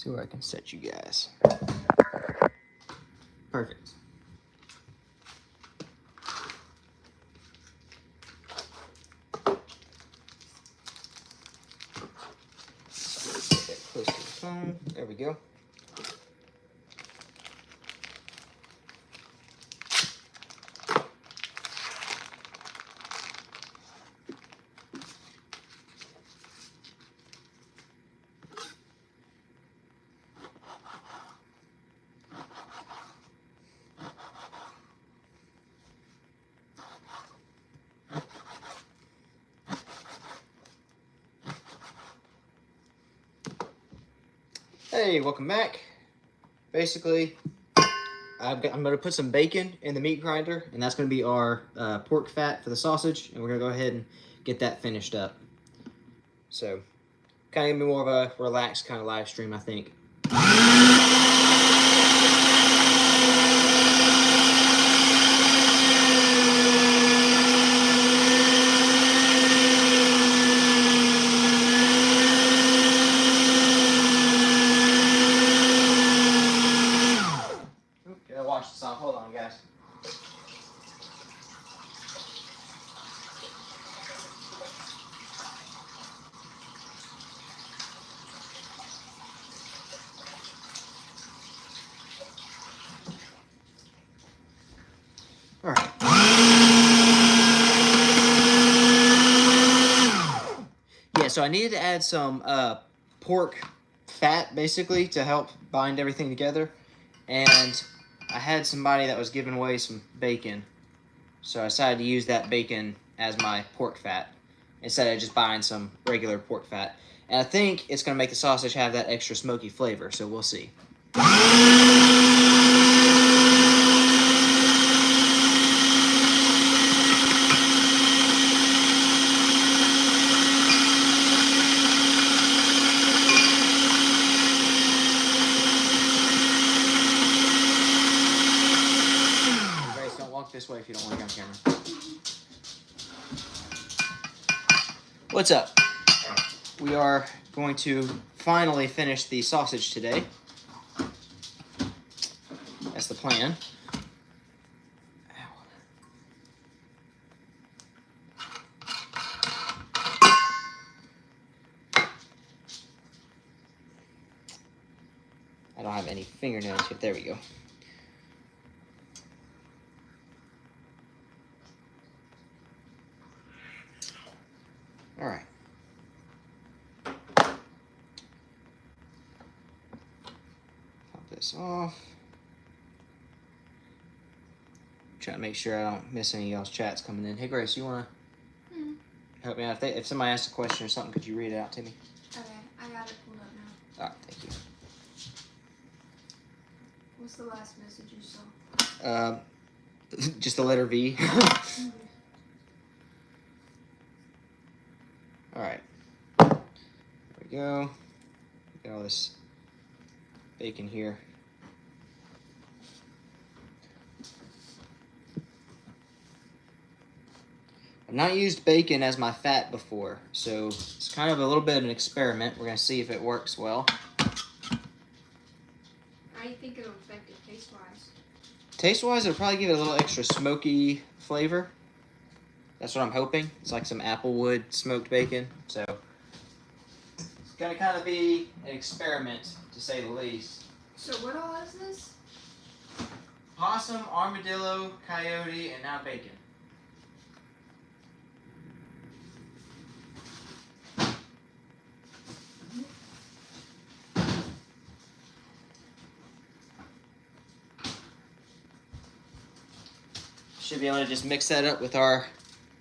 See where I can set you guys. Perfect. Get that close to the phone. There we go. Hey, welcome back. Basically, I'm going to put some bacon in the meat grinder, and that's going to be our pork fat for the sausage, and we're going to go ahead and get that finished up. So, kind of going to be more of a relaxed kind of live stream, I think. Gotta watch this off. Hold on, guys. All right. Yeah, so I needed to add some pork fat, basically, to help bind everything together. And I had somebody that was giving away some bacon. So I decided to use that bacon as my pork fat instead of just buying some regular pork fat. And I think it's going to make the sausage have that extra smoky flavor, so we'll see. Grace, don't walk this way if you don't want to get on camera. What's up? We are going to finally finish the sausage today. That's the plan. I don't have any fingernails yet. There we go. All right. Pop this off. Trying to make sure I don't miss any of y'all's chats coming in. Hey, Grace, you want to help me out? If somebody asks a question or something, could you read it out to me? Okay, I got it pulled up now. All right, thank you. What's the last message you saw? Just the letter V. All right. There we go. Got all this bacon here. I've not used bacon as my fat before, so it's kind of a little bit of an experiment. We're going to see if it works well. How do you think it'll affect it taste-wise? Taste-wise, it'll probably give it a little extra smoky flavor. That's what I'm hoping. It's like some applewood smoked bacon. So it's going to kind of be an experiment, to say the least. So what all is this? Possum, armadillo, coyote, and now bacon. Should be able to just mix that up with our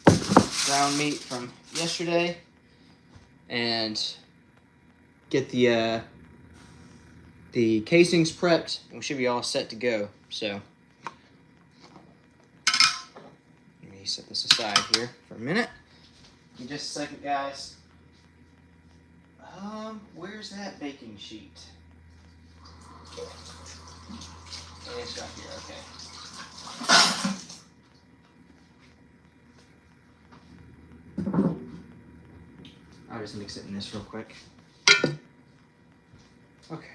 ground meat from yesterday and get the casings prepped, and we should be all set to go. So let me set this aside here for a minute. Give me just a second, guys. Where's that baking sheet? It's right here. Okay. I'll just mix it in this real quick. Okay.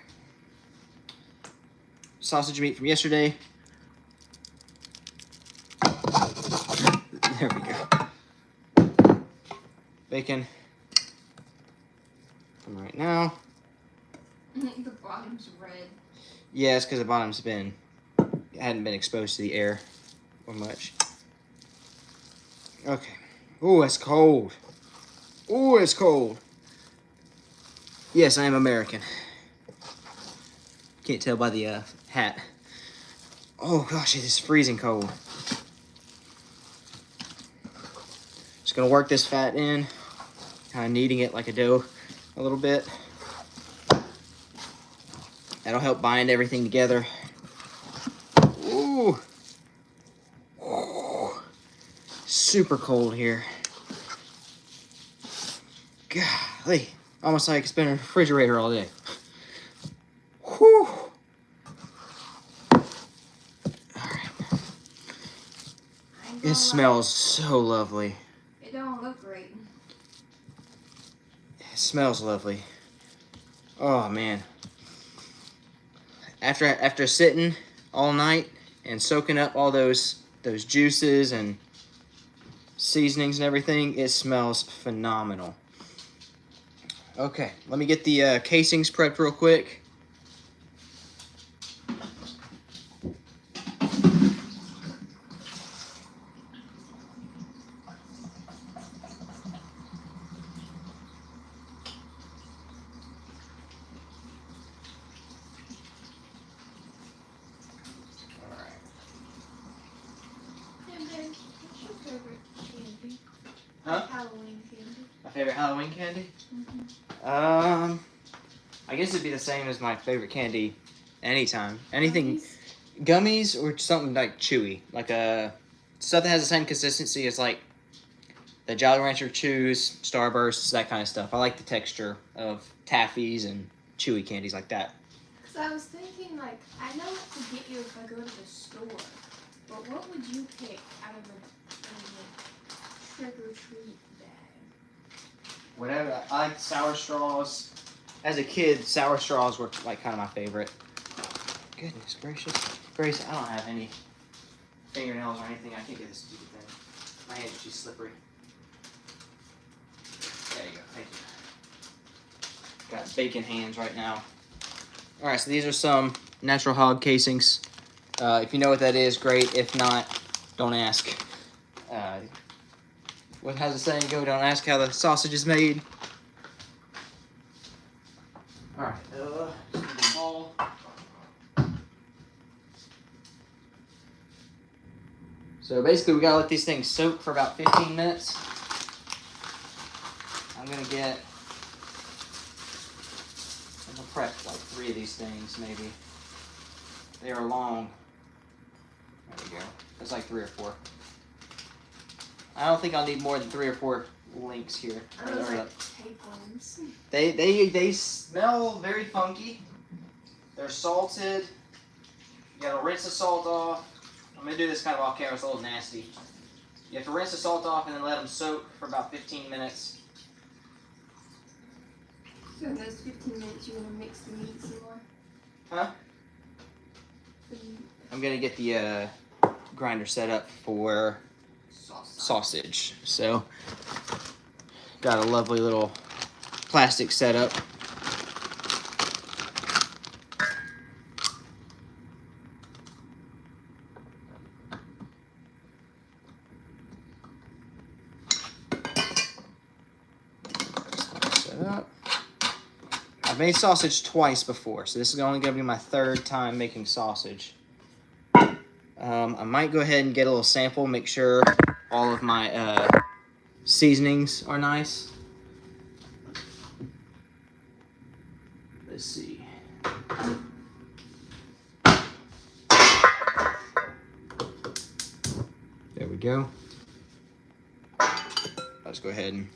sausage meat from yesterday. There we go. Bacon from right now. The bottom's red. Yeah, it's because the bottom's hadn't been exposed to the air or much. Okay. Oh, it's cold. Oh, it's cold. Yes, I am American. Can't tell by the hat. Oh gosh, it is freezing cold. Just gonna work this fat in, kind of kneading it like a dough a little bit. That'll help bind everything together. Ooh. Super cold here. Golly. Almost like it's been in a refrigerator all day. Whew. Alright. It smells so lovely. It don't look great. It smells lovely. Oh man. After sitting all night and soaking up all those juices and seasonings and everything, it smells phenomenal. Okay, let me get the casings prepped real quick. Huh? Halloween candy. My favorite Halloween candy? Mm-hmm. I guess it'd be the same as my favorite candy anytime. Anything, Gummies? gummies or something like chewy. Like stuff that has the same consistency as like the Jolly Rancher Chews, Starbursts, that kind of stuff. I like the texture of taffies and chewy candies like that. Because I was thinking, like, I know what to get you if I go to the store, but what would you pick out of a trick-or-treat bag? Whatever. I like sour straws. As a kid, sour straws were like kind of my favorite. Goodness gracious. Grace, I don't have any fingernails or anything. I can't get this stupid thing. My hands are too slippery. There you go. Thank you. Got bacon hands right now. Alright, so these are some Natural Hog casings. If you know what that is, great. If not, don't ask. What has the saying go? Don't ask how the sausage is made. Alright, bowl. So basically we gotta let these things soak for about 15 minutes. I'm gonna prep like 3 of these things maybe. They are long. There we go. There's like 3 or 4. I don't think I'll need more than 3 or 4 links here. Those like tape ones. They smell very funky. They're salted. You gotta rinse the salt off. I'm gonna do this kind of off camera, it's a little nasty. You have to rinse the salt off and then let them soak for about 15 minutes. So in those 15 minutes, you want to mix the meat some more? Huh? I'm gonna get the grinder set up for sausage. So, got a lovely little plastic setup. Set up. I've made sausage twice before, so this is only gonna be my 3rd time making sausage. I might go ahead and get a little sample, make sure all of my seasonings are nice. Let's see. There we go. Let's go ahead and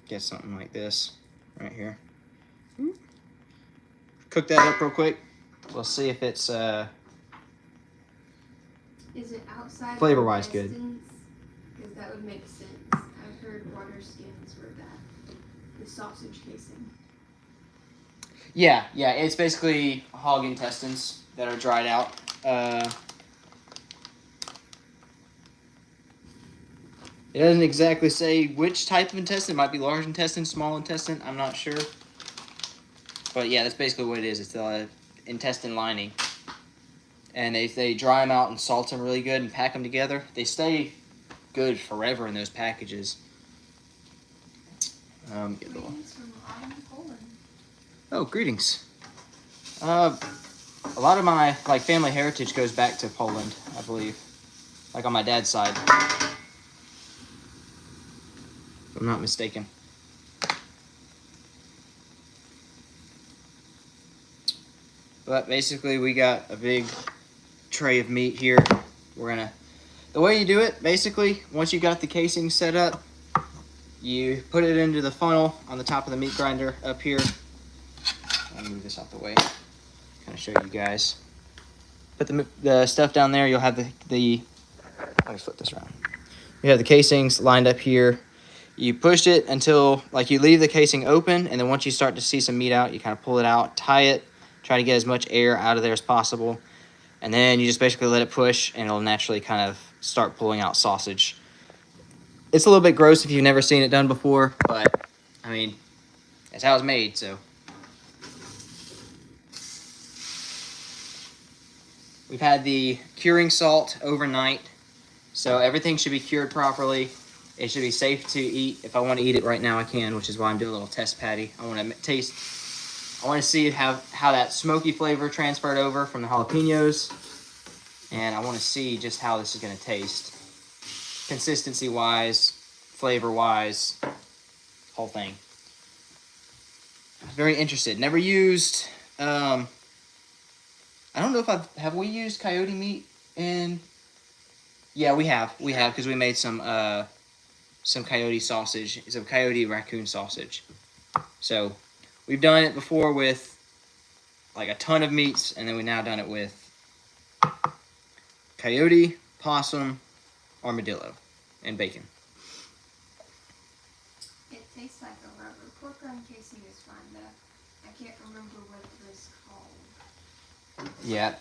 get something like this right here. Cook that up real quick. We'll see if it's is it outside flavor-wise good. Because that would make sense. I've heard water skins were that. The sausage casing. Yeah, it's basically hog intestines that are dried out. It doesn't exactly say which type of intestine. It might be large intestine, small intestine. I'm not sure. But yeah, that's basically what it is. It's the intestine lining. And they dry them out and salt them really good and pack them together. They stay good forever in those packages. Greetings from Autumn, Poland. Oh, greetings. A lot of my family heritage goes back to Poland, I believe. Like on my dad's side. If I'm not mistaken. But basically we got a big tray of meat here. The way you do it, basically, once you got the casing set up, you put it into the funnel on the top of the meat grinder up here. I'll move this out the way, kind of show you guys. Put the stuff down there. You'll have let me flip this around. You have the casings lined up here. You push it until, you leave the casing open, and then once you start to see some meat out, you kind of pull it out, tie it, try to get as much air out of there as possible, and then you just basically let it push, and it'll naturally kind of start pulling out sausage. It's a little bit gross if you've never seen it done before, but, I mean, that's how it's made, so. We've had the curing salt overnight, so everything should be cured properly. It should be safe to eat. If I want to eat it right now, I can, which is why I'm doing a little test patty. I want to see how that smoky flavor transferred over from the jalapenos, and I want to see just how this is going to taste. Consistency-wise, flavor-wise, whole thing. Very interested. Never used, I don't know if have we used coyote meat in, yeah, we have, because we made some coyote sausage, some coyote raccoon sausage. So, we've done it before with, a ton of meats, and then we've now done it with coyote, possum, armadillo, and bacon. It tastes like a rubber. Pork rind casing is fine though. I can't remember what it was called. Yeah,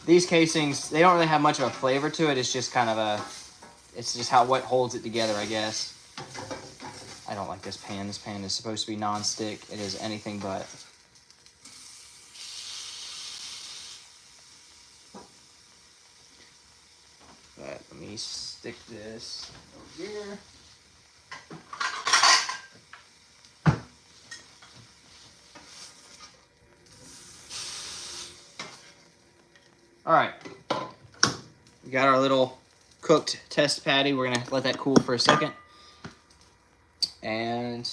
these casings, they don't really have much of a flavor to it. It's just kind of it's just what holds it together, I guess. I don't like this pan. This pan is supposed to be non-stick. It is anything but. But let me stick this over here. All right, we got our little cooked test patty. We're gonna let that cool for a second. And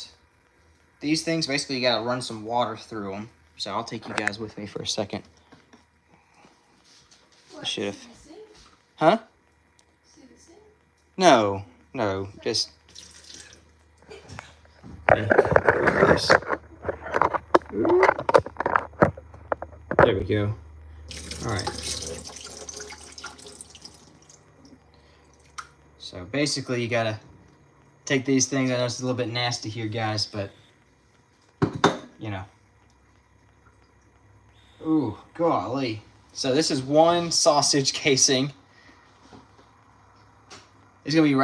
these things, basically you gotta run some water through them. So I'll take you guys with me for a second. What, I should have. Huh? No, just. There we go. All right. So basically, you gotta take these things. I know it's a little bit nasty here, guys, but you know. Ooh, golly. So this is one sausage casing. It's gonna be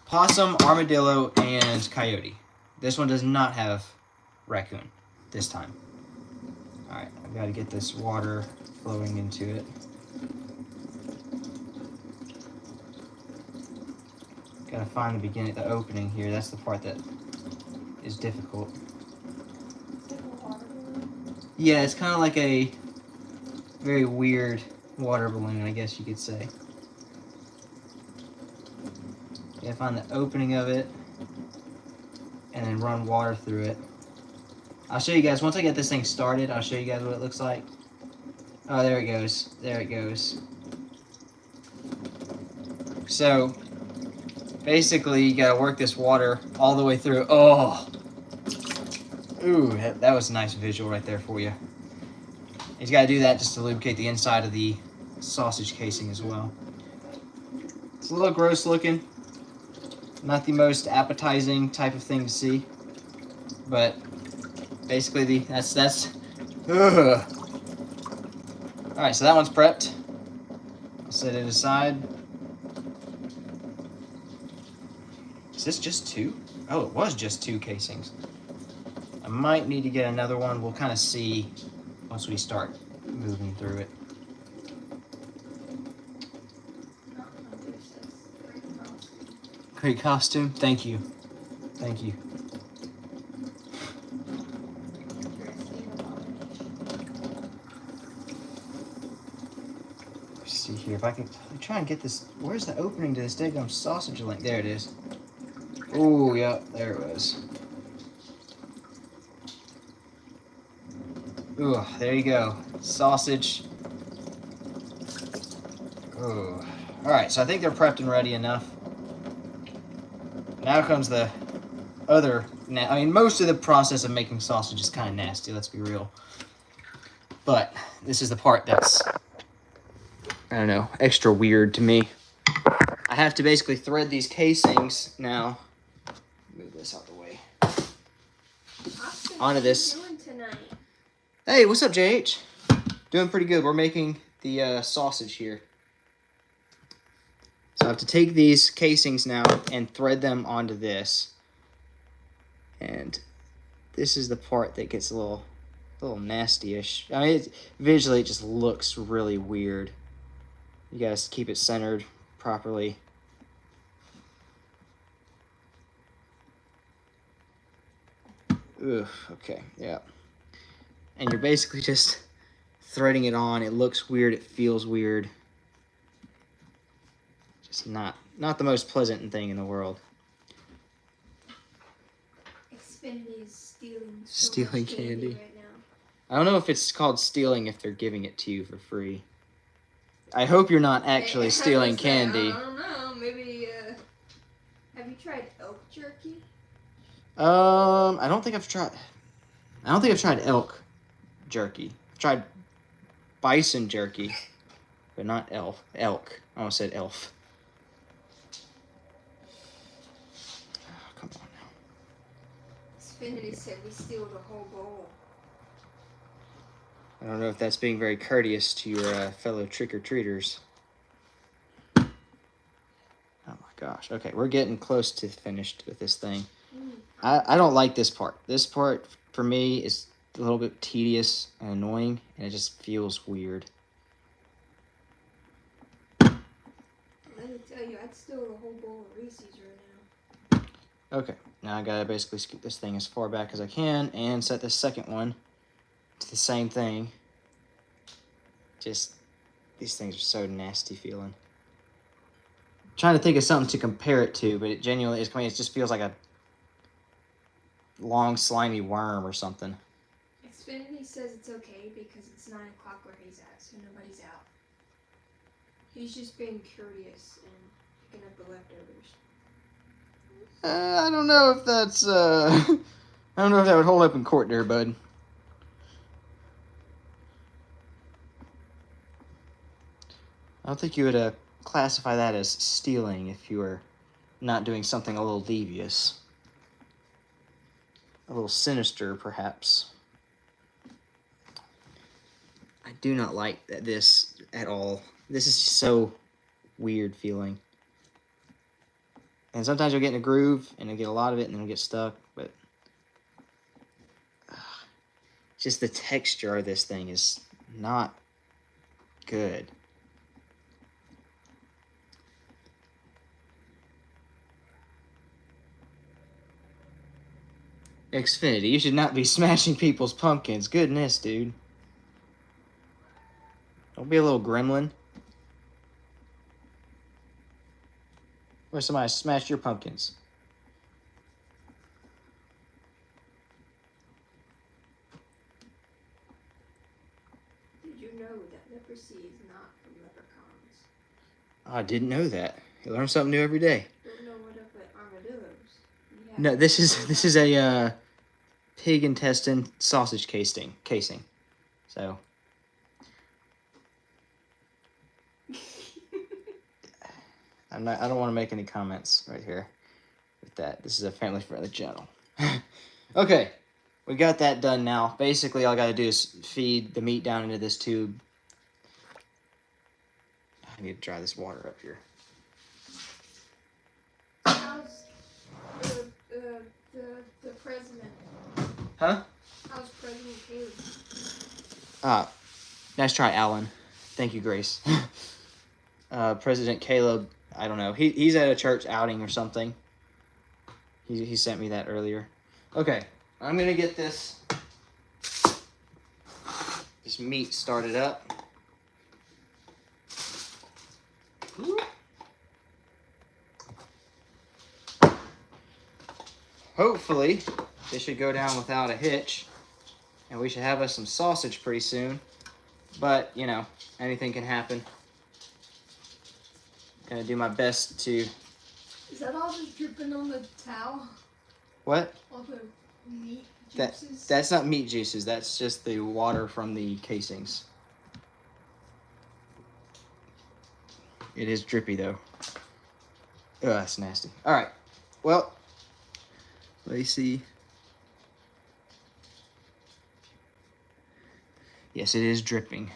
possum, armadillo, and coyote. This one does not have raccoon this time. All right, I've got to get this water flowing into it. Got to find the opening here. That's the part that is difficult. Yeah, it's kind of like a very weird water balloon, I guess you could say. You gotta find the opening of it and then run water through it. I'll show you guys, once I get this thing started, I'll show you guys what it looks like. Oh, there it goes. There it goes. So, basically, you gotta work this water all the way through. Oh! Ooh, that was a nice visual right there for you. You gotta do that just to lubricate the inside of the sausage casing as well. It's a little gross looking. Not the most appetizing type of thing to see. But basically that's. Ugh. All right, so that one's prepped. I'll set it aside. Is this just 2? Oh, it was just 2 casings. I might need to get another one. We'll kind of see once we start moving through it. Great costume. Thank you. Thank you. Let's see here if I can try and get this. Where's the opening to this daggum sausage link? There it is. Oh, yeah, there it was. Ooh, there you go. Sausage. Ooh. Alright, so I think they're prepped and ready enough. Now comes the other... I mean, most of the process of making sausage is kind of nasty, let's be real. But this is the part that's, I don't know, extra weird to me. I have to basically thread these casings now. Move this out the way. Austin, Onto this. What are you doing tonight? Hey, what's up, JH? Doing pretty good. We're making the sausage here. So I have to take these casings now and thread them onto this. And this is the part that gets a little nasty-ish. I mean, visually it just looks really weird. You guys keep it centered properly. Ugh, okay, yeah. And you're basically just threading it on. It looks weird, it feels weird. Just not the most pleasant thing in the world. Xfinity is stealing Stealing much candy. right now. I don't know if it's called stealing if they're giving it to you for free. I hope you're not actually stealing candy. I don't know. Maybe. Have you tried elk jerky? I don't think I've tried elk jerky. I've tried bison jerky, but not elk. I almost said elf. Oh, come on now. Xfinity said we steal the whole bowl. I don't know if that's being very courteous to your fellow trick-or-treaters. Oh my gosh. Okay, we're getting close to finished with this thing. I don't like this part. This part, for me, is a little bit tedious and annoying, and it just feels weird. Let me tell you, I'd steal the whole bowl of Reese's right now. Okay, now I gotta basically scoot this thing as far back as I can and set the second one to the same thing. Just, these things are so nasty feeling. Trying to think of something to compare it to, but it genuinely is. I mean, it just feels like a long, slimy worm or something. Xfinity says it's okay because it's 9 o'clock where he's at, so nobody's out. He's just being curious and picking up the leftovers. I don't know if that's, I don't know if that would hold up in court there, bud. I don't think you would classify that as stealing if you were not doing something a little devious. A little sinister, perhaps. I do not like this at all. This is just so weird feeling. And sometimes you'll get in a groove, and you'll get a lot of it, and then you'll get stuck, but... just the texture of this thing is not good. Xfinity, you should not be smashing people's pumpkins. Goodness, dude. Don't be a little gremlin. Or somebody smashed your pumpkins. Did you know that leprosy is not from leprechauns? I didn't know that. You learn something new every day. Don't know what up with armadillos. Yeah. No, this is a pig intestine sausage casing. So I don't want to make any comments right here with that. This is a family-friendly channel. Okay, we got that done now. Basically, all I got to do is feed the meat down into this tube. I need to dry this water up here. How's the president? Huh? How's President Caleb? Nice try, Alan. Thank you, Grace. President Caleb, I don't know. He's at a church outing or something. He sent me that earlier. Okay, I'm gonna get this meat started up. Hopefully, this should go down without a hitch, and we should have us some sausage pretty soon. But, you know, anything can happen. Gonna do my best to... Is that all just dripping on the towel? What? All the meat juices? That's not meat juices. That's just the water from the casings. It is drippy, though. Ugh, that's nasty. All right. Well, let me see. Yes, it is dripping.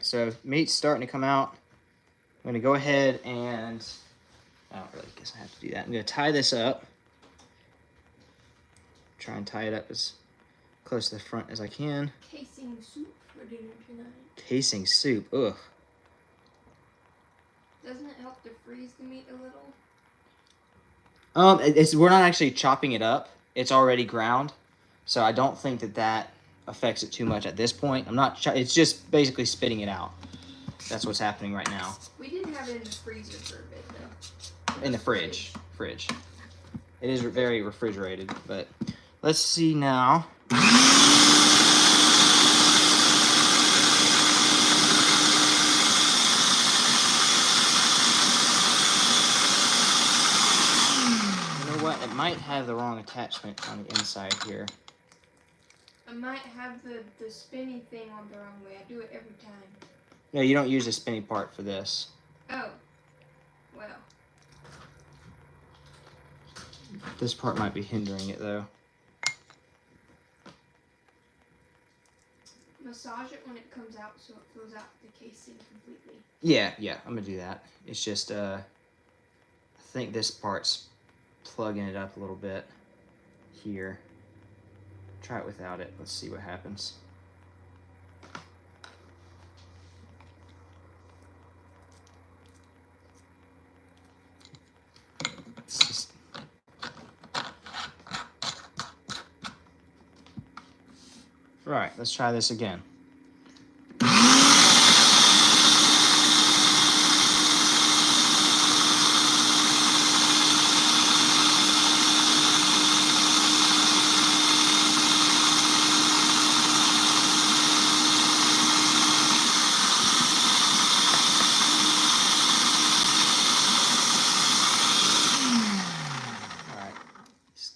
So meat's starting to come out. I'm gonna go ahead and, I don't really guess I have to do that. I'm gonna tie this up. Try and tie it up as close to the front as I can. Casing soup for dinner tonight. Casing soup, ugh. Doesn't it help to freeze the meat a little? We're not actually chopping it up. It's already ground. So I don't think that affects it too much at this point. It's just basically spitting it out. That's what's happening right now. We did have it in the freezer for a bit though. In the fridge. It is very refrigerated, but let's see now. You know what? It might have the wrong attachment on the inside here. I might have the spinny thing on the wrong way. I do it every time. No, you don't use the spinny part for this. Oh. Well. This part might be hindering it, though. Massage it when it comes out so it fills out the casing completely. Yeah, I'm gonna do that. It's just, I think this part's plugging it up a little bit here. Try it without it. Let's see what happens. Right, let's try this again.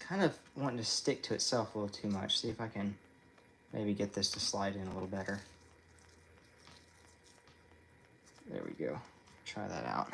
Kind of wanting to stick to itself a little too much. See if I can maybe get this to slide in a little better. There we go. Try that out.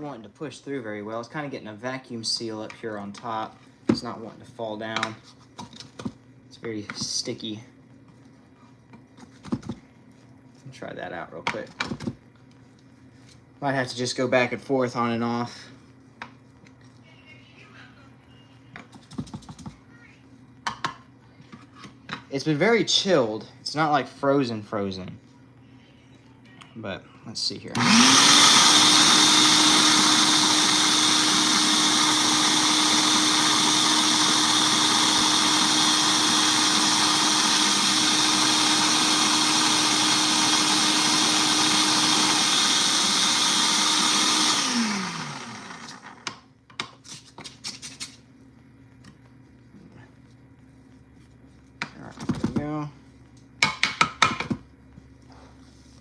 not wanting to push through very well. It's kind of getting a vacuum seal up here on top. It's not wanting to fall down. It's very sticky. Try that out real quick. Might have to just go back and forth on and off. It's been very chilled. It's not like frozen. But let's see here.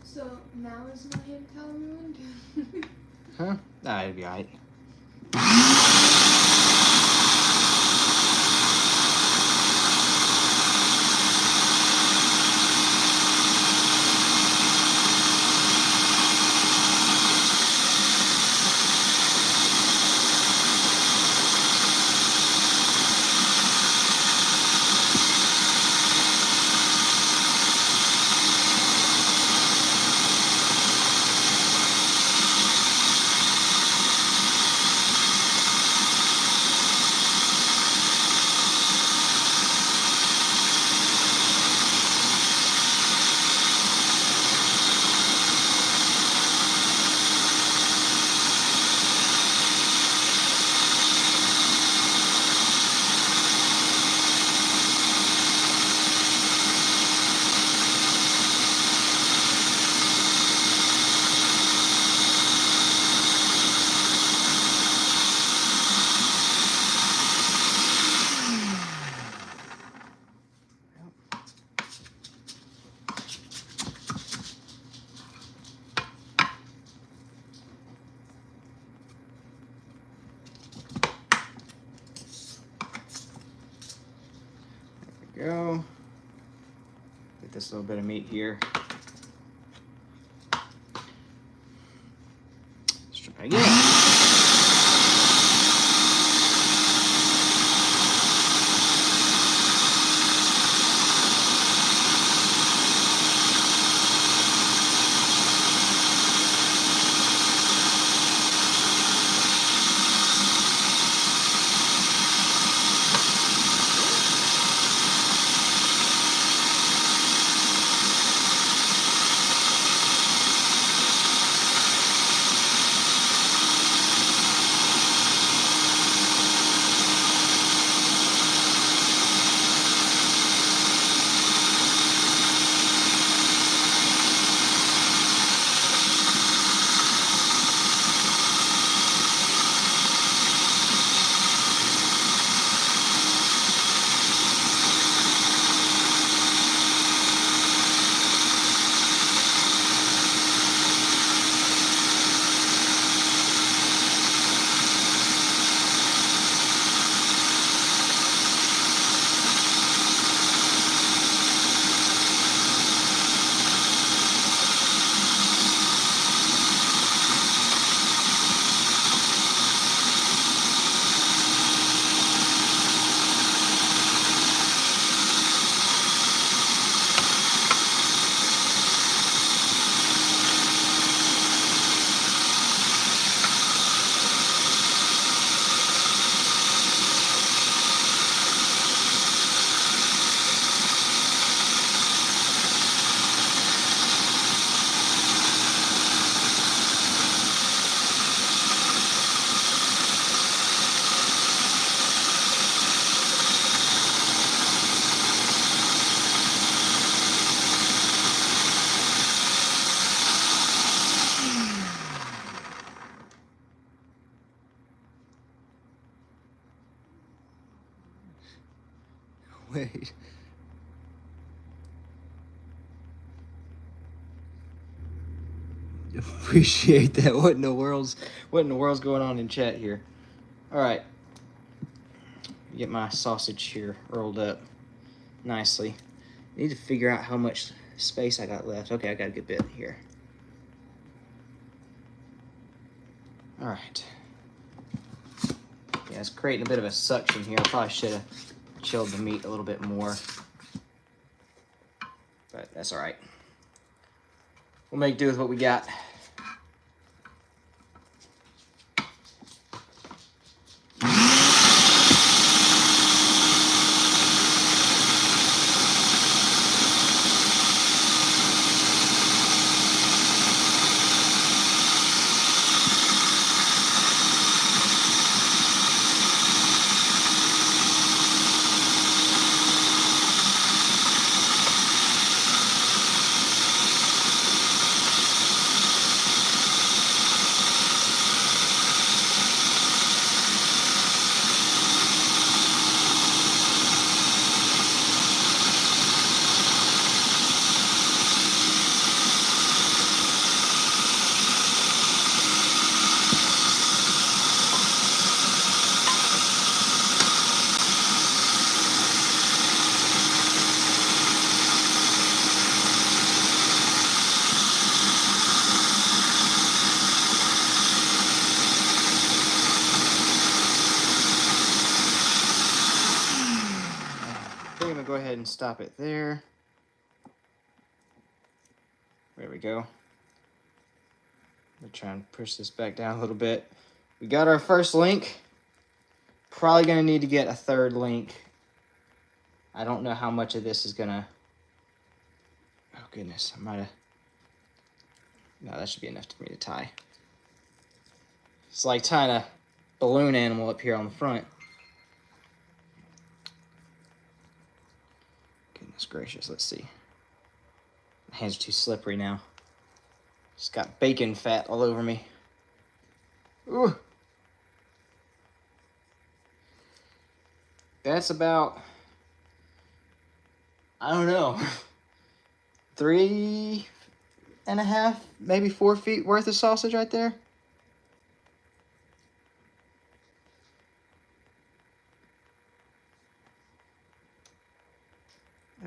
So now is my hand towel ruined? Huh? Nah, it'll be alright. Go. Get this little bit of meat here. Let's try again. Wait. Appreciate that. What in the world's going on in chat here? All right. Get my sausage here rolled up nicely. Need to figure out how much space I got left. Okay, I got a good bit here. All right. Yeah, it's creating a bit of a suction here. I probably should have chilled the meat a little bit more, but that's all right. We'll make do with what we got. I'm gonna go ahead and stop it there. There we go. We'll try and push this back down a little bit. We got our first link. Probably gonna need to get a third link. I don't know how much of this is gonna. Oh goodness, I might have. No, that should be enough for me to tie. It's like tying a balloon animal up here on the front. Goodness gracious, let's see. My hands are too slippery now. Just got bacon fat all over me. Ooh. That's about, I don't know, 3.5, maybe 4 feet worth of sausage right there.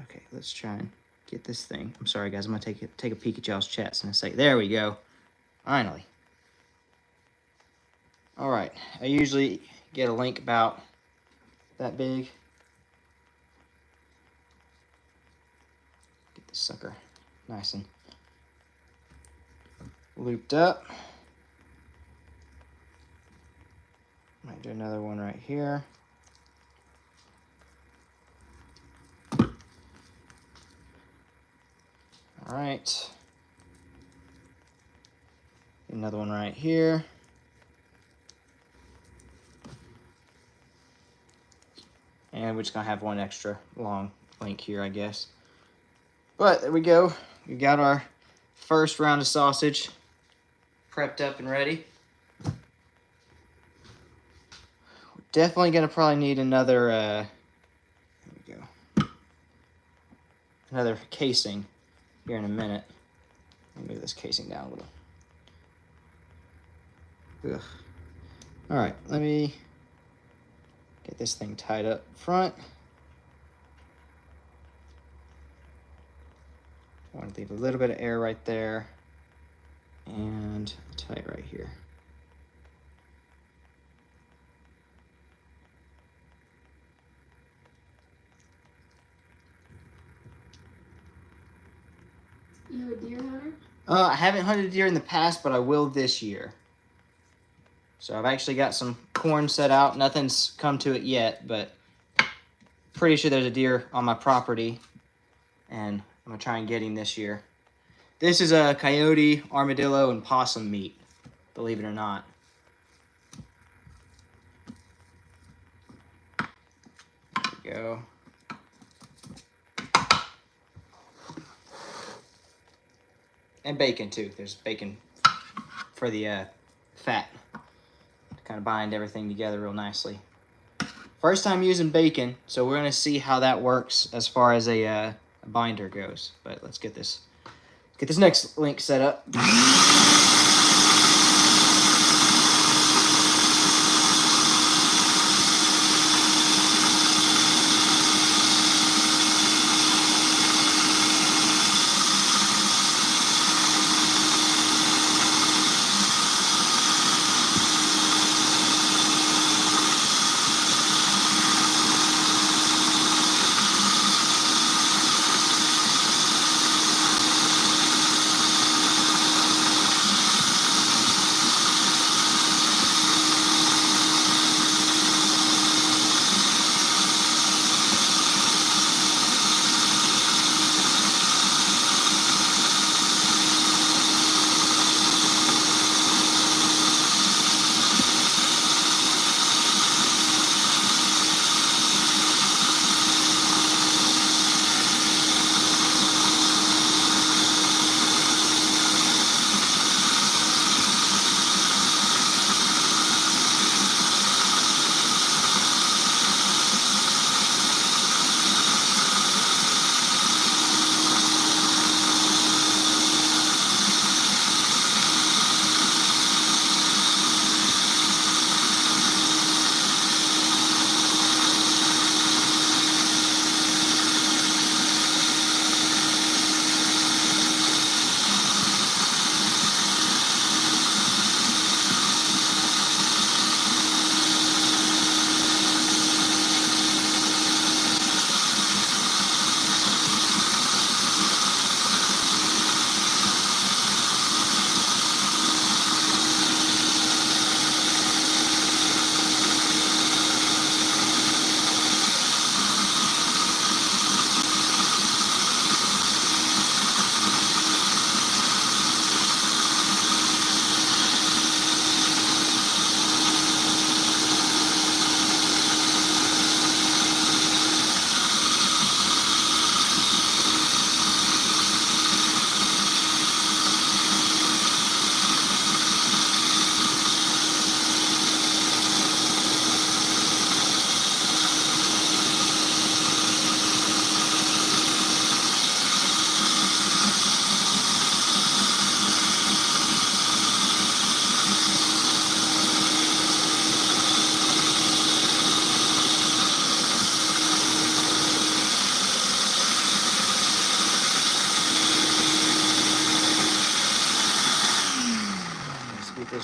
Okay, let's try and get this thing. I'm sorry, guys. I'm gonna take a peek at y'all's chats in a sec. There we go. Finally. All right. I usually get a link about that big. Get this sucker nice and looped up. Might do another one right here. All right. Another one right here. And we're just gonna have one extra long link here, I guess. But there we go. We got our first round of sausage prepped up and ready. We're definitely gonna probably need another, there we go. Another casing here in a minute. Let me move this casing down a little. Ugh. All right, let me get this thing tied up front. I want to leave a little bit of air right there and tie it right here. You a deer hunter? I haven't hunted deer in the past, but I will this year. So I've actually got some corn set out. Nothing's come to it yet, but pretty sure there's a deer on my property, and I'm gonna try and get him this year. This is a coyote, armadillo, and possum meat, believe it or not. There we go. And bacon too. There's bacon for the fat to kind of bind everything together real nicely. First time using bacon, so we're gonna see how that works as far as a binder goes. But let's get this next link set up.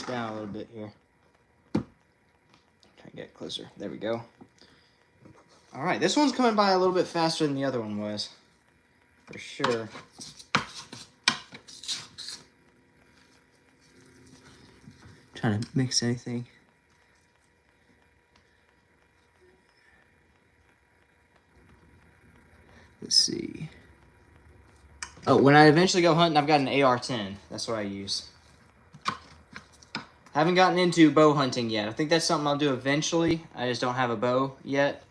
down a little bit here. Try to get closer. There we go. All right, this one's coming by a little bit faster than the other one was, for sure. Trying to mix anything. Let's see. Oh, when I eventually go hunting, I've got an AR-10. That's what I use. Haven't gotten into bow hunting yet. I think that's something I'll do eventually. I just don't have a bow yet.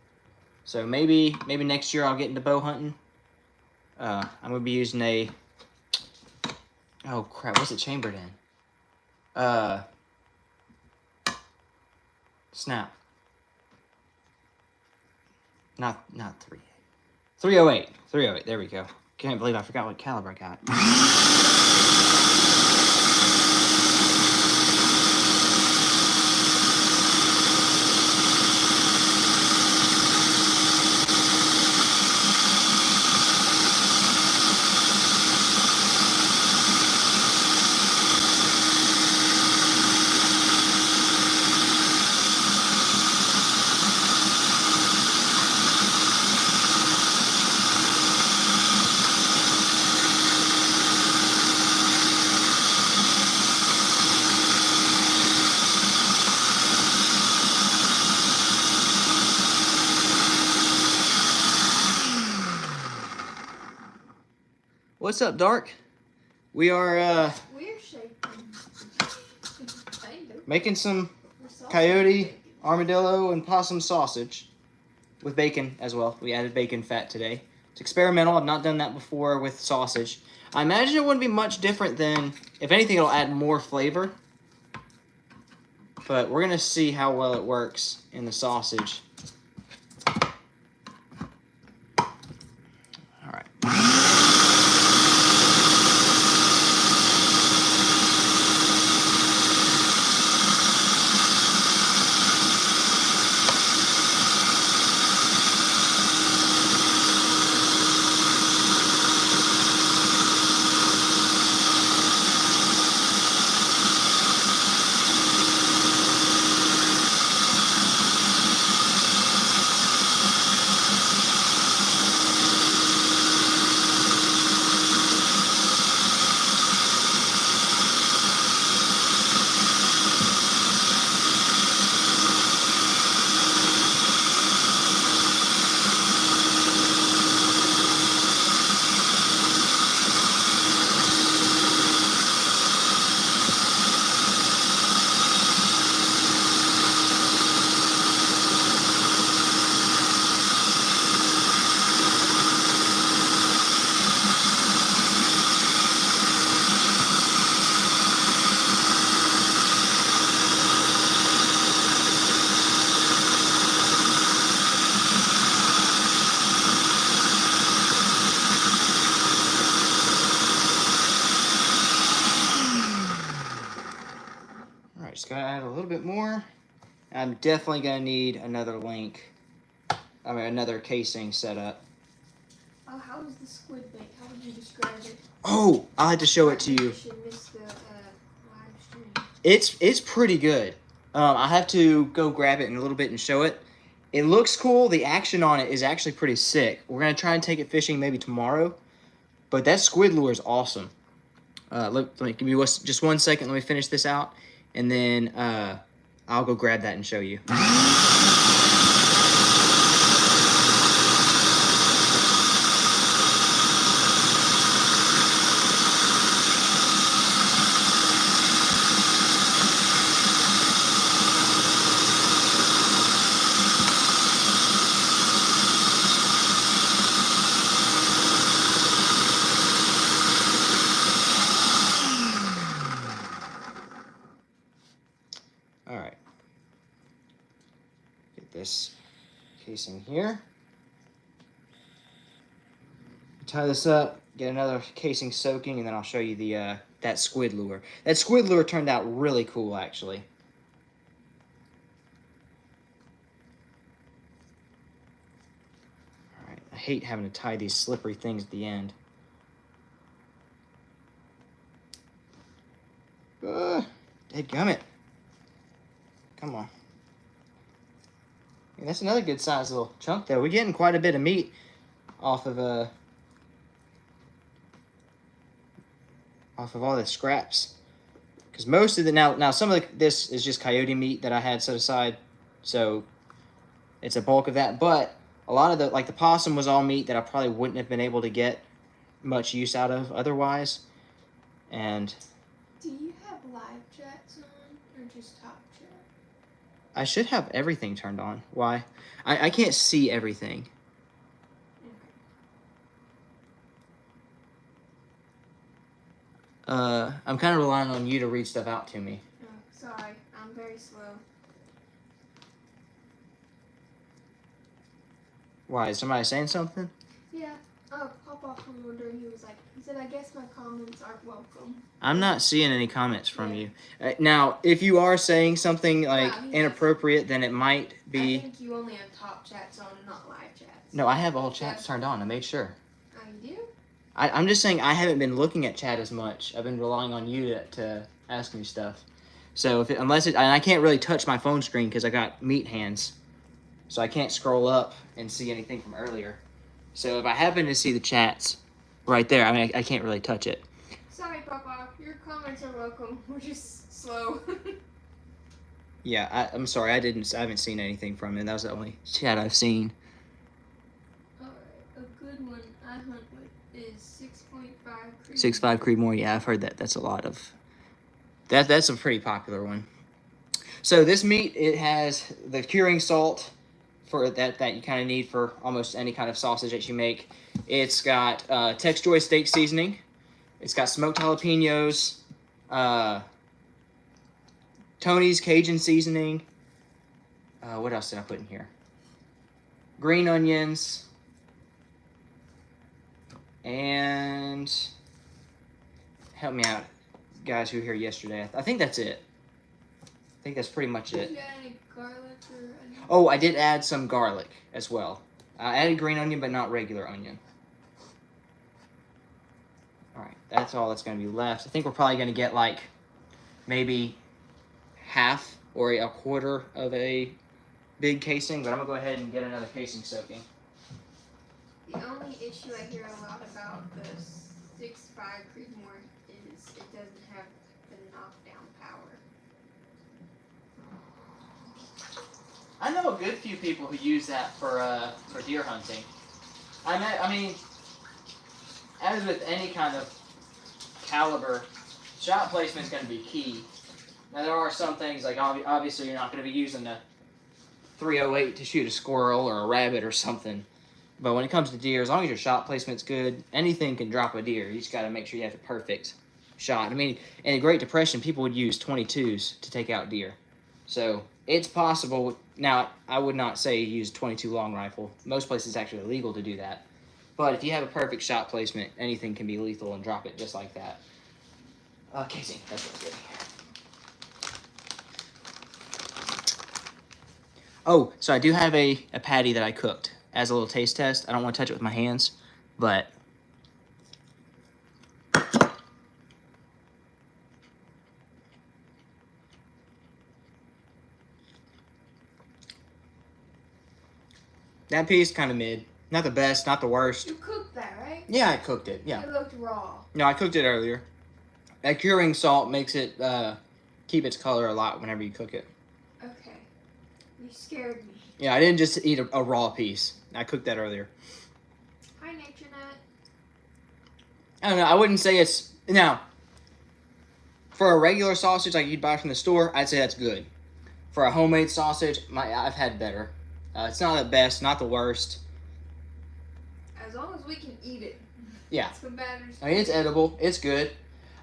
So maybe next year I'll get into bow hunting. I'm gonna be using a. Oh crap! What's it chambered in? Snap. Not 308. 308. There we go. Can't believe I forgot what caliber I got. What's up, Dark? We are We're shaking. making some coyote, armadillo, and possum sausage with bacon as well. We added bacon fat today. It's experimental. I've not done that before with sausage. I imagine it wouldn't be much different than, if anything, it'll add more flavor. But we're gonna see how well it works in the sausage. All right. Just gotta add a little bit more. I'm definitely gonna need another link. Another casing set up. Oh, how is the squid bait? How would you describe it? Oh, I'll have to show it to you. Should miss the live stream. It's pretty good. I have to go grab it in a little bit and show it. It looks cool. The action on it is actually pretty sick. We're gonna try and take it fishing maybe tomorrow. But that squid lure is awesome. Let me give me just 1 second. Let me finish this out, and then I'll go grab that and show you. All right. Get this casing here. Tie this up, get another casing soaking, and then I'll show you the that squid lure. That squid lure turned out really cool, actually. All right. I hate having to tie these slippery things at the end. Dang Dadgummit. Come on. And that's another good sized little chunk there. We're getting quite a bit of meat off of all the scraps. Because most of the now some of this is just coyote meat that I had set aside, so it's a bulk of that. But a lot of the possum was all meat that I probably wouldn't have been able to get much use out of otherwise. And do you have live chats on or just top chat? I should have everything turned on. Why? I can't see everything. I'm kind of relying on you to read stuff out to me. Oh, sorry, I'm very slow. Why? Is somebody saying something? Yeah. Oh, Papa was wondering. He said, I guess my comments aren't welcome. I'm not seeing any comments from you. Now, if you are saying something inappropriate, then it might be. I think you only have top chats on and not live chats. No, I have all chats turned on. I made sure. Oh, you do? I'm just saying I haven't been looking at chat as much. I've been relying on you to ask me stuff. So and I can't really touch my phone screen because I got meat hands, so I can't scroll up and see anything from earlier. So if I happen to see the chats right there, I mean I can't really touch it. Sorry, Papa. Your comments are welcome. We're just slow. Yeah, I'm sorry. I haven't seen anything from it. That was the only chat I've seen. Alright, a good one I hunt with is 6.5 Creedmoor. 6.5 Creedmoor. Yeah, I've heard that. That's a lot of. That's a pretty popular one. So this meat, it has the curing salt for that you kind of need for almost any kind of sausage that you make. It's got Tex Joy steak seasoning. It's got smoked jalapenos, Tony's Cajun seasoning. What else did I put in here? Green onions. And help me out, guys who were here yesterday. I think that's it. I think that's pretty much it. Did you add any garlic or anything? Oh, I did add some garlic as well. I added green onion, but not regular onion. Alright, that's all that's going to be left. I think we're probably going to get like maybe half or a quarter of a big casing, but I'm going to go ahead and get another casing soaking. The only issue I hear a lot about the 6.5 Creedmoor is it doesn't have the knockdown power. I know a good few people who use that for deer hunting. I mean, as with any kind of caliber, shot placement is going to be key. Now there are some things like obviously you're not going to be using the 308 to shoot a squirrel or a rabbit or something. But when it comes to deer, as long as your shot placement's good, anything can drop a deer. You just got to make sure you have the perfect shot. I mean, in the Great Depression, people would use .22s to take out deer. So it's possible. Now, I would not say use 22 long rifle. Most places it's actually illegal to do that. But if you have a perfect shot placement, anything can be lethal and drop it just like that. Casing, that's what's good. Oh, so I do have a patty that I cooked as a little taste test. I don't want to touch it with my hands, but that piece kind of mid. Not the best, not the worst. You cooked that, right? Yeah, I cooked it. Yeah. It looked raw. No, I cooked it earlier. That curing salt makes it keep its color a lot whenever you cook it. Okay. You scared me. Yeah, I didn't just eat a raw piece. I cooked that earlier. Hi, Nature Nut. I don't know. I wouldn't say it's... Now, for a regular sausage like you'd buy from the store, I'd say that's good. For a homemade sausage, I've had better. It's not the best, not the worst. As long as we can eat it. Yeah. That's what matters. I mean, it's edible. It's good.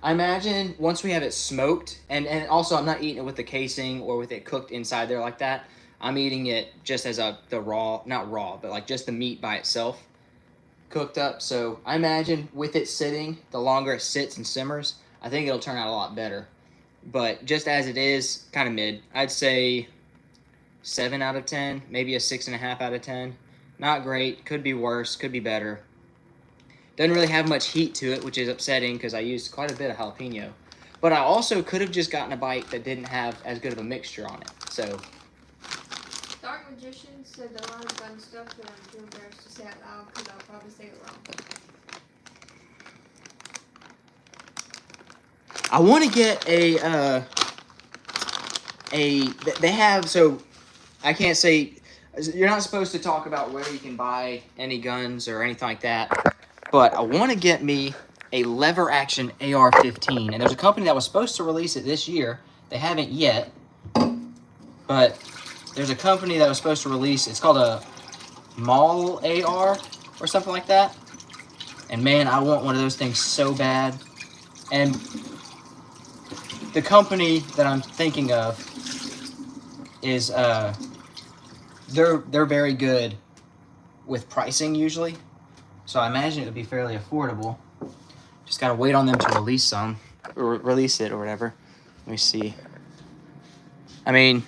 I imagine once we have it smoked, and also I'm not eating it with the casing or with it cooked inside there like that. I'm eating it just as the raw, not raw, but like just the meat by itself cooked up. So I imagine with it sitting, the longer it sits and simmers, I think it'll turn out a lot better. But just as it is, kind of mid. I'd say 7 out of 10, maybe a 6.5 out of 10. Not great, could be worse, could be better. Doesn't really have much heat to it, which is upsetting because I used quite a bit of jalapeno. But I also could have just gotten a bite that didn't have as good of a mixture on it. So Dark Magician said a lot of fun stuff that I'm too embarrassed to say out loud because I'll probably say it wrong. I want to get they have, so I can't say, you're not supposed to talk about where you can buy any guns or anything like that, but I want to get me a lever action AR-15, and there's a company that was supposed to release it this year. They haven't yet, but there's a company that was supposed to release, it's called a Mall AR or something like that, and man, I want one of those things so bad. And the company that I'm thinking of is they're very good with pricing usually, so I imagine it would be fairly affordable. Just gotta wait on them to release some or release it or whatever. Let me see. I mean,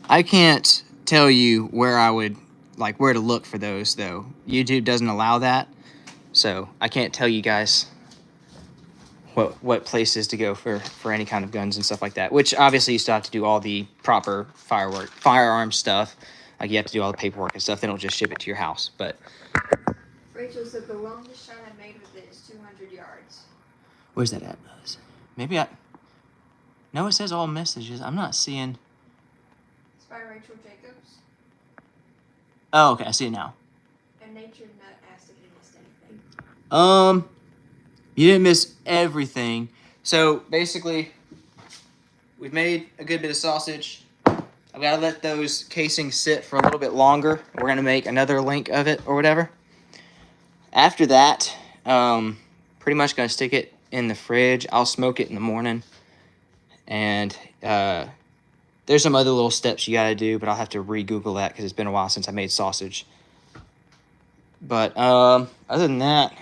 I can't tell you where I would where to look for those though. YouTube doesn't allow that, so I can't tell you guys what places to go for any kind of guns and stuff like that, which obviously you still have to do all the proper firearm stuff. Like you have to do all the paperwork and stuff. They don't just ship it to your house. But Rachel said the longest shot I made with it is 200 yards. Where's that at, Buzz? Maybe no, it says all messages. I'm not seeing. It's by Rachel Jacobs. Oh, okay, I see it now. And Nature Nut asked if you missed anything. You didn't miss everything. So basically, we've made a good bit of sausage. I've got to let those casings sit for a little bit longer. We're going to make another link of it or whatever. After that, pretty much going to stick it in the fridge. I'll smoke it in the morning. And there's some other little steps you got to do, but I'll have to re-Google that because it's been a while since I made sausage. But other than that,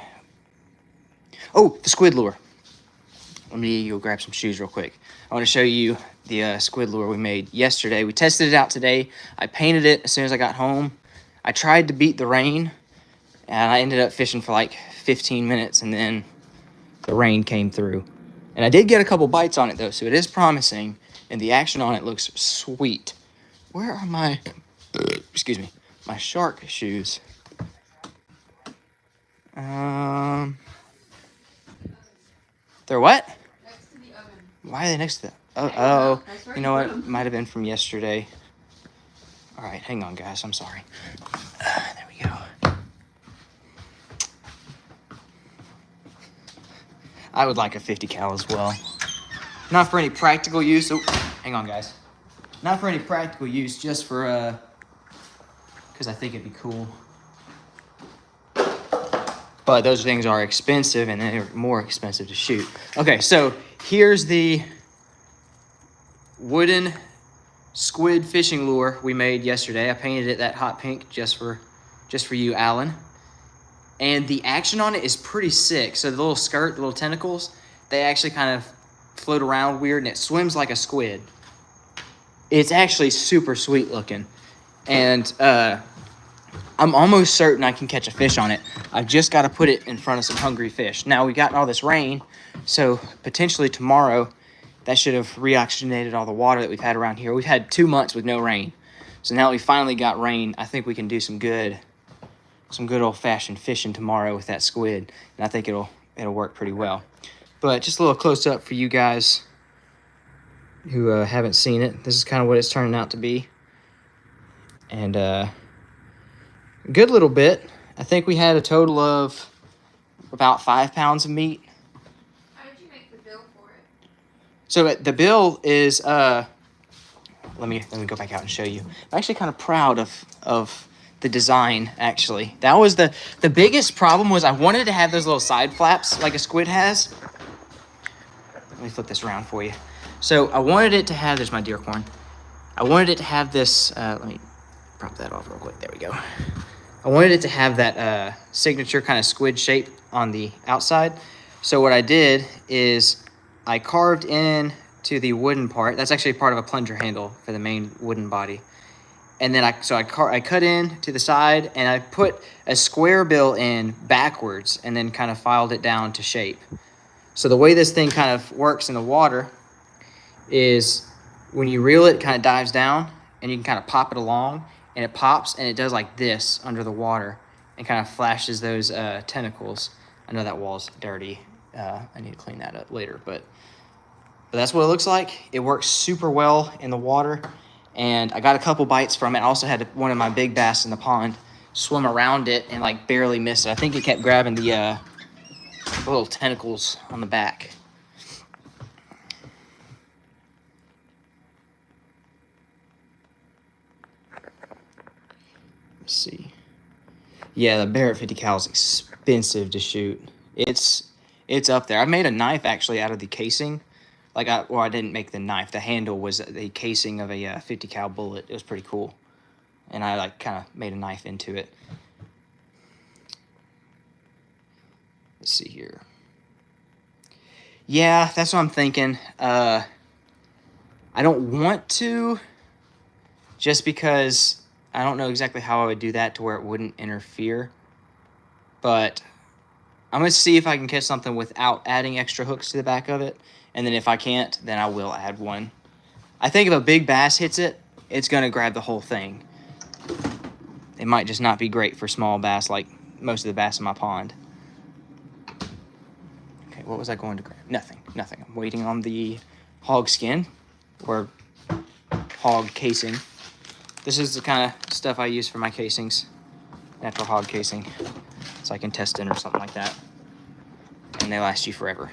oh, the squid lure. Let me go grab some shoes real quick. I want to show you the squid lure we made yesterday. We tested it out today. I painted it as soon as I got home. I tried to beat the rain, and I ended up fishing for like 15 minutes, and then the rain came through. And I did get a couple bites on it, though, so it is promising, and the action on it looks sweet. Where are my, excuse me, my shark shoes? They're what? Next to the oven. Why are they next to the... Oh, you know what? Might have been from yesterday. All right, hang on, guys. I'm sorry. There we go. I would like a 50 cal as well. Not for any practical use. Oh, hang on, guys. Not for any practical use, just for... because I think it'd be cool. But those things are expensive, and they're more expensive to shoot. Okay, so here's the wooden squid fishing lure we made yesterday. I painted it that hot pink just for you, Alan. And the action on it is pretty sick. So the little skirt, the little tentacles, they actually kind of float around weird, and it swims like a squid. It's actually super sweet looking. And I'm almost certain I can catch a fish on it. I've just got to put it in front of some hungry fish. Now, we've gotten all this rain, so potentially tomorrow, that should have reoxygenated all the water that we've had around here. We've had 2 months with no rain. So now that we finally got rain, I think we can do some good old-fashioned fishing tomorrow with that squid. And I think it'll work pretty well. But just a little close-up for you guys who haven't seen it. This is kind of what it's turning out to be. And good little bit. I think we had a total of about 5 pounds of meat. How did you make the bill for it? So the bill is let me go back out and show you. I'm actually kind of proud of the design, actually. That was the biggest problem was I wanted to have those little side flaps like a squid has. Let me flip this around for you. So I wanted it to have, there's my deer corn. I wanted it to have this, let me prop that off real quick. There we go. I wanted it to have that signature kind of squid shape on the outside. So what I did is I carved in to the wooden part. That's actually part of a plunger handle for the main wooden body. And then I cut in to the side, and I put a square bill in backwards and then kind of filed it down to shape. So the way this thing kind of works in the water is when you reel it, it kind of dives down, and you can kind of pop it along, and it pops, and it does like this under the water and kind of flashes those tentacles. I know that wall's dirty. I need to clean that up later, but that's what it looks like. It works super well in the water, and I got a couple bites from it. I also had one of my big bass in the pond swim around it and like barely miss it. I think it kept grabbing the little tentacles on the back. Let's see. Yeah, the Barrett 50 cal is expensive to shoot. It's up there. I made a knife actually out of the casing. I didn't make the knife. The handle was the casing of a 50 cal bullet. It was pretty cool. And I like kind of made a knife into it. Let's see here. Yeah, that's what I'm thinking. I don't want to, just because I don't know exactly how I would do that to where it wouldn't interfere. But I'm going to see if I can catch something without adding extra hooks to the back of it. And then if I can't, then I will add one. I think if a big bass hits it, it's going to grab the whole thing. It might just not be great for small bass like most of the bass in my pond. Okay, what was I going to grab? Nothing. I'm waiting on the hog skin or hog casing. This is the kind of stuff I use for my casings. Natural hog casing. So I can test it or something like that. And they last you forever.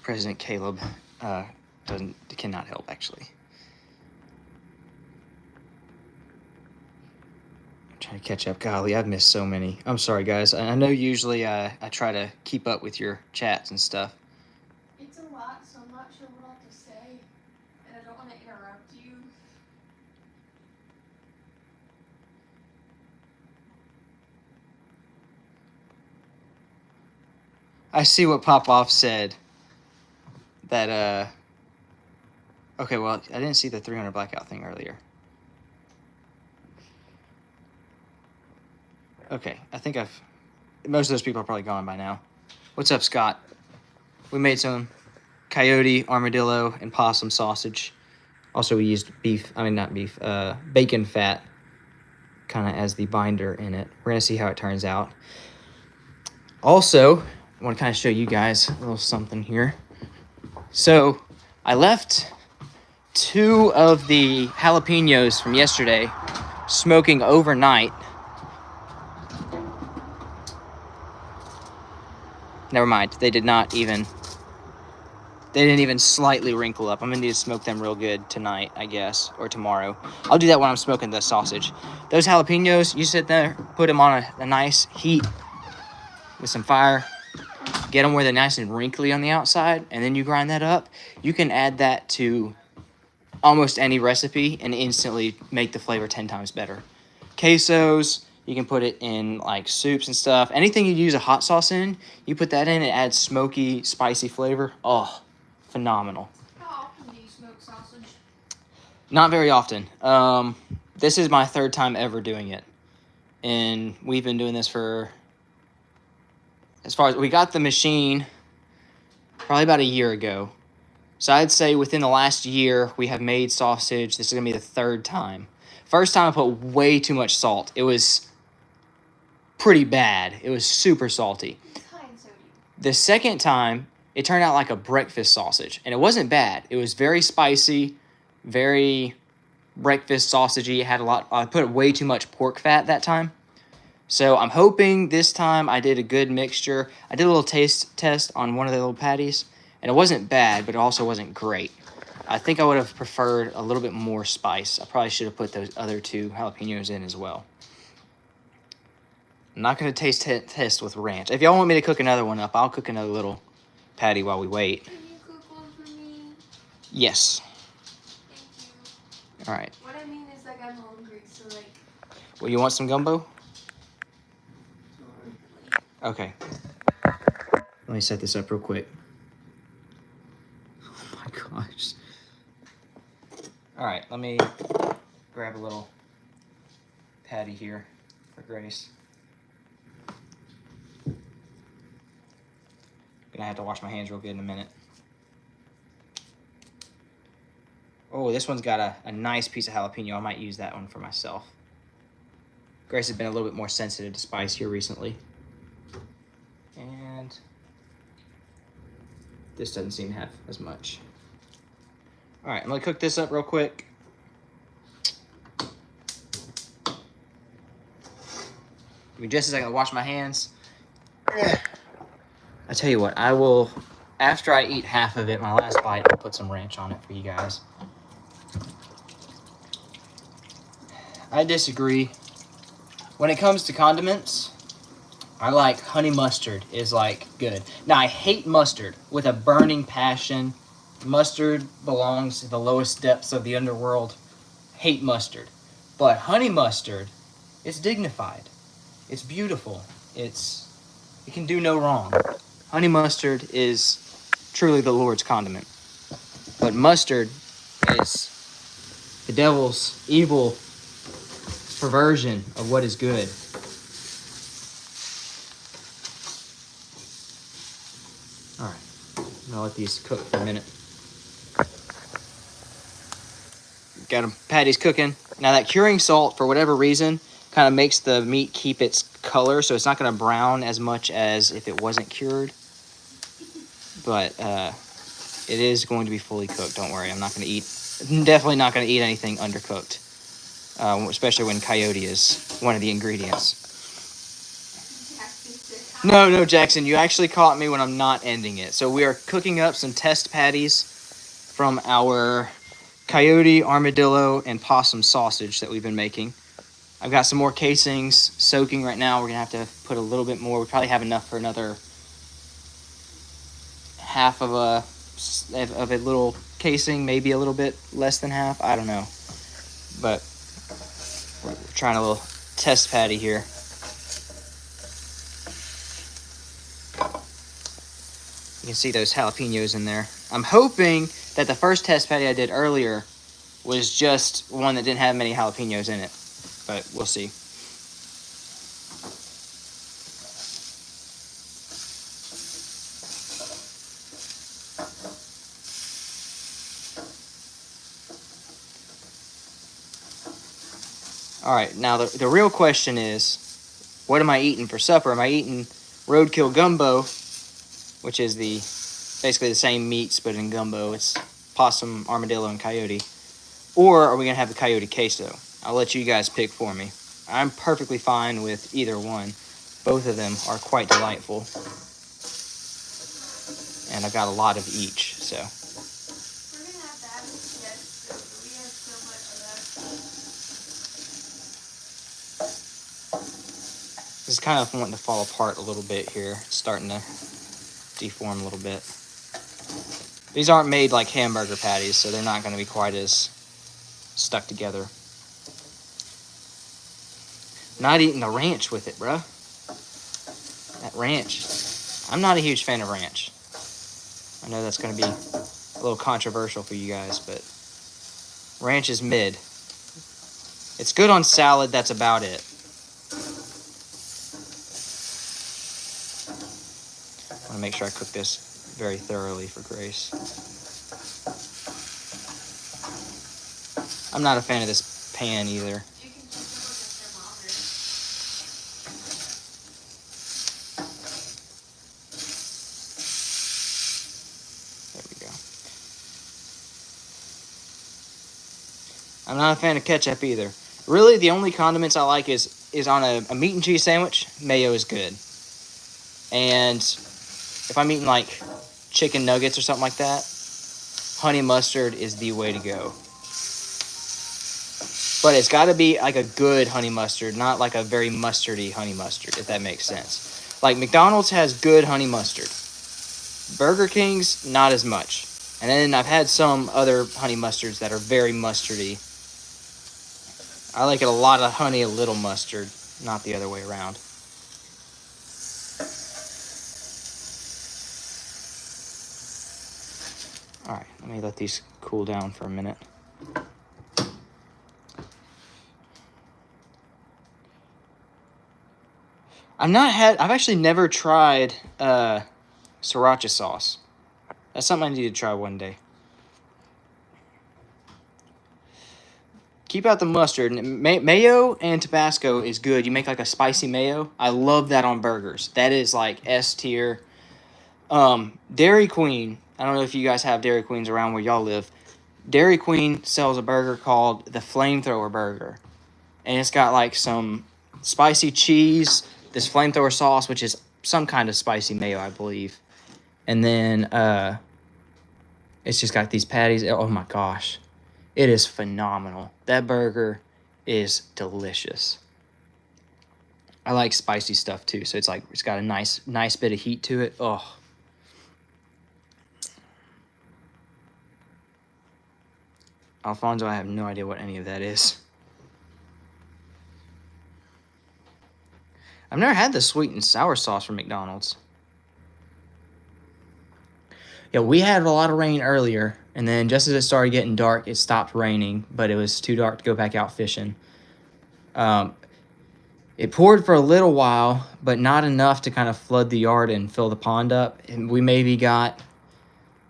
President Caleb cannot help, actually. I'm trying to catch up. Golly, I've missed so many. I'm sorry, guys. I know usually I try to keep up with your chats and stuff. It's a lot, so I'm not sure what all to say, and I don't want to interrupt you. I see what Popoff said. That, okay, well, I didn't see the 300 blackout thing earlier. Okay, I think most of those people are probably gone by now. What's up, Scott? We made some coyote, armadillo, and possum sausage. Also, we used bacon fat kind of as the binder in it. We're going to see how it turns out. Also, I want to kind of show you guys a little something here. So, I left 2 of the jalapenos from yesterday smoking overnight. Never mind, they didn't even slightly wrinkle up. I'm gonna need to smoke them real good tonight, I guess, or tomorrow. I'll do that when I'm smoking the sausage. Those jalapenos, you sit there, put them on a nice heat with some fire. Get them where they're nice and wrinkly on the outside, and then you grind that up. You can add that to almost any recipe and instantly make the flavor 10 times better. Quesos, you can put it in like soups and stuff. Anything you use a hot sauce in, you put that in, it adds smoky, spicy flavor. Oh, phenomenal. How often do you smoke sausage? Not very often. This is my 3rd time ever doing it. And we've been doing this for... As far as we got the machine probably about a year ago. So I'd say within the last year we have made sausage. This is going to be the 3rd time. First time I put way too much salt. It was pretty bad. It was super salty. It's high in sodium. The second time it turned out like a breakfast sausage. And it wasn't bad. It was very spicy, very breakfast sausagey. It had I put way too much pork fat that time. So I'm hoping this time I did a good mixture. I did a little taste test on one of the little patties, and it wasn't bad, but it also wasn't great. I think I would have preferred a little bit more spice. I probably should have put those other 2 jalapenos in as well. I'm not going to taste test with ranch. If y'all want me to cook another one up, I'll cook another little patty while we wait. Can you cook one for me? Yes. Thank you. All right. What I mean is, like, I'm hungry, so, like... Well, you want some gumbo? Okay. Let me set this up real quick. Oh my gosh. All right, let me grab a little patty here for Grace. Gonna have to wash my hands real good in a minute. Oh, this one's got a nice piece of jalapeno. I might use that one for myself. Grace has been a little bit more sensitive to spice here recently. And this doesn't seem to have as much. All right, I'm gonna cook this up real quick. Give me just a second to wash my hands. I tell you what, I will, after I eat half of it, my last bite, I'll put some ranch on it for you guys. I disagree. When it comes to condiments, I like honey mustard is like good. Now I hate mustard with a burning passion. Mustard belongs to the lowest depths of the underworld. Hate mustard. But honey mustard, it's dignified. It's beautiful. It can do no wrong. Honey mustard is truly the Lord's condiment. But mustard is the devil's evil perversion of what is good. All right, I'm gonna let these cook for a minute. Got them patties cooking. Now that curing salt, for whatever reason, kind of makes the meat keep its color, so it's not gonna brown as much as if it wasn't cured. But it is going to be fully cooked. Don't worry, definitely not gonna eat anything undercooked. Especially when coyote is one of the ingredients. No, Jackson, you actually caught me when I'm not ending it. So we are cooking up some test patties from our coyote, armadillo, and possum sausage that we've been making. I've got some more casings soaking right now. We're going to have to put a little bit more. We probably have enough for another half of a little casing, maybe a little bit less than half. I don't know. But we're trying a little test patty here. You can see those jalapenos in there. I'm hoping that the first test patty I did earlier was just one that didn't have many jalapenos in it. But we'll see. All right, now the real question is, what am I eating for supper? Am I eating roadkill gumbo, which is basically the same meats but in gumbo? It's possum, armadillo, and coyote. Or are we going to have the coyote queso? I'll let you guys pick for me. I'm perfectly fine with either one. Both of them are quite delightful. And I've got a lot of each, so. We're going to have that instead. We have so much of that. This is kind of wanting to fall apart a little bit here. It's starting to deform a little bit. These aren't made like hamburger patties, so they're not going to be quite as stuck together. Not eating the ranch with it, bruh. That ranch. I'm not a huge fan of ranch. I know that's going to be a little controversial for you guys, but ranch is mid. It's good on salad, that's about it. I want to make sure I cook this very thoroughly for Grace. I'm not a fan of this pan either. There we go. I'm not a fan of ketchup either. Really, the only condiments I like is on a meat and cheese sandwich, mayo is good. And if I'm eating like chicken nuggets or something like that, honey mustard is the way to go. But it's got to be like a good honey mustard, not like a very mustardy honey mustard, if that makes sense. Like McDonald's has good honey mustard. Burger King's, not as much. And then I've had some other honey mustards that are very mustardy. I like it a lot of honey, a little mustard, not the other way around. All right, let me let these cool down for a minute. I've actually never tried Sriracha sauce. That's something I need to try one day. Keep out the mustard. Mayo and Tabasco is good. You make like a spicy mayo. I love that on burgers. That is like S tier. Dairy Queen. I don't know if you guys have Dairy Queens around where y'all live. Dairy Queen sells a burger called the Flamethrower Burger. And it's got like some spicy cheese, this flamethrower sauce, which is some kind of spicy mayo, I believe. And then it's just got these patties. Oh my gosh. It is phenomenal. That burger is delicious. I like spicy stuff too, so it's like it's got a nice bit of heat to it. Oh. Alfonso, I have no idea what any of that is. I've never had the sweet and sour sauce from McDonald's. Yeah, we had a lot of rain earlier, and then just as it started getting dark, it stopped raining, but it was too dark to go back out fishing. It poured for a little while, but not enough to kind of flood the yard and fill the pond up. And we maybe got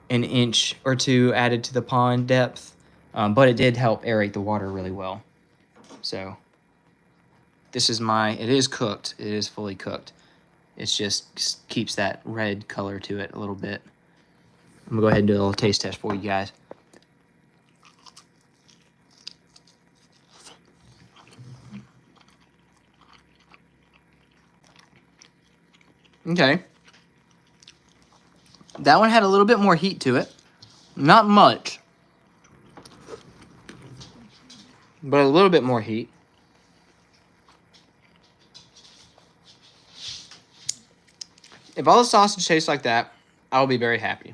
an inch or two added to the pond depth, but it did help aerate the water really well. So this is it is cooked. It is fully cooked. It just keeps that red color to it a little bit. I'm gonna go ahead and do a little taste test for you guys. Okay. That one had a little bit more heat to it. Not much, but a little bit more heat. If all the sausage tastes like that, I'll be very happy.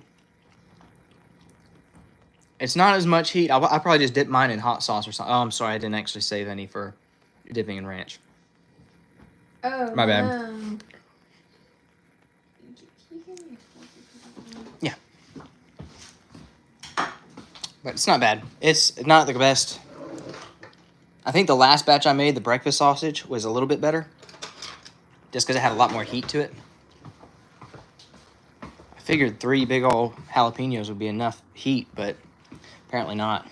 It's not as much heat. I'll probably just dip mine in hot sauce or something. Oh, I'm sorry. I didn't actually save any for dipping in ranch. Oh, my bad. Yeah. But it's not bad. It's not the best. I think the last batch I made, the breakfast sausage, was a little bit better. Just because it had a lot more heat to it. I figured 3 big old jalapenos would be enough heat, but apparently not.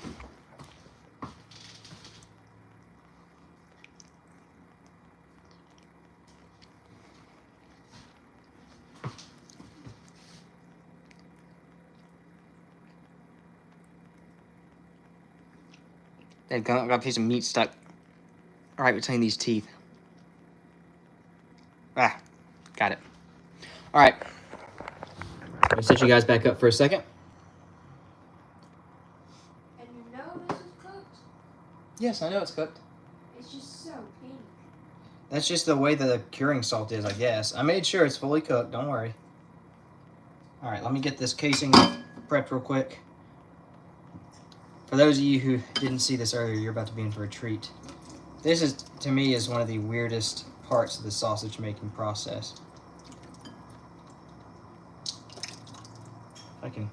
I've got a piece of meat stuck right between these teeth. Ah, got it. All right. Let me set you guys back up for a second. And you know this is cooked? Yes, I know it's cooked. It's just so pink. That's just the way the curing salt is, I guess. I made sure it's fully cooked. Don't worry. All right, let me get this casing prepped real quick. For those of you who didn't see this earlier, you're about to be in for a treat. This is, to me, is one of the weirdest parts of the sausage making process. I can,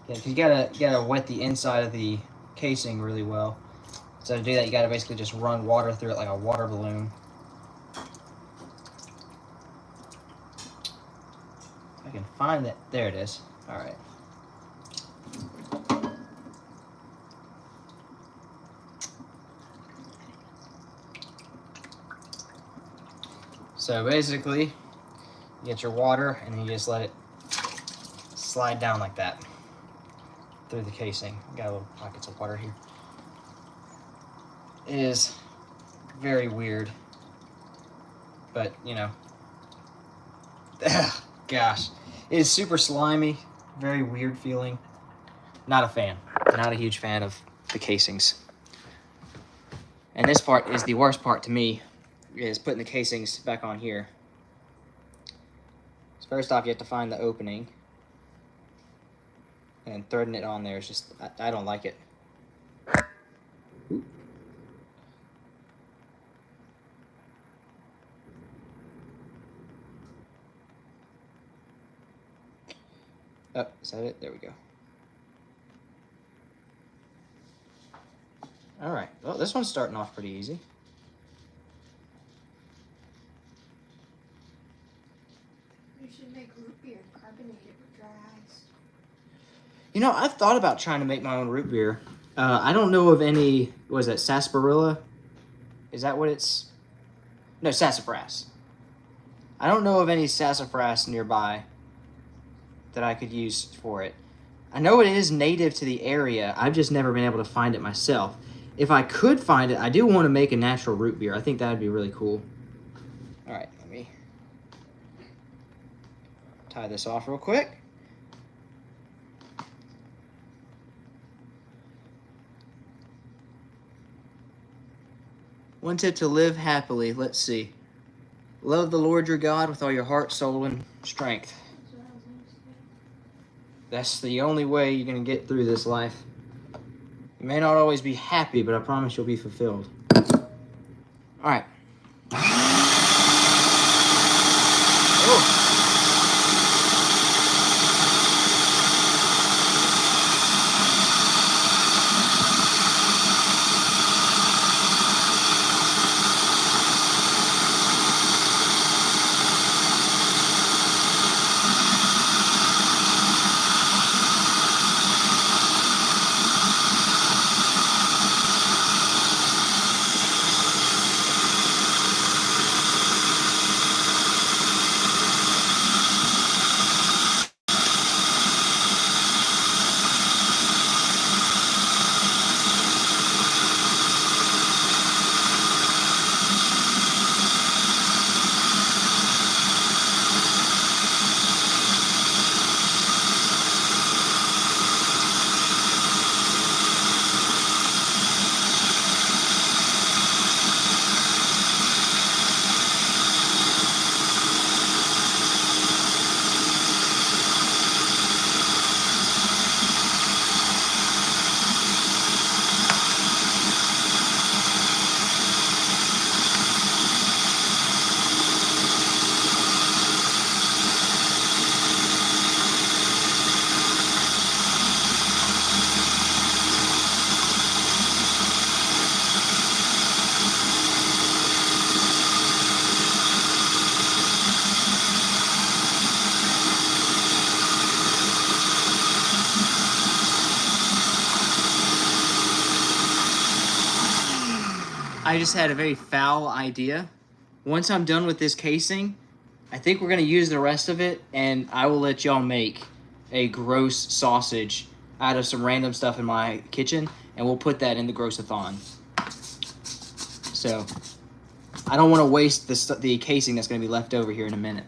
yeah, because you gotta wet the inside of the casing really well. So to do that, you gotta basically just run water through it like a water balloon. I can find that. There it is. All right. So basically, you get your water and you just let it slide down like that through the casing. Got little pockets of water here. It is very weird, but you know, gosh, it is super slimy, very weird feeling. Not a fan. Not a huge fan of the casings. And this part is the worst part to me, is putting the casings back on here. So first off, you have to find the opening. And threading it on there is just, I don't like it. Oh, is that it? There we go. All right. Well, this one's starting off pretty easy. You should make root beer You know, I've thought about trying to make my own root beer. I don't know of any. Was it sarsaparilla? Is that what it's? No, sassafras. I don't know of any sassafras nearby that I could use for it. I know it is native to the area. I've just never been able to find it myself. If I could find it, I do want to make a natural root beer. I think that would be really cool. All right, let me tie this off real quick. One tip to live happily. Let's see. Love the Lord your God with all your heart, soul, and strength. That's the only way you're going to get through this life. You may not always be happy, but I promise you'll be fulfilled. All right. Oh. I just had a very foul idea. Once I'm done with this casing, I think we're going to use the rest of it, and I will let y'all make a gross sausage out of some random stuff in my kitchen, and we'll put that in the Grossathon. So, I don't want to waste the casing that's going to be left over here in a minute.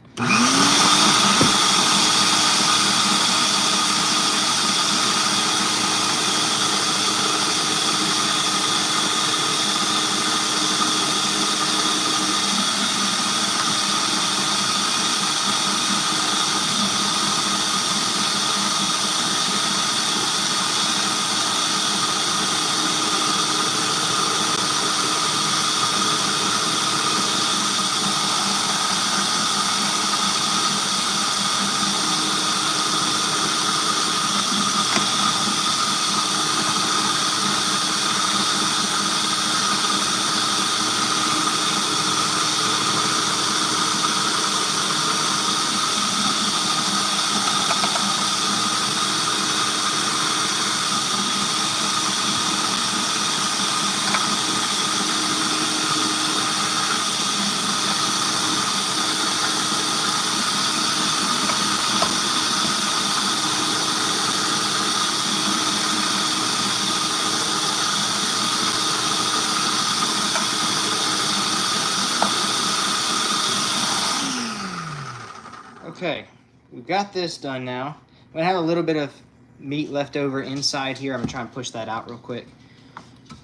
Okay, we've got this done now. I'm going to have a little bit of meat left over inside here. I'm going to try and push that out real quick.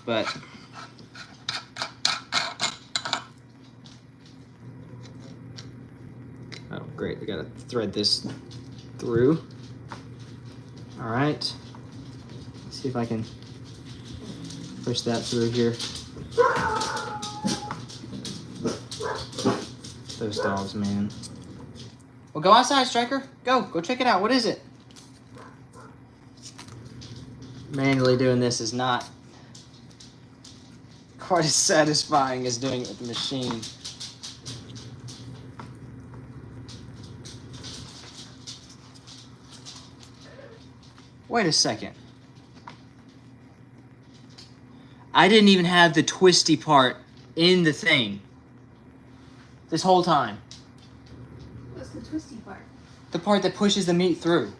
But oh, great. We got to thread this through. All right. Let's see if I can push that through here. Those dogs, man. Well, go outside, Striker. Go check it out. What is it? Manually doing this is not quite as satisfying as doing it with the machine. Wait a second. I didn't even have the twisty part in the thing. This whole time. What's the twisty part? The part that pushes the meat through.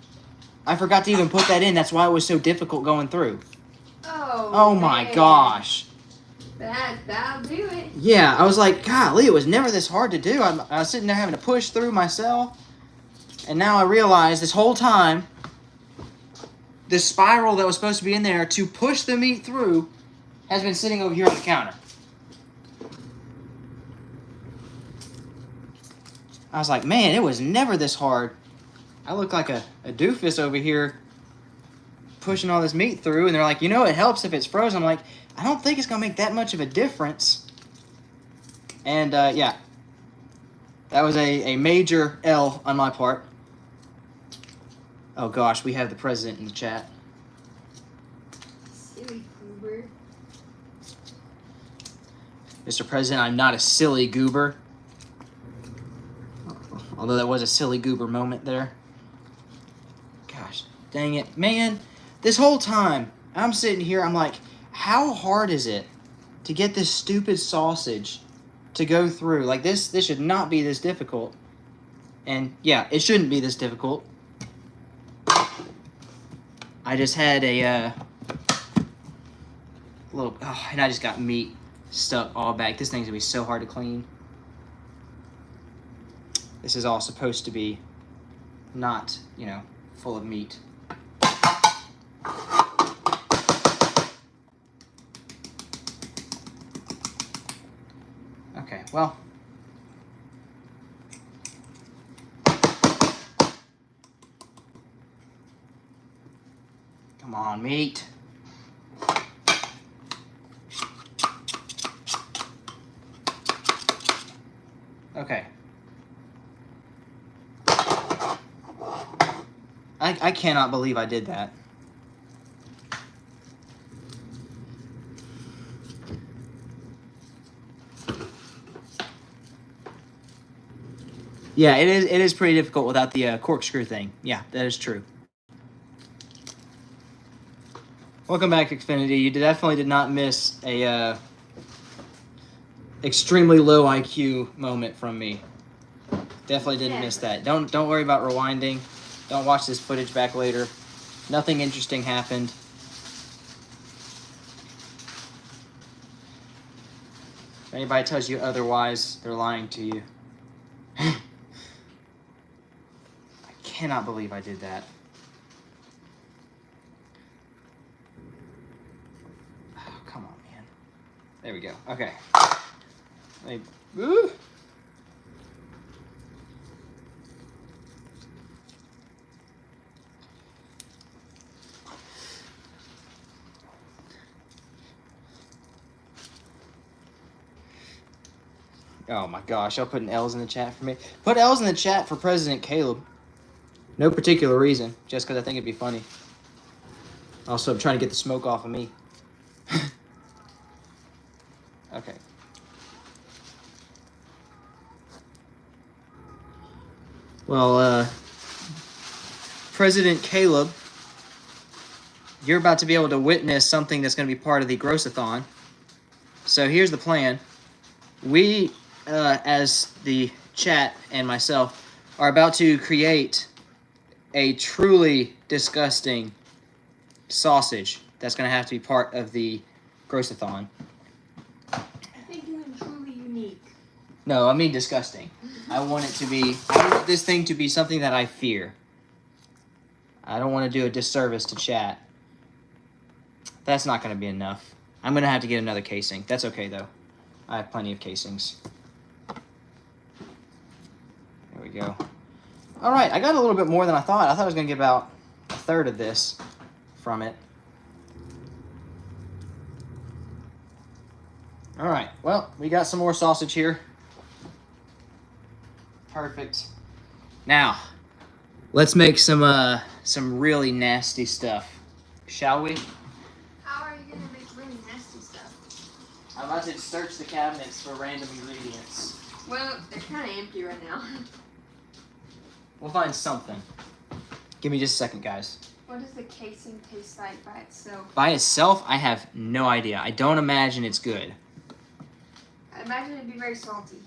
I forgot to even put that in. That's why it was so difficult going through. Oh my man. gosh. That'll do it. Yeah, I was like, golly, it was never this hard to do. I was sitting there having to push through myself. And now I realize this whole time, the spiral that was supposed to be in there to push the meat through has been sitting over here on the counter. I was like, man, it was never this hard. I look like a doofus over here pushing all this meat through, and they're like, it helps if it's frozen. I'm like, I don't think it's going to make that much of a difference. And, yeah. That was a major L on my part. Oh, gosh, we have the president in the chat. Silly goober. Mr. President, I'm not a silly goober. Although that was a silly goober moment there. Gosh, dang it. Man, this whole time, I'm sitting here, I'm like, how hard is it to get this stupid sausage to go through? Like, this should not be this difficult. And, yeah, it shouldn't be this difficult. I just had a little... Oh, and I just got meat stuck all back. This thing's going to be so hard to clean. This is all supposed to be not, full of meat. Okay, well. Come on, meat. Okay. I cannot believe I did that. Yeah, it is pretty difficult without the corkscrew thing. Yeah, that is true. Welcome back, Xfinity. You definitely did not miss a extremely low IQ moment from me. Definitely didn't miss that. Don't worry about rewinding. Don't watch this footage back later. Nothing interesting happened. If anybody tells you otherwise, they're lying to you. I cannot believe I did that. Oh, come on, man. There we go. Okay. Ooh. Oh my gosh, I'll put an L's in the chat for me. Put L's in the chat for President Caleb. No particular reason, just because I think it'd be funny. Also, I'm trying to get the smoke off of me. Okay. Well, President Caleb, you're about to be able to witness something that's going to be part of the Grossathon. So here's the plan. We, as the chat and myself, are about to create a truly disgusting sausage that's going to have to be part of the Grossathon. I think you mean truly unique. No, I mean disgusting. I want this thing to be something that I fear. I don't want to do a disservice to chat. That's not going to be enough. I'm going to have to get another casing. That's okay, though. I have plenty of casings. There we go. All right, I got a little bit more than I thought. I thought I was going to get about a third of this from it. All right, well, we got some more sausage here. Perfect. Now, let's make some really nasty stuff, shall we? How are you gonna make really nasty stuff? I'm about to search the cabinets for random ingredients. Well, they're kind of empty right now. We'll find something. Give me just a second, guys. What does the casing taste like by itself? By itself, I have no idea. I don't imagine it's good. I imagine it'd be very salty.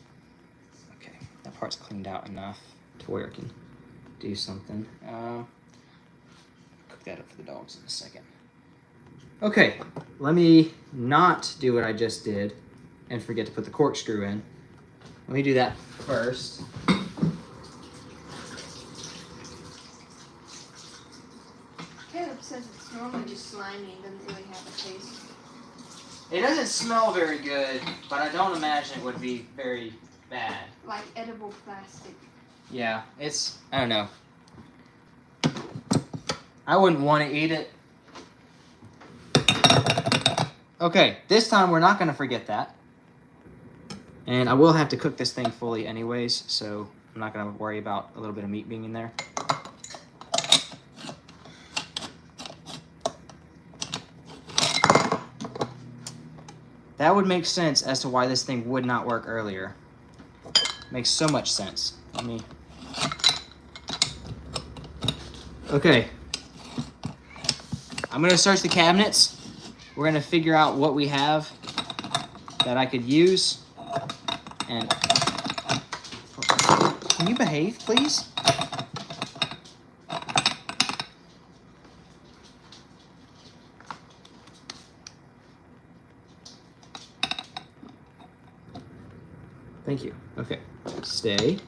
Okay, that part's cleaned out enough to where it can do something. Cook that up for the dogs in a second. Okay, let me not do what I just did and forget to put the corkscrew in. Let me do that first. Caleb says it's normally just slimy and doesn't really have a taste. It doesn't smell very good, but I don't imagine it would be very bad. Like edible plastic. Yeah, I don't know. I wouldn't want to eat it. Okay, this time we're not going to forget that. And I will have to cook this thing fully anyways, so I'm not going to worry about a little bit of meat being in there. That would make sense as to why this thing would not work earlier. Makes so much sense. Let me... Okay. I'm going to search the cabinets. We're going to figure out what we have that I could use. And... Can you behave, please? Thank you. Okay. Stay.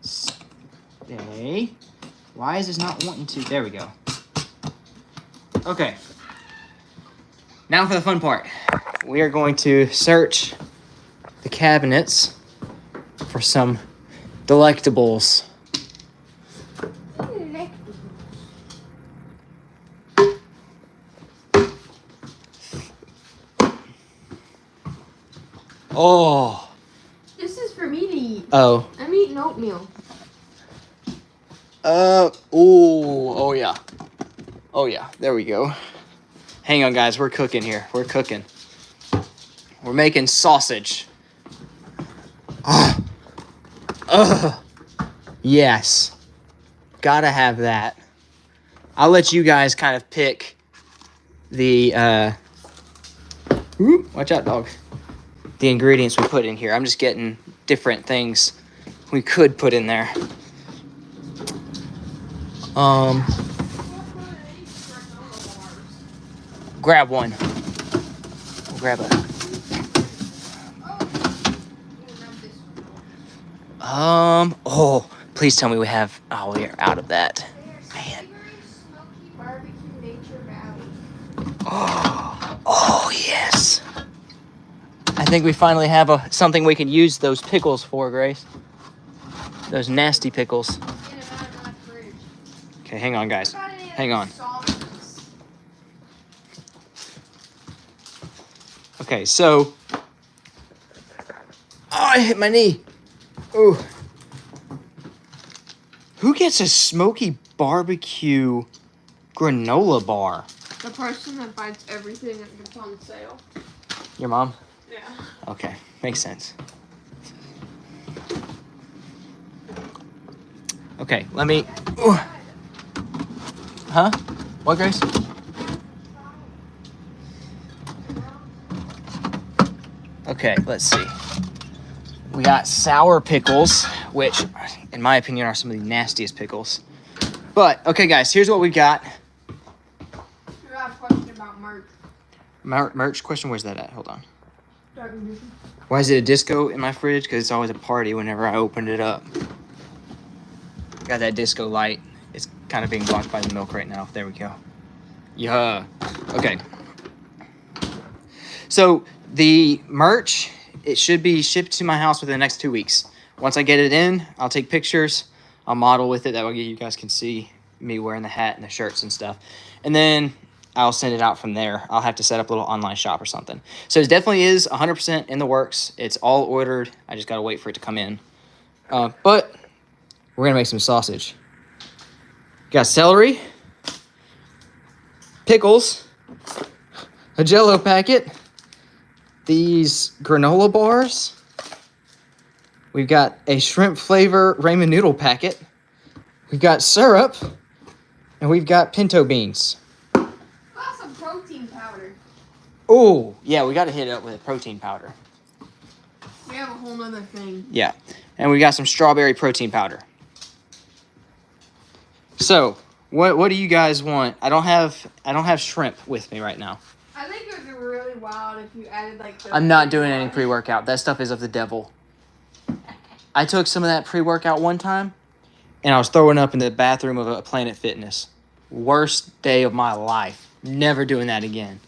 Stay. Why is this not wanting to? There we go. Okay. Now for the fun part. We are going to search the cabinets for some delectables. Oh. This is for me to eat. Oh. I'm eating oatmeal. Oh yeah. Oh yeah, there we go. Hang on guys, we're cooking here. We're cooking. We're making sausage. Yes. Gotta have that. I'll let you guys kind of pick the, watch out dog. The ingredients we put in here. I'm just getting different things we could put in there. Grab one. We'll grab a. Oh, please tell me we have. Oh, we are out of that. Man. Oh yes. I think we finally have something we can use those pickles for, Grace. Those nasty pickles. Okay, hang on, guys. Hang on. Okay, so... Oh, I hit my knee. Ooh. Who gets a smoky barbecue granola bar? The person that buys everything that gets on sale. Your mom? Yeah. Okay, makes sense. Okay, let me... Ooh. Huh? What, Grace? Okay, let's see. We got sour pickles, which, in my opinion, are some of the nastiest pickles. But, okay, guys, here's what we got. I got a question about merch. Merch? Question, where's that at? Hold on. Why is it a disco in my fridge? Because it's always a party whenever I open it up. Got that disco light. It's kind of being blocked by the milk right now. There we go. Yeah. Okay. So the merch, it should be shipped to my house within the next 2 weeks. Once I get it in, I'll take pictures. I'll model with it. That way you guys can see me wearing the hat and the shirts and stuff. And then I'll send it out from there. I'll have to set up a little online shop or something. So it definitely is 100% in the works. It's all ordered. I just got to wait for it to come in. But we're going to make some sausage. Got celery, pickles, a Jell-O packet, these granola bars. We've got a shrimp flavor ramen noodle packet, We've got syrup, and we've got pinto beans. Got some protein powder. Oh, yeah, we got to hit it up with a protein powder. We have a whole nother thing. Yeah, and we got some strawberry protein powder. So, what do you guys want? I don't have shrimp with me right now. I think it would be really wild if you added like the I'm not doing any pre-workout. That stuff is of the devil. I took some of that pre-workout one time, and I was throwing up in the bathroom of a Planet Fitness. Worst day of my life. Never doing that again.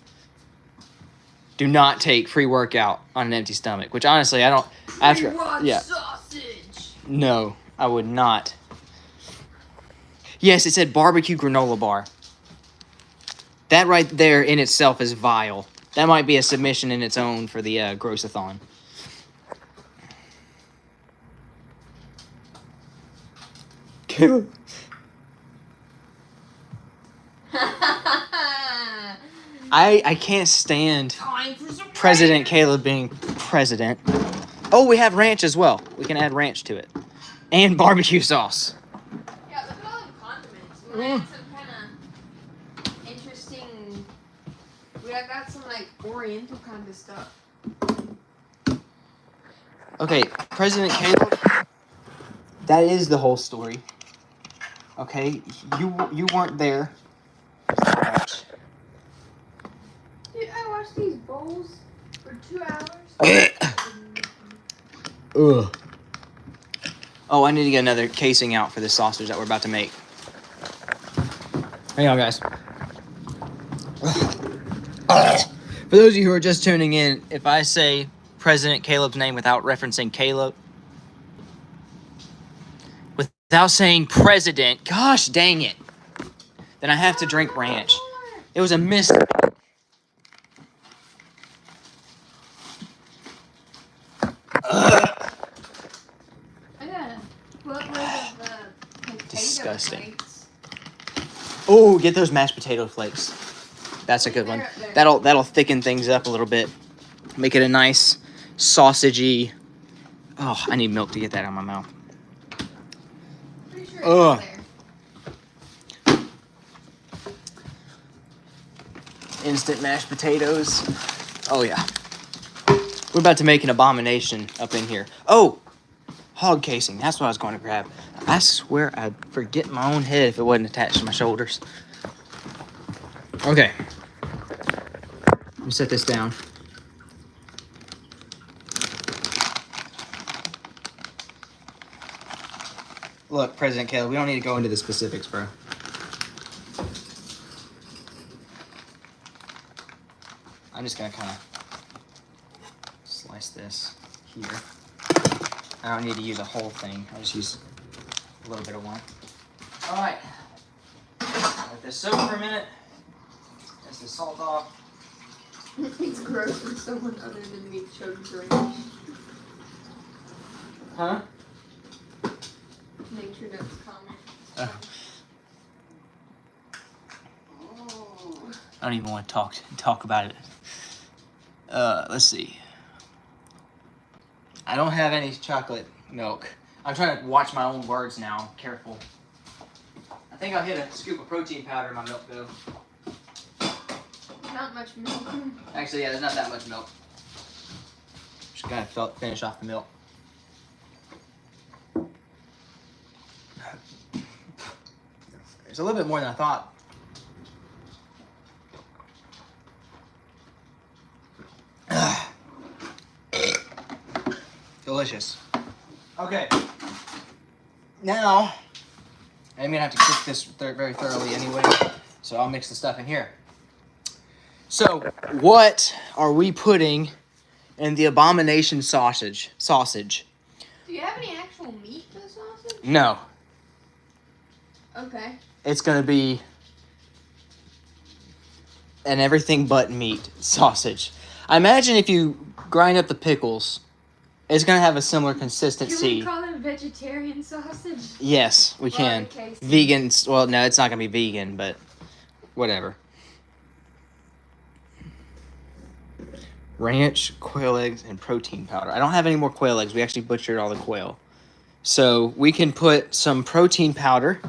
Do not take pre-workout on an empty stomach. Which honestly, I don't. After sausage. No, I would not. Yes, it said barbecue granola bar. That right there in itself is vile. That might be a submission in its own for the Grossathon. Caleb. I can't stand President Caleb being president. Oh, we have ranch as well. We can add ranch to it. And barbecue sauce. Yeah, look at all the condiments. We had some kind of interesting. We got some like Oriental kind of stuff. Okay, President Caleb. That is the whole story. Okay, you weren't there. Dude, I watched these bowls for 2 hours. Ugh. Oh, I need to get another casing out for this sausage that we're about to make. Hang on, guys. For those of you who are just tuning in, if I say President Caleb's name without referencing Caleb, without saying president, gosh dang it, then I have to drink ranch. It was a mistake. Disgusting. Oh, get those mashed potato flakes. That's a good one. That'll thicken things up a little bit. Make it a nice sausagey. Oh, I need milk to get that out of my mouth. Pretty sure Ugh. there. Instant mashed potatoes. Oh yeah. We're about to make an abomination up in here. Oh, hog casing. That's what I was going to grab. I swear I'd forget my own head if it wasn't attached to my shoulders. Okay. Let me set this down. Look, President Caleb, we don't need to go into the specifics, bro. I'm just gonna kind of slice this here. I don't need to use a whole thing. I just use a little bit of one. All right. Let this soak for a minute. Test the salt off. It's gross when someone other than me chose ranch. Huh? Nature Notes comment. Oh. I don't even want to talk about it. Let's see. I don't have any chocolate milk. I'm trying to watch my own words now. Careful. I think I'll hit a scoop of protein powder in my milk, though. Not much milk. Actually, yeah, there's not that much milk. Just gotta finish off the milk. There's a little bit more than I thought. Delicious. Okay. Now, I'm gonna have to cook this very thoroughly anyway, so I'll mix the stuff in here. So, what are we putting in the abomination sausage? Do you have any actual meat to the sausage? No. Okay. It's gonna be an everything but meat sausage. I imagine if you grind up the pickles, it's gonna have a similar consistency. Can we call it vegetarian sausage? Yes, we can. Vegans, well, no, it's not gonna be vegan, but whatever. Ranch, quail eggs, and protein powder. I don't have any more quail eggs. We actually butchered all the quail. So we can put some protein powder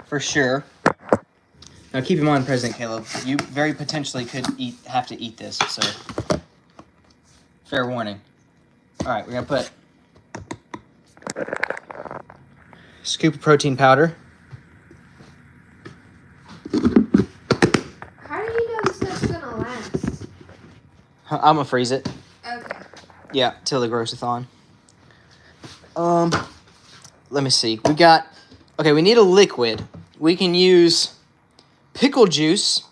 for sure. Now keep in mind, President Caleb, you very potentially could have to eat this, so fair warning. All right, we're gonna put a scoop of protein powder. How do you know this stuff's gonna last? I'm gonna freeze it. Okay. Yeah, till the growth-a-thon. Let me see. We need a liquid. We can use pickle juice.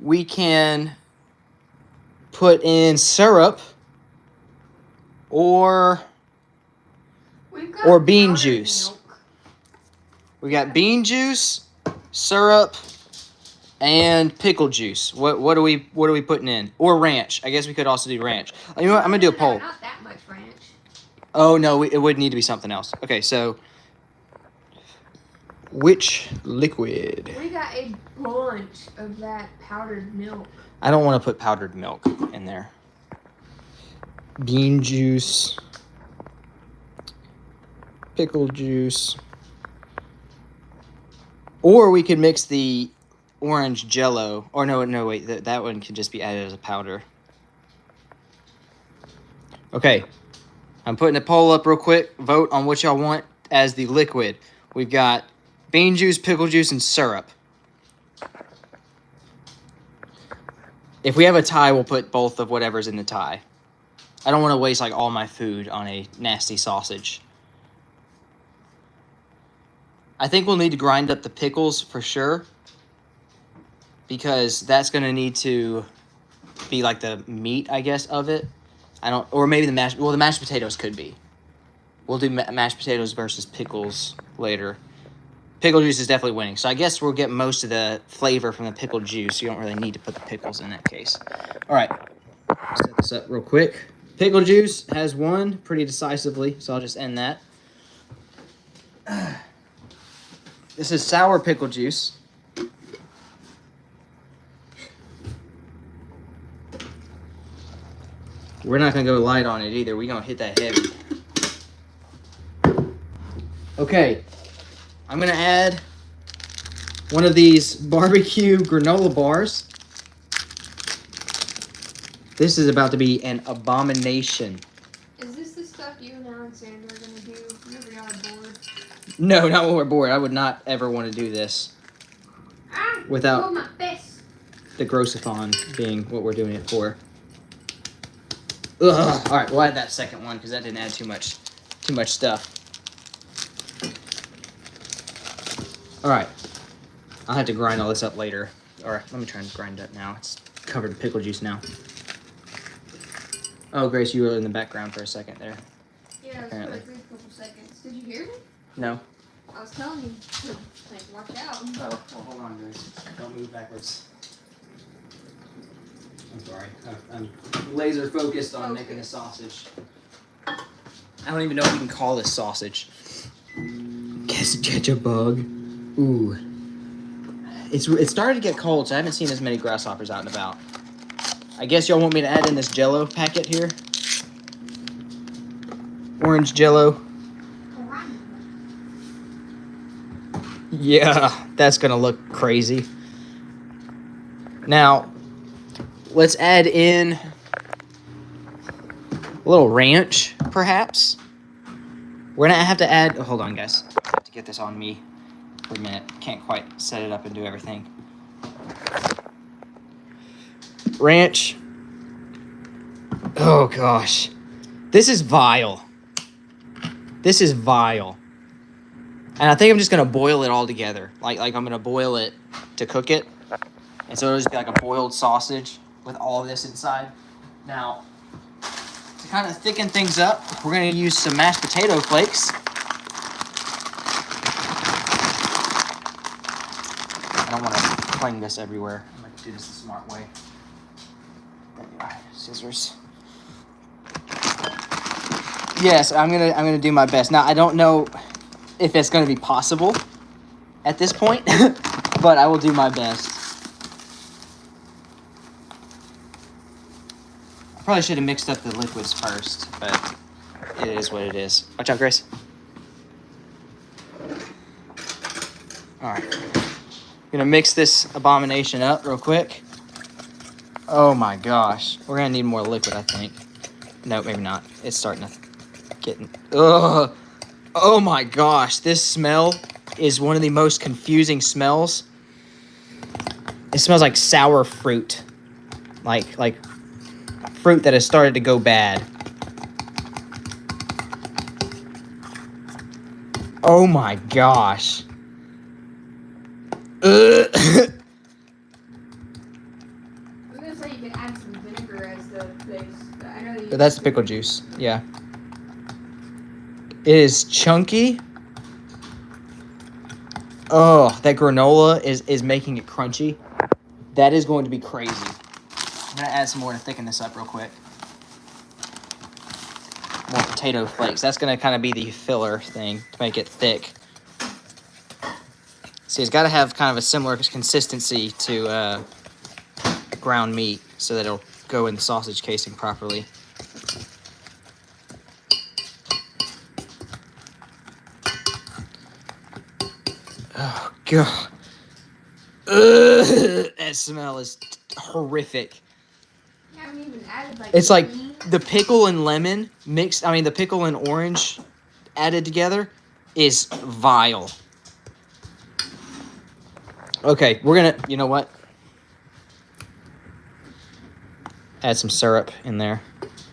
We can put in syrup or bean powdered juice. milk. We got bean juice, syrup, and pickle juice. What are we putting in? Or ranch. I guess we could also do ranch. You know what? I'm gonna do a poll. Not that much ranch. Oh no, it would need to be something else. Okay, so which liquid? We got a bunch of that powdered milk. I don't want to put powdered milk in there. Bean juice, pickle juice, or we could mix the orange Jello. Or no, wait, that one can just be added as a powder. Okay, I'm putting a poll up real quick. Vote on what y'all want as the liquid. We've got bean juice, pickle juice, and syrup. If we have a tie, we'll put both of whatever's in the tie. I don't want to waste like all my food on a nasty sausage. I think we'll need to grind up the pickles for sure, because that's going to need to be like the meat, I guess, of it. Or maybe the mashed potatoes could be. We'll do mashed potatoes versus pickles later. Pickle juice is definitely winning. So I guess we'll get most of the flavor from the pickle juice. You don't really need to put the pickles in that case. All right. Set this up real quick. Pickle juice has won pretty decisively, so I'll just end that. This is sour pickle juice. We're not going to go light on it either. We're going to hit that heavy. Okay. I'm going to add one of these barbecue granola bars. This is about to be an abomination. Is this the stuff you and Alexander are going to do whenever y'all are bored? No, not when we're bored. I would not ever want to do this without my fist. the growth-a-thon being what we're doing it for. Ugh. All right, we'll add that second one because that didn't add too much stuff. All right, I'll have to grind all this up later. Or let me try and grind it up now. It's covered in pickle juice now. Oh, Grace, you were in the background for a second there. Yeah, it was for like a couple seconds. Did you hear me? No. I was telling you to watch out. Oh, well, hold on, Grace. Don't move backwards. I'm sorry. I'm laser focused on making a sausage. I don't even know if we can call this sausage. Guess catch a bug. Ooh. It started to get cold, so I haven't seen as many grasshoppers out and about. I guess y'all want me to add in this Jello packet here. Orange Jello. Yeah, that's gonna look crazy. Now, let's add in a little ranch, perhaps. We're gonna have to add. Oh, hold on, guys. I have to get this on me for a minute. Can't quite set it up and do everything. Ranch. Oh gosh, this is vile. This is vile. And I think I'm just gonna boil it all together. Like I'm gonna boil it to cook it, and so it'll just be like a boiled sausage with all of this inside. Now, to kind of thicken things up, we're gonna use some mashed potato flakes. I don't want to fling this everywhere. I'm gonna do this the smart way. Scissors. Yes, I'm gonna do my best. Now I don't know if it's gonna be possible at this point, but I will do my best. I probably should have mixed up the liquids first, but it is what it is. Watch out, Grace. All right. Gonna mix this abomination up real quick. Oh my gosh. We're gonna need more liquid, I think. No, maybe not. It's starting to get... Ugh. Oh my gosh. This smell is one of the most confusing smells. It smells like sour fruit. Like fruit that has started to go bad. Oh my gosh. I was gonna say you can add some vinegar as the base, but I know that you That's the pickle juice. Yeah. It is chunky. Oh, that granola is making it crunchy. That is going to be crazy. I'm gonna add some more to thicken this up real quick. More potato flakes. That's gonna kind of be the filler thing to make it thick. See, it's got to have kind of a similar consistency to ground meat so that it'll go in the sausage casing properly. Oh, God. Ugh, that smell is horrific. You haven't even added like It's like beans. the pickle and lemon mixed, I mean, the pickle and orange added together is vile. Okay, we're gonna, you know what? Add some syrup in there.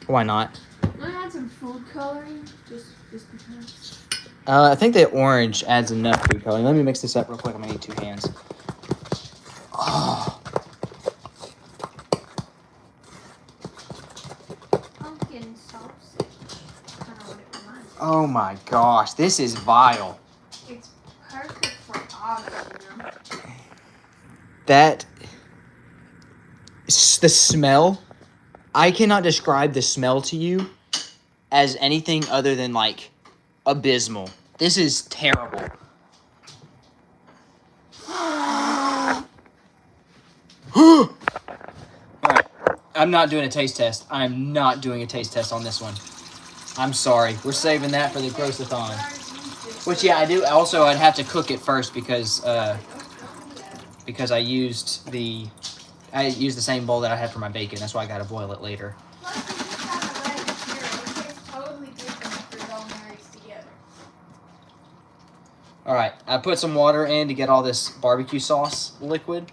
Why not? I'm gonna add some food coloring, just because. I think the orange adds enough food coloring. Let me mix this up real quick. I'm gonna need 2 hands. Oh, Pumpkin sausage. Kind of what it reminds me. oh my gosh, this is vile. It's perfect for autumn, you know. That, the smell, I cannot describe the smell to you as anything other than like abysmal. This is terrible. Alright, I'm not doing a taste test. I'm not doing a taste test on this one. I'm sorry. We're saving that for the Grossathon. Which, yeah, I do. Also, I'd have to cook it first because I used the same bowl that I had for my bacon. That's why I got to boil it later. Plus, you just have a red material. It tastes totally different if they're all married together. All right, I put some water in to get all this barbecue sauce liquid.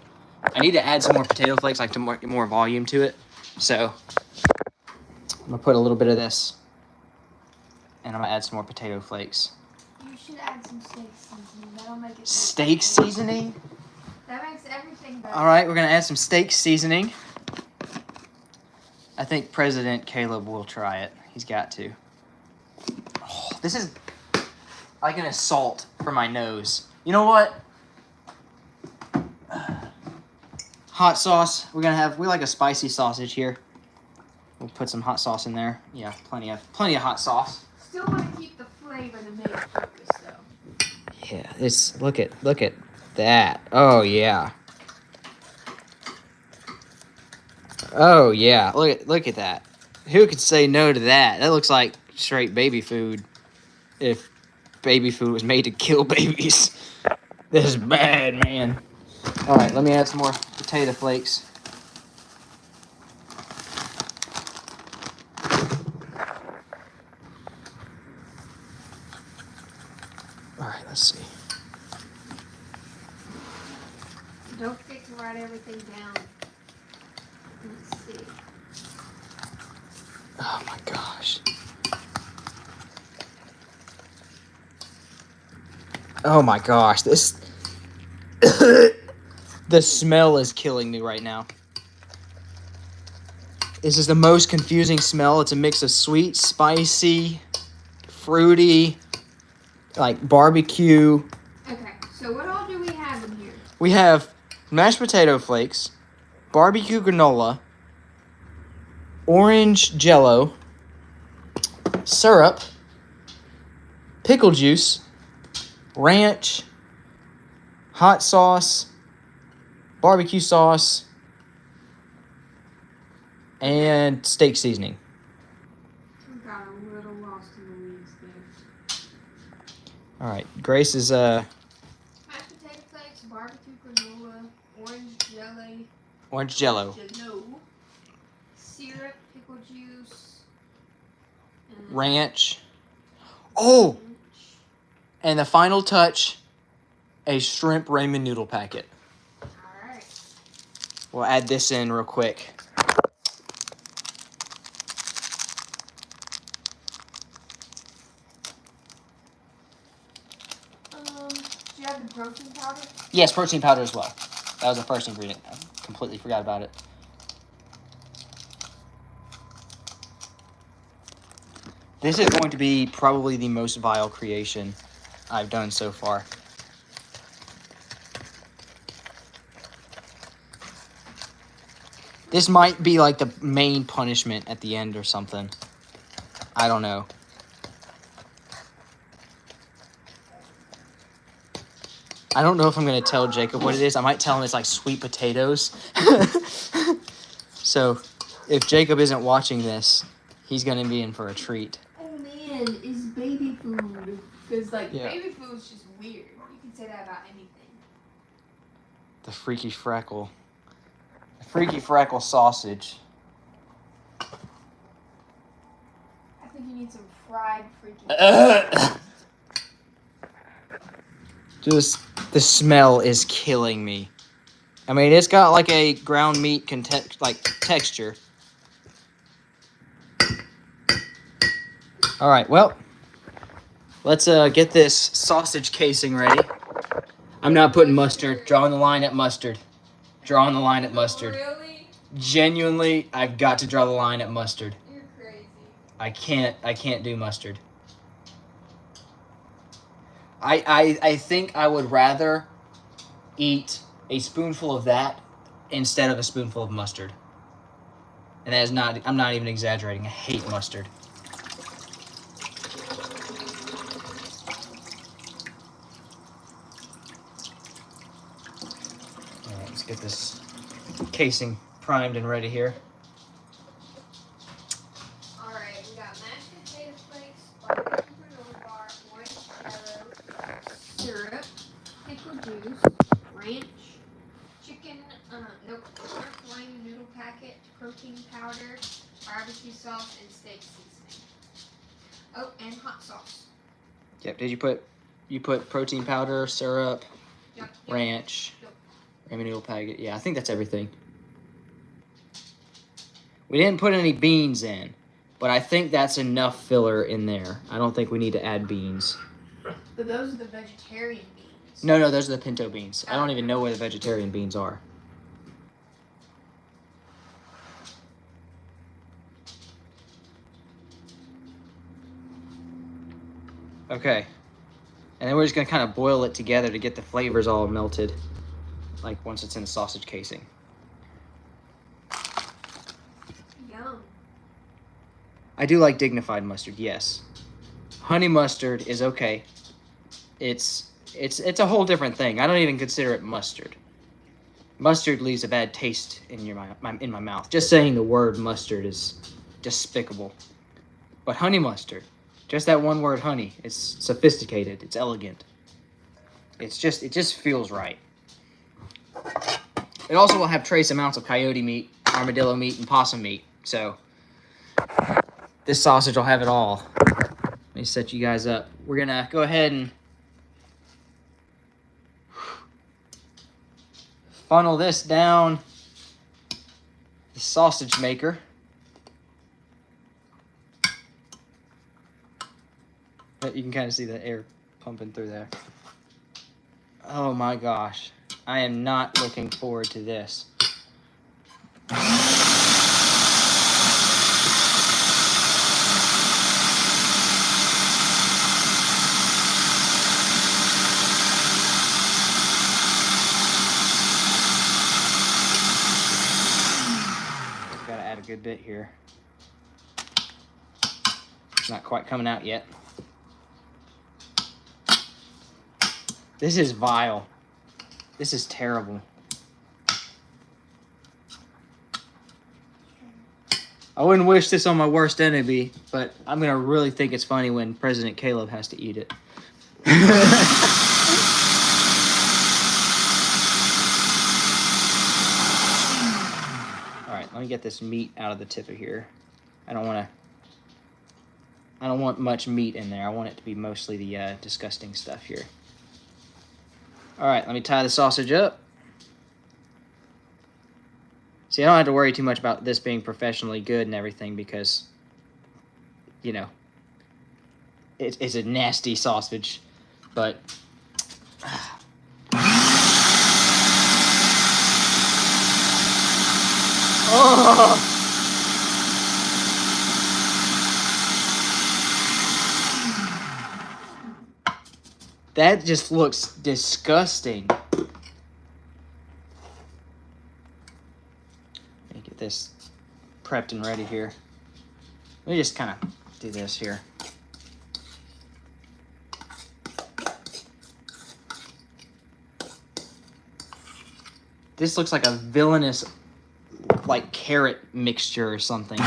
I need to add some more potato flakes, like to get more volume to it. So I'm gonna put a little bit of this, and I'm gonna add some more potato flakes. You should add some steak seasoning. That'll make it. Steak seasoning. That makes everything better. All right, we're gonna add some steak seasoning. I think President Caleb will try it. He's got to. Oh, this is like an assault for my nose. You know what? Hot sauce. We like a spicy sausage here. We'll put some hot sauce in there. Yeah, plenty of hot sauce. Still want to keep the flavor the main focus though. Yeah, it's look at that. Oh yeah. Oh yeah. Look at that. Who could say no to that? That looks like straight baby food. If baby food was made to kill babies. This is bad, man. All right, let me add some more potato flakes. All right, let's see. Don't forget to write everything down. Let's see. Oh my gosh. Oh my gosh, this the smell is killing me right now. This is the most confusing smell. It's a mix of sweet, spicy, fruity, like barbecue. Okay, so what all do we have in here? We have mashed potato flakes, barbecue granola, orange jello, syrup, pickle juice, ranch, hot sauce, barbecue sauce, and steak seasoning. I got a little lost in All right, Grace is Mashed potato flakes, barbecue granola, orange jello, syrup, pickle juice, and ranch. Oh, ranch. and the final touch, a shrimp ramen noodle packet. Alright. We'll add this in real quick. Do you have the protein powder? Yes, protein powder as well. That was the first ingredient. I completely forgot about it. This is going to be probably the most vile creation I've done so far. This might be like the main punishment at the end or something. I don't know. I don't know if I'm going to tell Jacob what it is. I might tell him it's like sweet potatoes. So, if Jacob isn't watching this, he's going to be in for a treat. Oh man, it's baby food. Because, like, Yeah. baby food is just weird. You can say that about anything. The Freaky Freckle. The Freaky Freckle sausage. I think you need some fried freaking. Just, the smell is killing me. I mean, it's got like a ground meat texture. All right, well, let's get this sausage casing ready. I'm not putting mustard. Drawing the line at mustard. Drawing the line at mustard. Really? Genuinely, I've got to draw the line at mustard. You're crazy. I can't do mustard. I think I would rather eat a spoonful of that instead of a spoonful of mustard. And that is not, I'm not even exaggerating. I hate mustard. All right, let's get this casing primed and ready here. Alright, we got mashed potato flakes, barbecue granola bar, orange jello, syrup, pickle juice, ranch, chicken, shrimp ramen noodle packet, protein powder, barbecue sauce, and steak seasoning. Oh, and hot sauce. Yep. Did you put protein powder, syrup, Yep. ranch, Yep. ramen noodle packet? Yeah, I think that's everything. We didn't put any beans in, but I think that's enough filler in there. I don't think we need to add beans. But those are the vegetarian beans. No, those are the pinto beans. I don't even know where the vegetarian beans are. Okay. And then we're just going to kind of boil it together to get the flavors all melted. Like once it's in the sausage casing. Yum. I do like dignified mustard, yes. Honey mustard is okay. It's a whole different thing. I don't even consider it mustard. Mustard leaves a bad taste in my mouth. Just saying the word mustard is despicable. But honey mustard, just that one word honey, it's sophisticated, it's elegant. It just feels right. It also will have trace amounts of coyote meat, armadillo meat, and possum meat. So this sausage will have it all. Let me set you guys up. We're gonna go ahead and funnel this down the sausage maker. But you can kind of see the air pumping through there. Oh my gosh. I am not looking forward to this. Gotta add a good bit here. It's not quite coming out yet. This is vile. This is terrible. I wouldn't wish this on my worst enemy, but I'm gonna really think it's funny when President Caleb has to eat it. Alright, let me get this meat out of the tip of here. I don't want much meat in there. I want it to be mostly the disgusting stuff here. Alright, let me tie the sausage up. See, I don't have to worry too much about this being professionally good and everything because, you know, it's a nasty sausage, but... Oh! That just looks disgusting. Let me get this prepped and ready here. Let me just kind of do this here. This looks like a villainous, like, carrot mixture or something.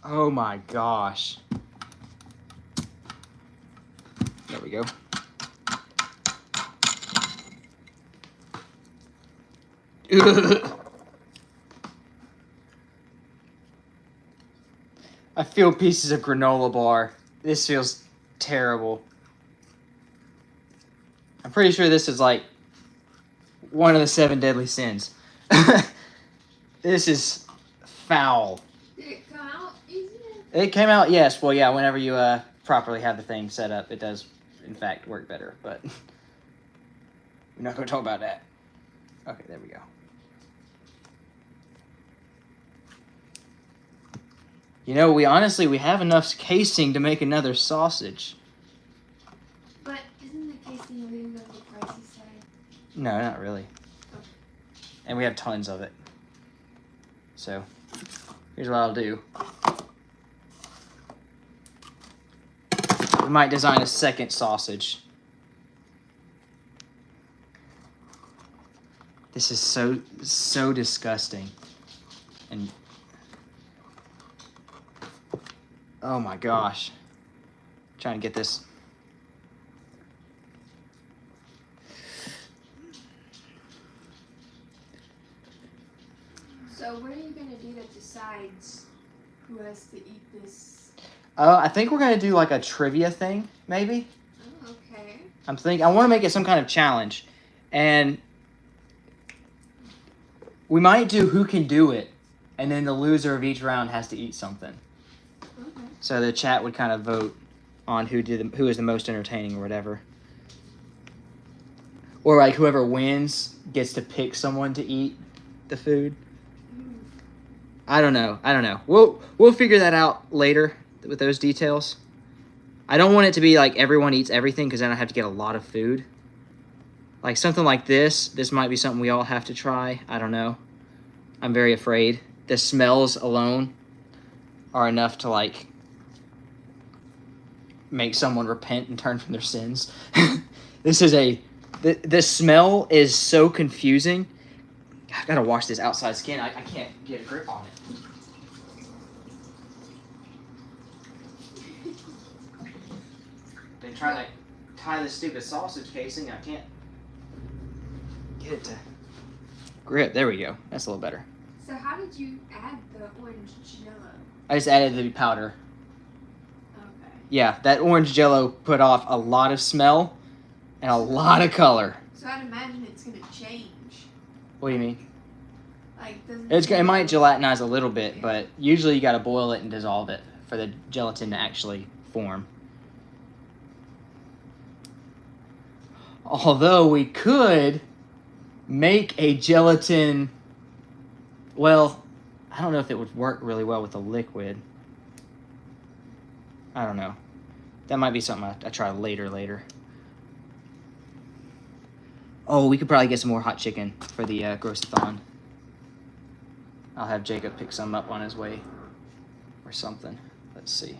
Oh my gosh. There we go. I feel pieces of granola bar. This feels terrible. I'm pretty sure this is like one of the 7 deadly sins. This is foul. Did it come out easy? It came out, yes. Well, yeah, whenever you properly have the thing set up, it does, in fact, work better. But we're not going to talk about that. Okay, there we go. You know, we have enough casing to make another sausage. But isn't the casing a little bit on the pricey side? No, not really. Oh. And we have tons of it. So, here's what I'll do. We might design a second sausage. This is so disgusting. And oh my gosh. Trying to get this. So what are you going to do that decides who has to eat this? I think we're gonna do like a trivia thing, maybe. Oh, okay. I want to make it some kind of challenge, and we might do who can do it, and then the loser of each round has to eat something. Okay. So the chat would kind of vote on who is the most entertaining or whatever. Or like whoever wins gets to pick someone to eat the food. I don't know. We'll figure that out later with those details. I don't want it to be like everyone eats everything because then I have to get a lot of food. Like something like this might be something we all have to try. I don't know. I'm very afraid. The smells alone are enough to like make someone repent and turn from their sins. The smell is so confusing. I've got to wash this outside skin. I can't get a grip on it. Been trying to tie this stupid sausage casing. I can't get it to grip. There we go. That's a little better. So how did you add the orange Jello? I just added the powder. Okay. Yeah, that orange Jello put off a lot of smell and a lot of color. So I'd imagine it's gonna change. What do you mean? Like, doesn't It might gelatinize a little bit, but usually you got to boil it and dissolve it for the gelatin to actually form. Although we could make a gelatin, well, I don't know if it would work really well with the liquid. I don't know. That might be something I try later. Oh, we could probably get some more hot chicken for the Grossathon. I'll have Jacob pick some up on his way or something. Let's see.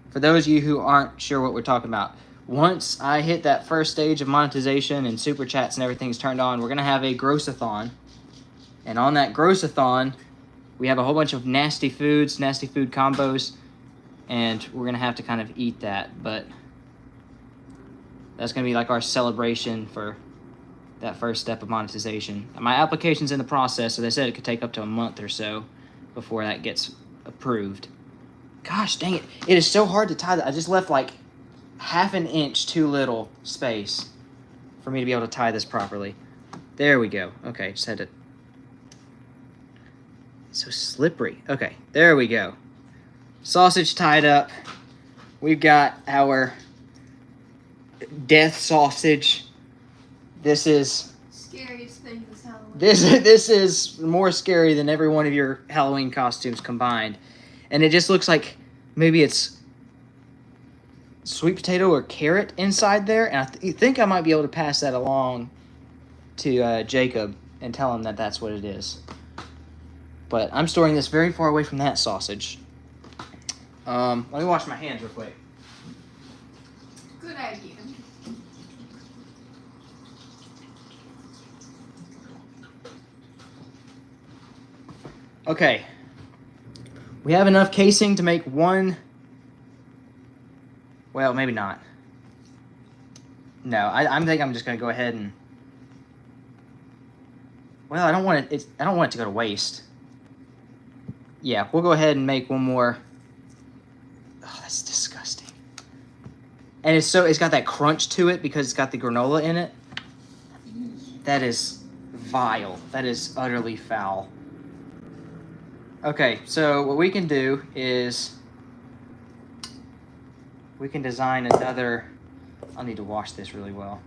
For those of you who aren't sure what we're talking about, once I hit that first stage of monetization and super chats and everything's turned on, we're going to have a Grossathon. And on that Grossathon, we have a whole bunch of nasty food combos, and we're going to have to kind of eat that. But that's going to be like our celebration for that first step of monetization. My application's in the process, so they said it could take up to a month or so before that gets approved. Gosh dang it. It is so hard to tie that. I just left like half an inch too little space for me to be able to tie this properly. There we go. Okay, just had to... So slippery. Okay, there we go. Sausage tied up. We've got our death sausage. This is scariest thing this Halloween. This is more scary than every one of your Halloween costumes combined. And it just looks like maybe it's sweet potato or carrot inside there. And I think I might be able to pass that along to Jacob and tell him that that's what it is. But I'm storing this very far away from that sausage. Let me wash my hands real quick. Good idea. Okay. We have enough casing to make one. Well, maybe not. No, I think I'm just gonna go ahead and. Well, I don't want it. I don't want it to go to waste. Yeah, we'll go ahead and make one more. Oh, that's disgusting. And it's got that crunch to it because it's got the granola in it. That is vile. That is utterly foul. Okay, so what we can do is we can design another. I'll need to wash this really well.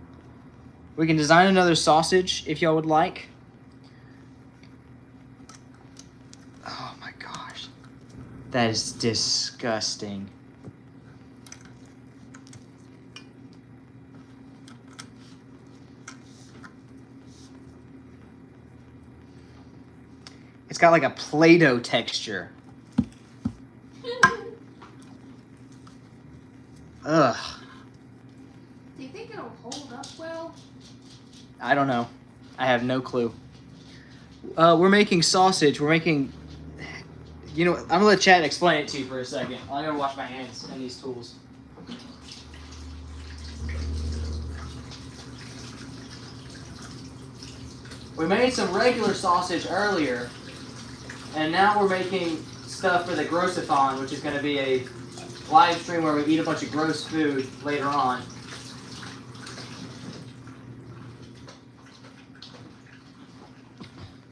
We can design another sausage if y'all would like. Oh my gosh. That is disgusting. It's got like a Play-Doh texture. Ugh. Do you think it'll hold up well? I don't know. I have no clue. We're making sausage. We're making... You know, I'm going to let Chad explain it to you for a second. I'm going to wash my hands in these tools. We made some regular sausage earlier, and now we're making stuff for the Grossathon, which is going to be a live stream where we eat a bunch of gross food later on.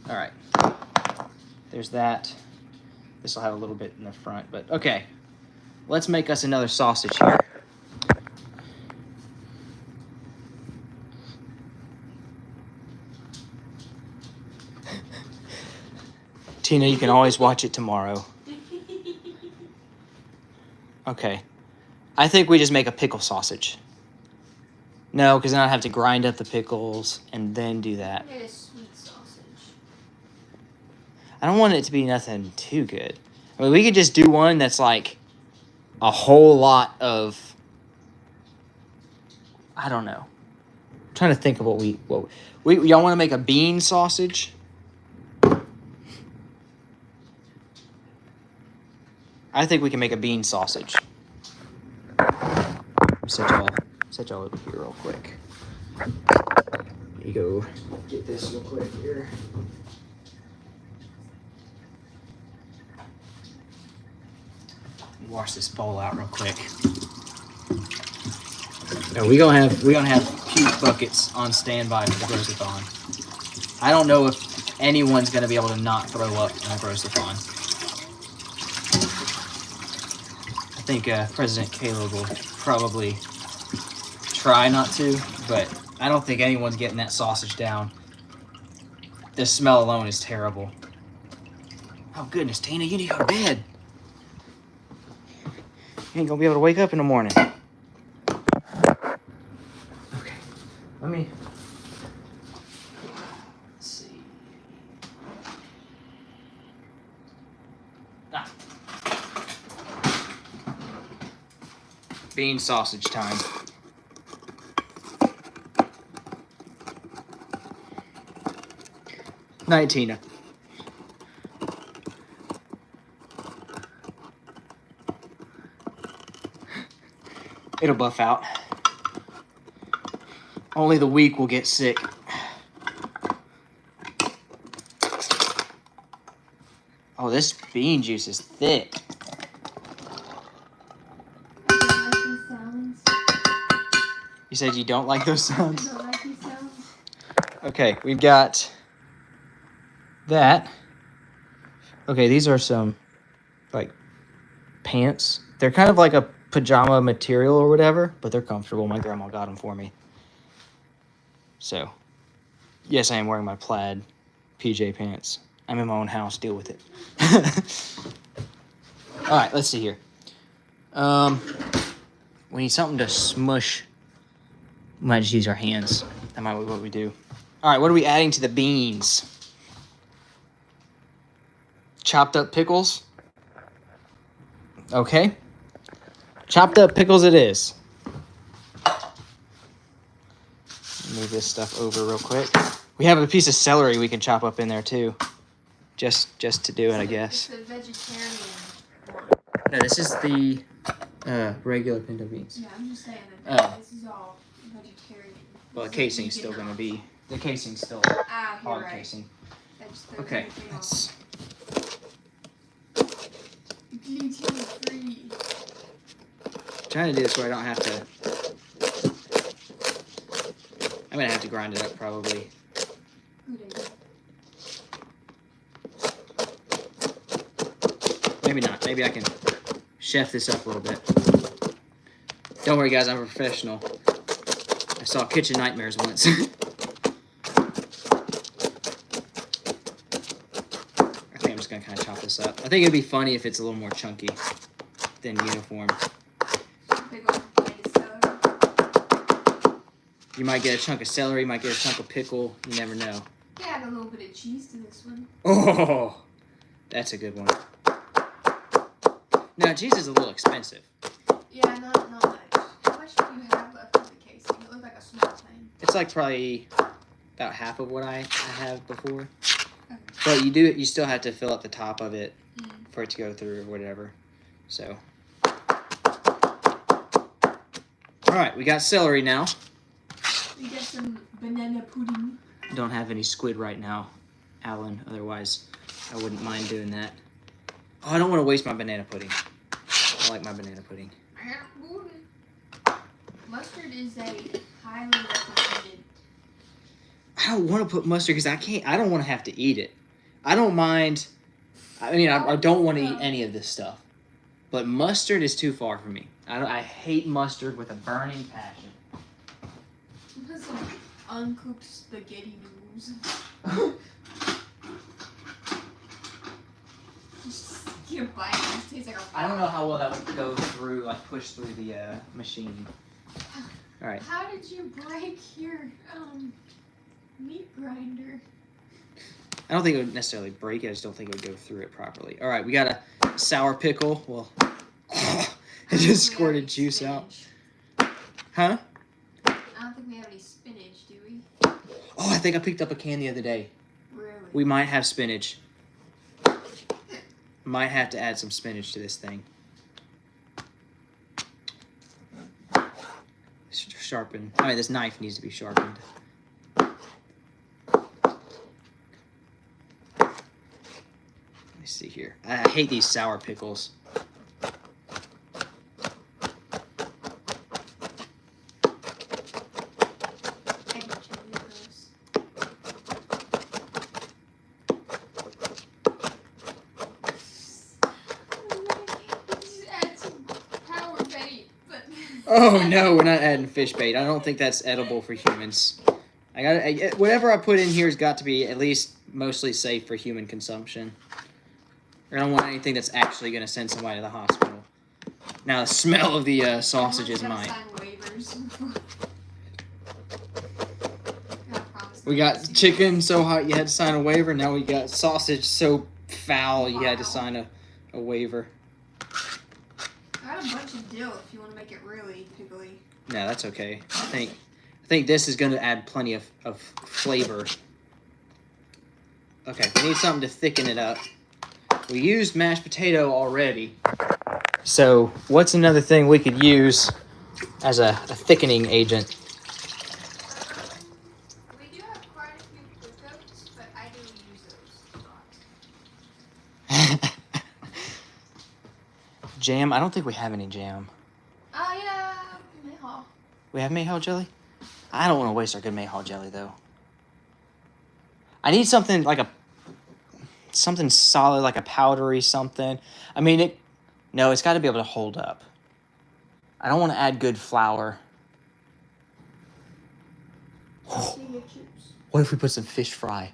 All right. There's that. This will have a little bit in the front, but okay. Let's make us another sausage here. Tina, you can always watch it tomorrow. Okay. I think we just make a pickle sausage. No, because then I'd have to grind up the pickles and then do that. I made a sweet sausage. I don't want it to be nothing too good. I mean, we could just do one that's like a whole lot of... I don't know. I'm trying to think of what y'all want to make a bean sausage? I think we can make a bean sausage. Set y'all over here real quick. Let me go get this real quick here. Wash this bowl out real quick. No, we're gonna have puke buckets on standby for the Groceathon. I don't know if anyone's gonna be able to not throw up in a Groceathon. I think President Caleb will probably try not to, but I don't think anyone's getting that sausage down. The smell alone is terrible. Oh goodness, Tina, you need to go to bed. You ain't gonna be able to wake up in the morning. Okay, let me. Let's see. Ah. Bean sausage time. Night, Tina. It'll buff out. Only the weak will get sick. Oh, this bean juice is thick. You said you don't like those sounds? I don't like these sounds. Okay, we've got that. Okay, these are some, like, pants. They're kind of like a pajama material or whatever, but they're comfortable. My grandma got them for me. So, yes, I am wearing my plaid PJ pants. I'm in my own house. Deal with it. All right, let's see here. We need something to smush. We might just use our hands. That might be what we do. All right, what are we adding to the beans? Chopped up pickles. Okay. Chopped up pickles it is. Move this stuff over real quick. We have a piece of celery we can chop up in there too. Just to do it, I guess. It's the vegetarian one. No, this is the regular pinto beans. Yeah, I'm just saying that this is all vegetarian. Well, the casing's still going to be... The casing's still you're hard right. casing. Throws Okay, everything let's... Gluten-free. Trying to do this where I don't have to... I'm going to have to grind it up probably. Good idea. Maybe not. Maybe I can chef this up a little bit. Don't worry, guys. I'm a professional. I saw Kitchen Nightmares once. I think I'm just going to kind of chop this up. I think it'd be funny if it's a little more chunky than uniform. Big old plate of celery. You might get a chunk of celery, you might get a chunk of pickle. You never know. Yeah, add a little bit of cheese to this one. Oh, that's a good one. Now, cheese is a little expensive. Yeah, not much. How much do you have left of the casing? It looked like a small thing. It's like probably about half of what I have before. Okay. But you still have to fill up the top of it Mm. for it to go through or whatever. So. All right, we got celery now. We got some banana pudding. Don't have any squid right now, Alan. Otherwise, I wouldn't mind doing that. Oh, I don't want to waste my banana pudding. I like my banana pudding. Banana pudding. Mustard is a highly recommended. I don't want to put mustard because I don't want to have to eat it. I don't mind. I mean, I don't want to eat any of this stuff. But mustard is too far for me. I hate mustard with a burning passion. Put some uncooked spaghetti noodles. Just get a bite. It just tastes like a I don't know how well that would go through, like push through the machine. All right. How did you break your meat grinder? I don't think it would necessarily break it. I just don't think it would go through it properly. All right, we got a sour pickle. Well, it just squirted juice out. Huh? I don't think we have any spinach, do we? Oh, I think I picked up a can the other day. Really? We might have spinach. Might have to add some spinach to this thing. Sharpen. I mean, this knife needs to be sharpened. me see here. I hate these sour pickles. Oh no, we're not adding fish bait. I don't think that's edible for humans. Whatever I put in here has got to be at least mostly safe for human consumption. I don't want anything that's actually going to send somebody to the hospital. Now the smell of the sausages might. We got chicken so hot you had to sign a waiver. Now we got sausage so foul you had to sign a waiver. I got a bunch of dill if you want to make it really pickly. No, that's okay. I think this is going to add plenty of flavor. Okay, we need something to thicken it up. We used mashed potato already. So what's another thing we could use as a thickening agent? We do have quite a few cookouts, but I do use those a lot. Jam? I don't think we have any jam. Yeah, Mayhaw. We have Mayhaw jelly? I don't want to waste our good Mayhaw jelly, though. I need something like something solid, like a powdery something. I mean, it's got to be able to hold up. I don't want to add good flour. What if we put some fish fry?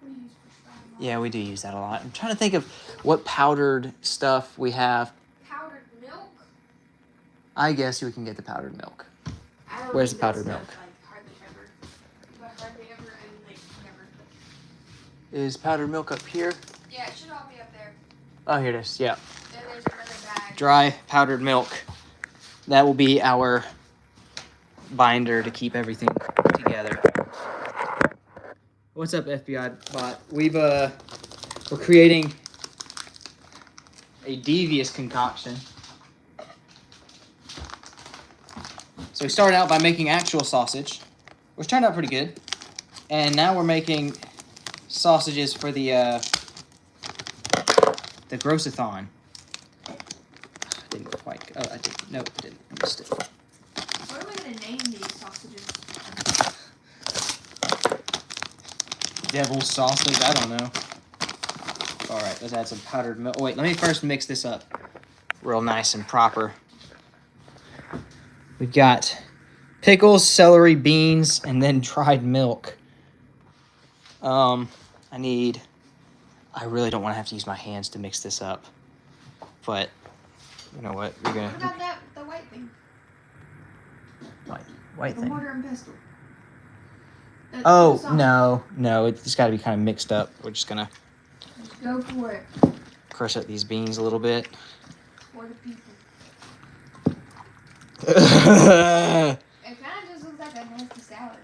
We use fish fry a lot. Yeah, we do use that a lot. I'm trying to think of what powdered stuff we have. Powdered milk? I guess we can get the powdered milk. I don't Where's use the powdered that milk? stuff, like, hardly ever. But hardly ever and like never. Is powdered milk up here? Yeah, it should all be up there. Oh, here it is. Yeah. Then there's another bag. Dry powdered milk. That will be our binder to keep everything together. What's up, FBI bot? We're creating a devious concoction. So we started out by making actual sausage, which turned out pretty good. And now we're making sausages for the Grossathon. Didn't quite. Oh, I did. No, I didn't. I missed it. What are we going to name these sausages? Devil's sausage? I don't know. All right, let's add some powdered milk. Oh, wait, let me first mix this up real nice and proper. We've got pickles, celery, beans, and then dried milk. I really don't want to have to use my hands to mix this up. But, you know what? We're going What about the white thing? White The thing. mortar and pestle. Oh, no. It's got to be kind of mixed up. We're just going to Just go for it. crush up these beans a little bit. For the people. It's It kind of just looks like a nasty salad.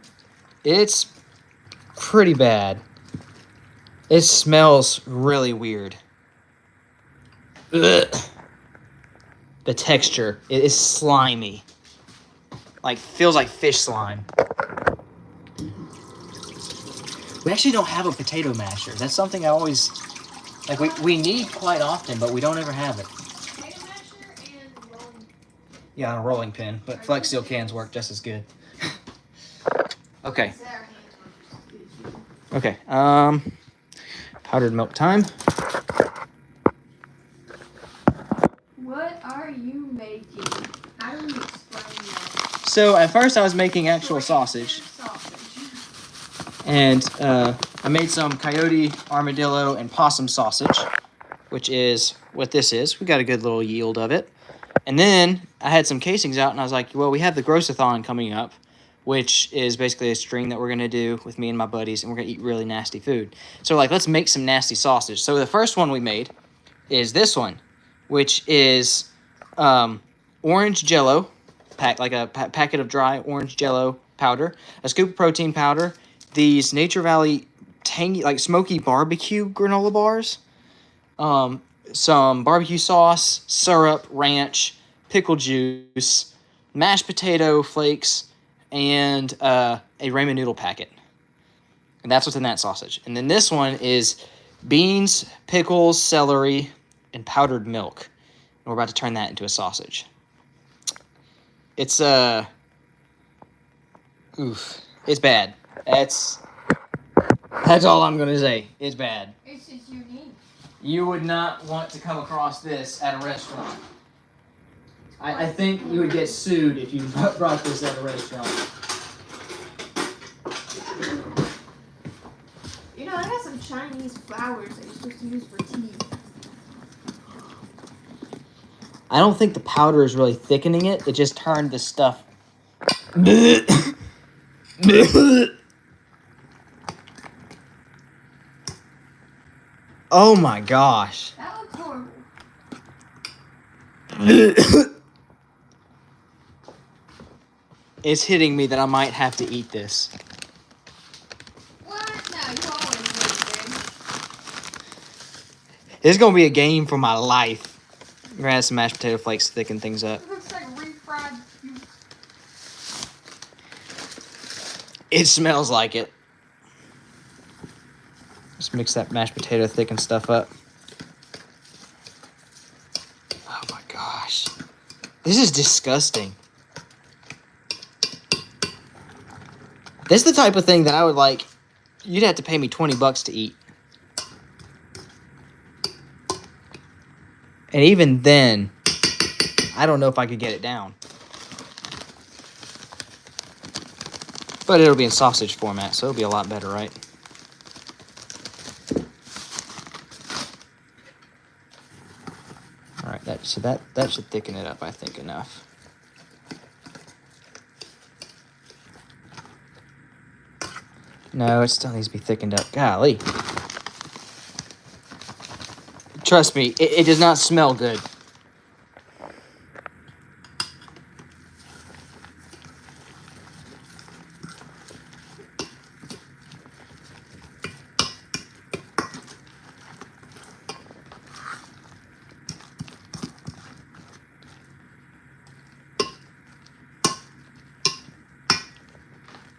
pretty bad. It smells really weird. Ugh. The texture, it is slimy. Like, feels like fish slime. We actually don't have a potato masher. That's something I always, like, we need quite often, but we don't ever have it. Potato masher and rolling. Yeah, on a rolling pin, but Flex Seal cans work just as good. Okay. Okay, powdered milk time. What are you making? How do you explain that? So at first I was making actual sausage, and I made some coyote, armadillo, and possum sausage, which is what this is. We got a good little yield of it. And then I had some casings out, and I was like, well, we have the Grossathon coming up, which is basically a string that we're going to do with me and my buddies, and we're going to eat really nasty food. So, like, let's make some nasty sausage. So the first one we made is this one, which is orange Jell-O, like a packet of dry orange Jell-O powder, a scoop of protein powder, these Nature Valley tangy, like smoky barbecue granola bars, some barbecue sauce, syrup, ranch, pickle juice, mashed potato flakes, and a ramen noodle packet. And that's what's in that sausage. And then this one is beans, pickles, celery, and powdered milk. And we're about to turn that into a sausage. It's it's bad. That's all I'm gonna say. It's bad. It's just unique. You would not want to come across this at a restaurant. I think you would get sued if you brought this at a restaurant. You know, I got some Chinese flowers that you're supposed to use for tea. I don't think the powder is really thickening it. It just turned the stuff. Oh my gosh. That looks horrible. It's hitting me that I might have to eat this. What? No, you always make it. This is gonna be a game for my life. I'm gonna add some mashed potato flakes to thicken things up. It looks like refried. It smells like it. Just mix that mashed potato thicken stuff up. Oh my gosh. This is disgusting. This is the type of thing that I would like. You'd have to pay me $20 to eat. And even then, I don't know if I could get it down. But it'll be in sausage format, so it'll be a lot better, right? All right, that should thicken it up, I think, enough. No, it still needs to be thickened up. Golly. Trust me, it does not smell good.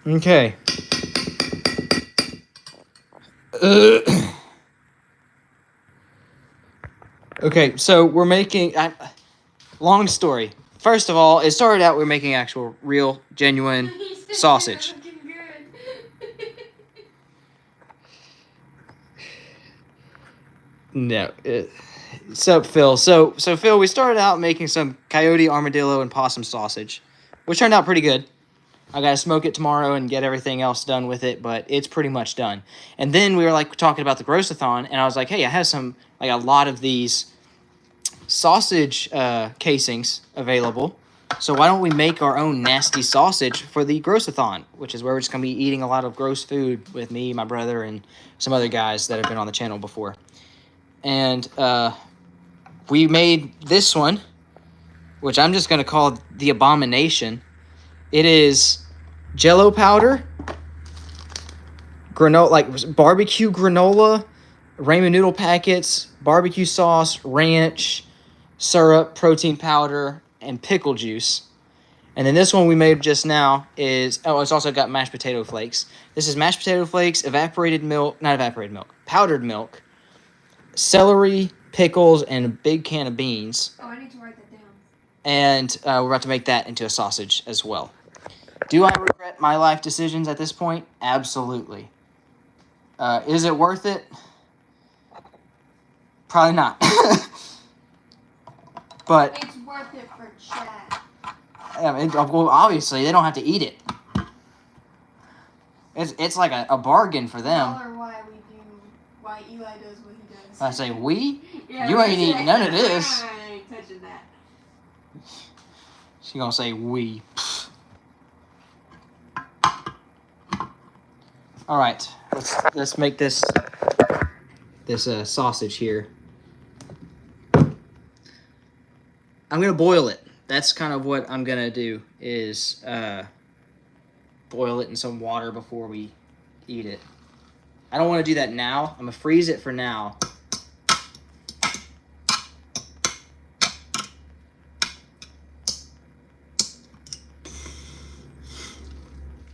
Okay. Okay, so we're making... long story. First of all, it started out we're making actual, real, genuine sausage. No. So, Phil. So, Phil, we started out making some coyote, armadillo, and possum sausage, which turned out pretty good. I gotta smoke it tomorrow and get everything else done with it, but it's pretty much done. And then we were like talking about the Grossathon, and I was like, hey, I have some, like a lot of these sausage casings available. So why don't we make our own nasty sausage for the Grossathon, which is where we're just gonna be eating a lot of gross food with me, my brother, and some other guys that have been on the channel before. And we made this one, which I'm just gonna call the Abomination. It is Jell-O powder, granola, like barbecue granola, ramen noodle packets, barbecue sauce, ranch, syrup, protein powder, and pickle juice. And then this one we made just now is, oh, it's also got mashed potato flakes. This is mashed potato flakes, powdered milk, celery, pickles, and a big can of beans. Oh, I need to write that down. And we're about to make that into a sausage as well. Do I regret my life decisions at this point? Absolutely. Is it worth it? Probably not. But It's worth it for chat. I mean, well, obviously, they don't have to eat it. It's like a bargain for them. Y'all are why Eli does what he does. I say, we? Yeah, You ain't eating none of this. I ain't touching that. She gonna say, we. All right, let's make this sausage here. I'm gonna boil it. That's kind of what I'm gonna do is boil it in some water before we eat it. I don't want to do that now. I'm gonna freeze it for now.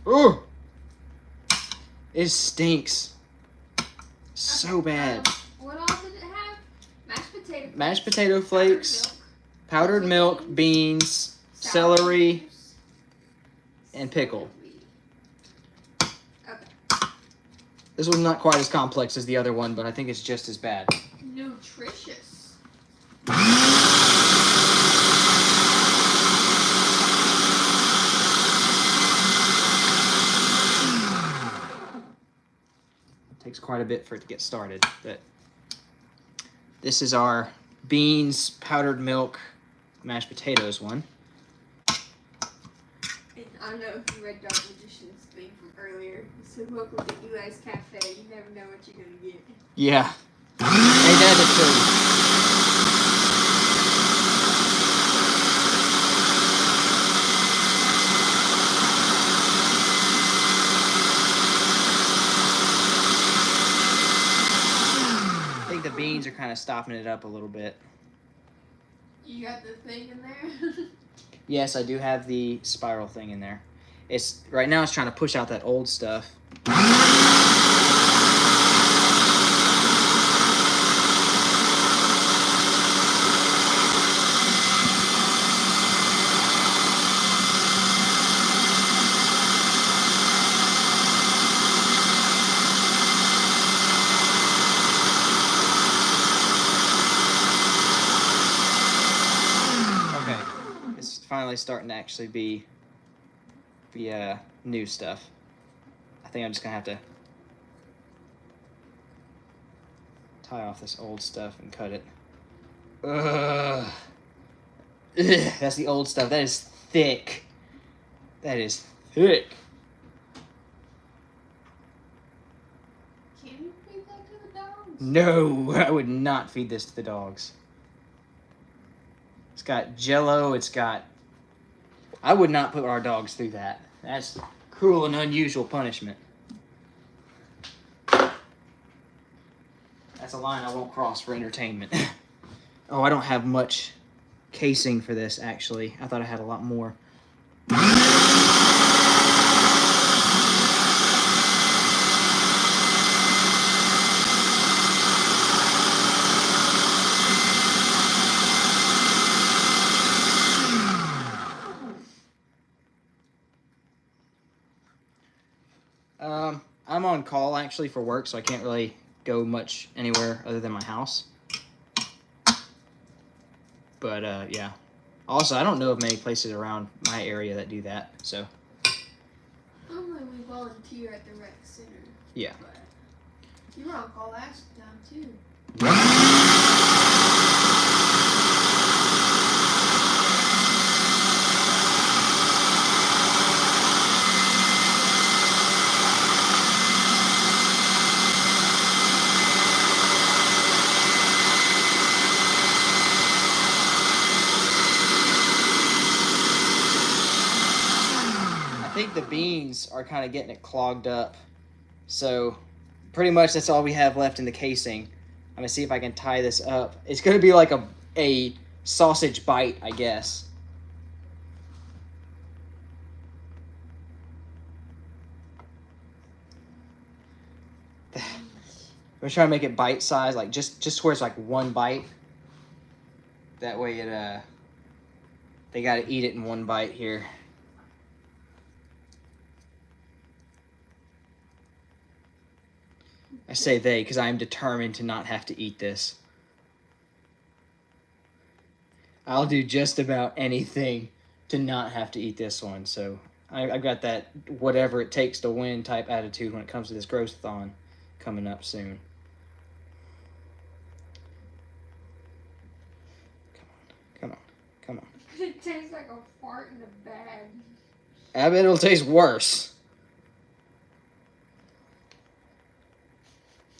Ooh! It stinks so bad. What all did it have? Mashed potato flakes. Mashed potato flakes, powdered milk, beans, celery, and pickle. Okay. This one's not quite as complex as the other one, but I think it's just as bad. Nutritious. Takes quite a bit for it to get started, but this is our beans, powdered milk, mashed potatoes one. And I don't know if you read Dark Magician's thing from earlier. It said, "Welcome to Eli's Cafe. You never know what you're gonna get." Yeah. Ain't that the truth? I think the beans are kind of stopping it up a little bit. You got the thing in there? Yes, I do have the spiral thing in there. It's right now it's trying to push out that old stuff. Finally starting to actually be new stuff. I think I'm just gonna have to tie off this old stuff and cut it. Ugh. Ugh, that's the old stuff. That is thick. That is thick. Can you feed that to the dogs? No, I would not feed this to the dogs. It's got Jello. It's got. I would not put our dogs through that. That's cruel and unusual punishment. That's a line I won't cross for entertainment. Oh, I don't have much casing for this, actually. I thought I had a lot more. I'm on call actually for work, so I can't really go much anywhere other than my house. But yeah. Also, I don't know of many places around my area that do that. So. Normally we volunteer at the rec center. Yeah. But you were on call last time too. I think the beans are kind of getting it clogged up. So pretty much that's all we have left in the casing. I'm gonna see if I can tie this up. It's gonna be like a sausage bite, I guess. We're trying to make it bite size, like just where it's like one bite. That way it they gotta eat it in one bite here. I say they because I am determined to not have to eat this. I'll do just about anything to not have to eat this one. So I've got that whatever it takes to win type attitude when it comes to this growth-a-thon coming up soon. Come on, come on. It tastes like a fart in a bag. I bet it'll taste worse.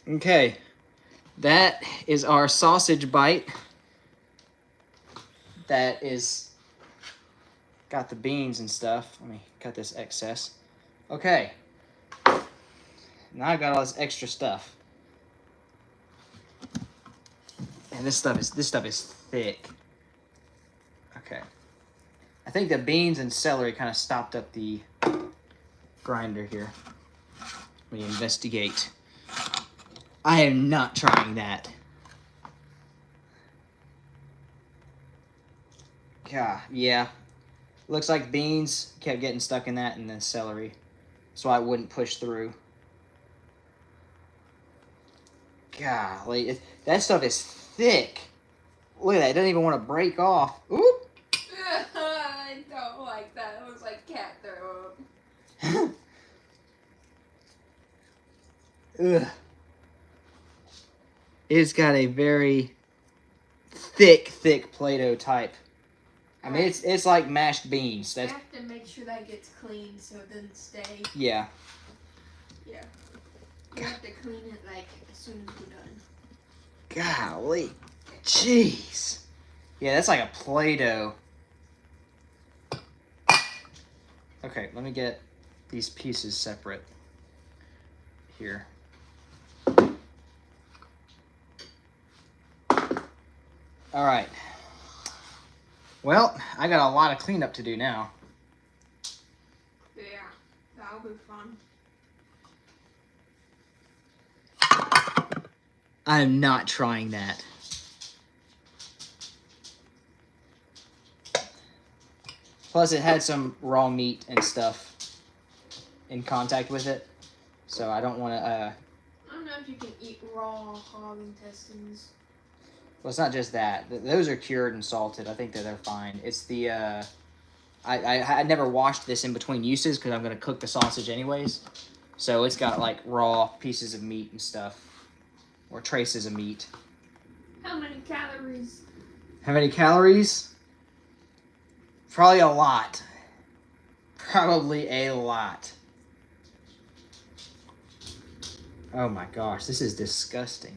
Okay, that is our sausage bite. That is got the beans and stuff. Let me cut this excess. Okay, now I got all this extra stuff, and this stuff is thick. Okay, I think the beans and celery kind of stopped up the grinder here. Let me investigate. I am not trying that. God, yeah. Looks like beans kept getting stuck in that and then celery. So I wouldn't push through. Golly, that stuff is thick. Look at that, it doesn't even want to break off. Oop! I don't like that. It looks like cat throw up. Ugh. It's got a very thick Play-Doh type. I mean, it's like mashed beans. I That's have to make sure that gets clean so it doesn't stay. yeah. Yeah. You have to clean it like as soon as we're done. Golly, jeez. Yeah, that's like a Play-Doh. Okay, let me get these pieces separate here. All right. Well, I got a lot of cleanup to do now. Yeah, that'll be fun. I'm not trying that. Plus, it had some raw meat and stuff in contact with it, so I don't want to. I don't know if you can eat raw hog intestines. Well, it's not just that. Those are cured and salted. I think that they're fine. It's the. I never washed this in between uses because I'm gonna cook the sausage anyways, so it's got like raw pieces of meat and stuff, or traces of meat. How many calories? How many calories? Probably a lot. Probably a lot. Oh my gosh, this is disgusting.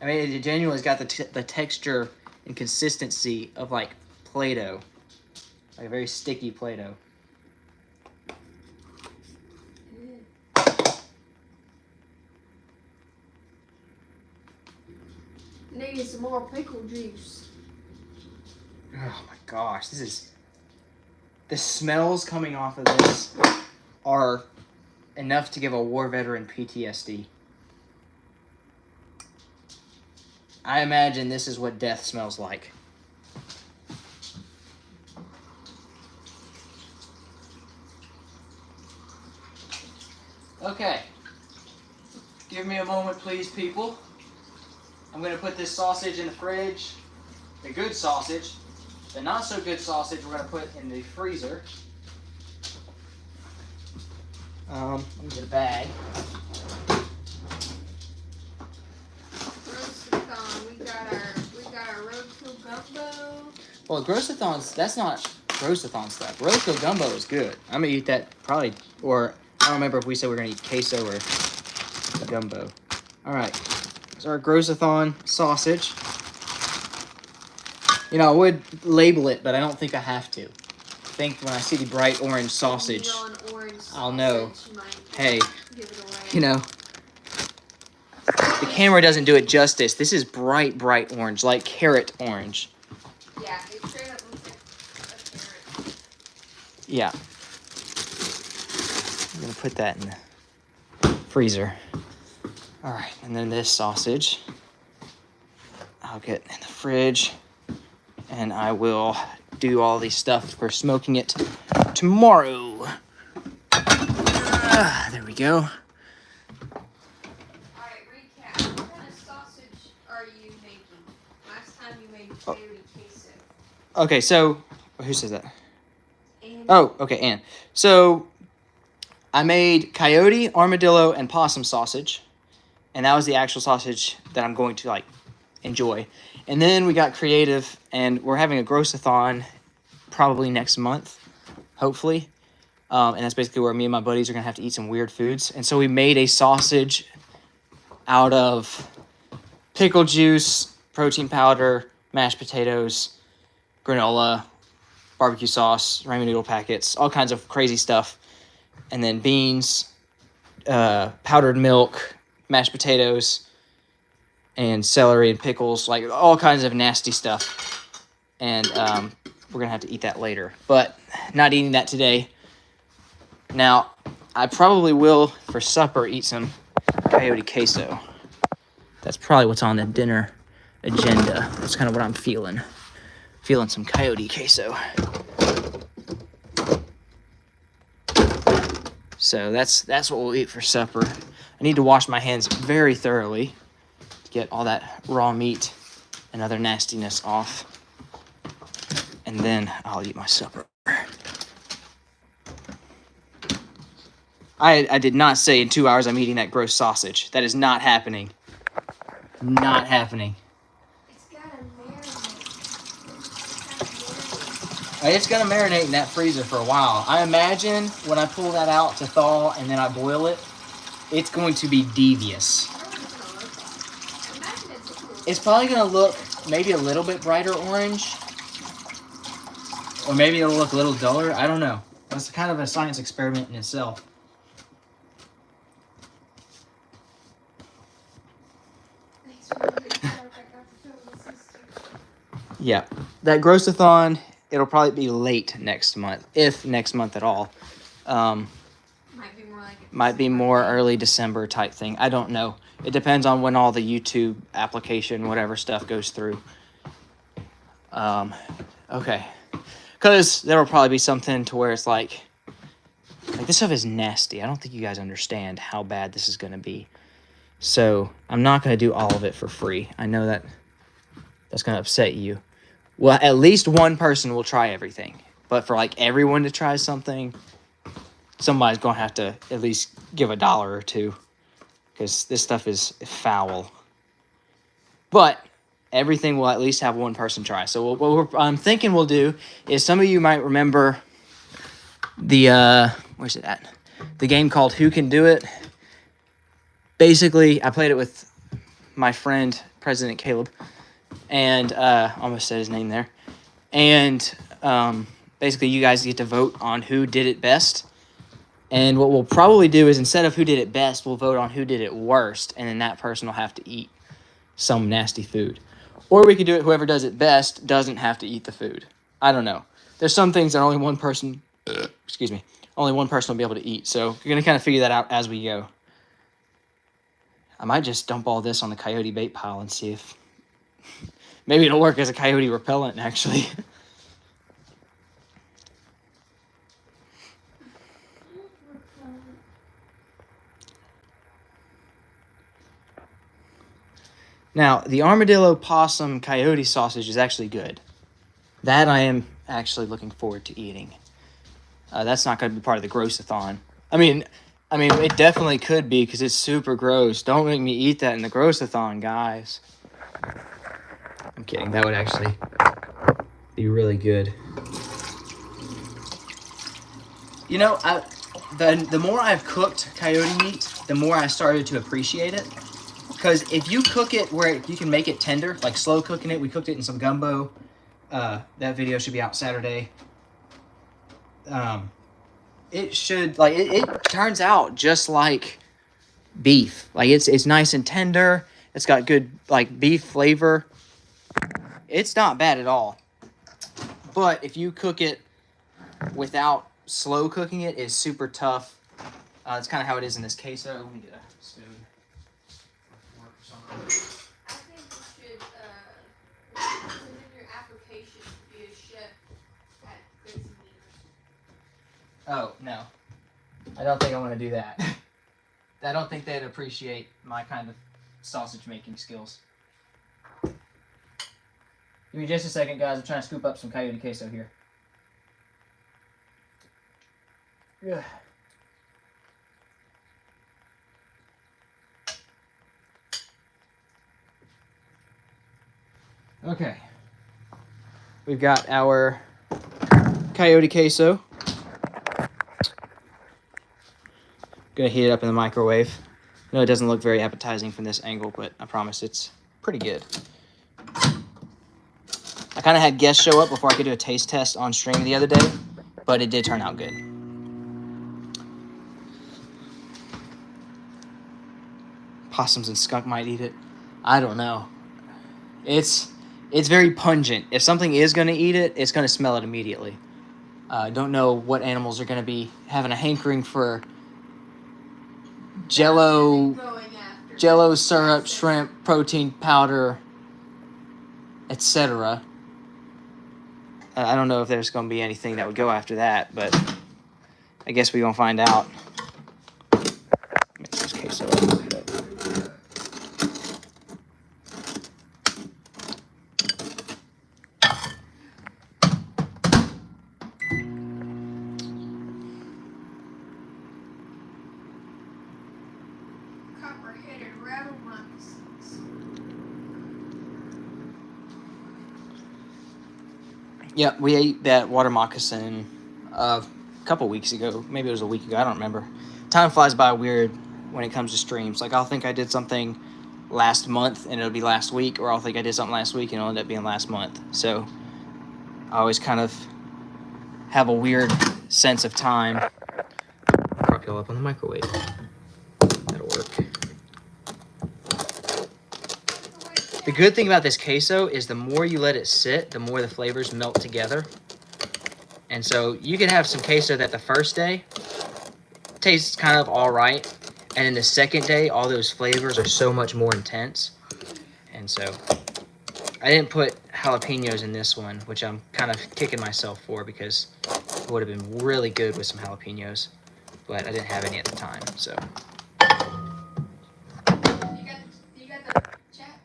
I mean, it genuinely has got the texture and consistency of like Play-Doh. Like a very sticky Play-Doh. Need some more pickle juice. Oh my gosh, this is... The smells coming off of this are enough to give a war veteran PTSD. I imagine this is what death smells like. Okay. Give me a moment, please, people. I'm going to put this sausage in the fridge. The good sausage. The not so good sausage we're going to put in the freezer. Let me get a bag. Roast-a-thon. We got our roadkill gumbo. Well, Gross-a-thon's, that's not Roast-a-thon stuff. Roadkill gumbo is good. I'm going to eat that probably, or I don't remember if we said we are going to eat queso or gumbo. All right. So our Gross-a-thon sausage. You know, I would label it, but I don't think I have to. I think when I see the bright orange sausage, I'll know. Hey, you know, the camera doesn't do it justice. This is bright orange, like carrot orange. Yeah, it straight up looks like a carrot. Yeah. I'm going to put that in the freezer. All right, and then this sausage, I'll get in the fridge, and I will do all these stuff for smoking it tomorrow. There we go. Alright, recap. What kind of sausage are you making? Last time you made coyote queso. Okay, so, who says that? And Oh, okay, Ann. So, I made coyote, armadillo, and possum sausage. And that was the actual sausage that I'm going to, like, enjoy. And then we got creative, and we're having a Gross-a-thon probably next month, hopefully. And that's basically where me and my buddies are going to have to eat some weird foods. And so we made a sausage out of pickle juice, protein powder, mashed potatoes, granola, barbecue sauce, ramen noodle packets, all kinds of crazy stuff. And then beans, powdered milk, mashed potatoes, and celery and pickles, like all kinds of nasty stuff. And we're going to have to eat that later. But not eating that today. Now, I probably will, for supper, eat some coyote queso. That's probably what's on the dinner agenda. That's kind of what I'm feeling. Feeling some coyote queso. So that's what we'll eat for supper. I need to wash my hands very thoroughly to get all that raw meat and other nastiness off. And then I'll eat my supper. I did not say in 2 hours I'm eating that gross sausage. That is not happening. Not happening. It's gotta marinate. It's gonna marinate in that freezer for a while. I imagine when I pull that out to thaw and then I boil it, it's going to be devious. It's probably gonna look maybe a little bit brighter orange. Or maybe it'll look a little duller. I don't know. That's kind of a science experiment in itself. Yeah, that Grossathon, it'll probably be late next month, if next month at all. Might be more early December type thing. I don't know. It depends on when all the YouTube application, whatever stuff goes through. Okay. Because there will probably be something to where it's like this stuff is nasty. I don't think you guys understand how bad this is going to be. So I'm not going to do all of it for free. I know that that's going to upset you. Well, at least one person will try everything. But for like everyone to try something, somebody's going to have to at least give $1 or $2. Because this stuff is foul. But everything will at least have one person try. So what I'm thinking we'll do is some of you might remember the, where's it at? The game called Who Can Do It? Basically, I played it with my friend, President Caleb. And almost said his name there. And basically, you guys get to vote on who did it best. And what we'll probably do is instead of who did it best, we'll vote on who did it worst. And then that person will have to eat some nasty food. Or we could do it, whoever does it best doesn't have to eat the food. I don't know. There's some things that only one person, only one person will be able to eat. So you're going to kind of figure that out as we go. I might just dump all this on the coyote bait pile and see if maybe it'll work as a coyote repellent, actually. Now, the armadillo, possum, coyote sausage is actually good. That I am actually looking forward to eating. That's not going to be part of the Grossathon. I mean, it definitely could be because it's super gross. Don't make me eat that in the Grossathon, guys. I'm kidding. That would actually be really good. You know, the more I've cooked coyote meat, the more I started to appreciate it. Because if you cook it where you can make it tender, like slow cooking it, we cooked it in some gumbo. That video should be out Saturday. It should, like, it turns out just like beef. Like, it's nice and tender. It's got good, like, beef flavor. It's not bad at all. But if you cook it without slow cooking it, it's super tough. It's kind of how it is in this queso. Let me get a spoon. I think you should submit your application to be a chef at Gracie Meaters. Oh, no. I don't think I want to do that. I don't think they'd appreciate my kind of sausage making skills. Give me just a second, guys. I'm trying to scoop up some coyote queso here. Yeah. Okay. We've got our coyote queso. Gonna heat it up in the microwave. I know it doesn't look very appetizing from this angle, but I promise it's pretty good. I kind of had guests show up before I could do a taste test on stream the other day, but it did turn out good. Possums and skunk might eat it. I don't know. It's very pungent. If something is going to eat it, it's going to smell it immediately. I don't know what animals are going to be having a hankering for Jello. Going Jello, syrup, shrimp, protein powder, etc. I don't know if there's going to be anything that would go after that, but I guess we're going to find out. Mix this queso up. Copper-headed rattle moccasins. Yeah, we ate that water moccasin a couple weeks ago. Maybe it was a week ago. I don't remember. Time flies by weird when it comes to streams. Like, I'll think I did something last month and it'll be last week, or I'll think I did something last week and it'll end up being last month. So I always kind of have a weird sense of time. Prop y'all up on the microwave. That'll work. The good thing about this queso is the more you let it sit, the more the flavors melt together. And so you can have some queso that the first day tastes kind of all right. And then the second day, all those flavors are so much more intense. And so I didn't put jalapenos in this one, which I'm kind of kicking myself for because it would have been really good with some jalapenos. But I didn't have any at the time, so. You got the chat?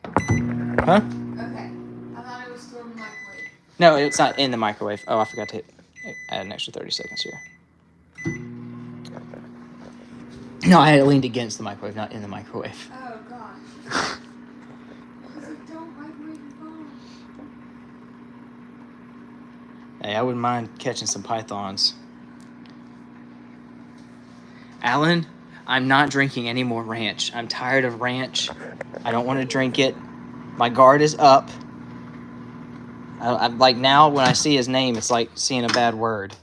Huh? Okay. I thought it was still in the microwave. No, it's not in the microwave. Oh, I forgot to add an extra 30 seconds here. No, I had it leaned against the microwave, not in the microwave. Oh, gosh. I was like, don't microwave your phone. Hey, I wouldn't mind catching some pythons. Alan, I'm not drinking any more ranch. I'm tired of ranch. I don't want to drink it. My guard is up. I'm like, now when I see his name, it's like seeing a bad word.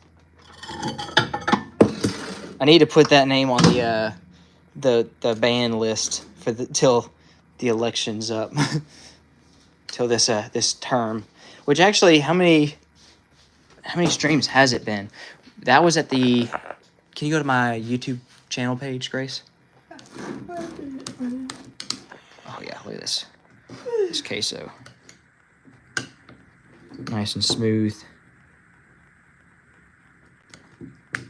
I need to put that name on the ban list for till the election's up. Till this term. Which actually, how many streams has it been? That was at the. Can you go to my YouTube channel page, Grace? Oh yeah, look at this. This queso. Nice and smooth.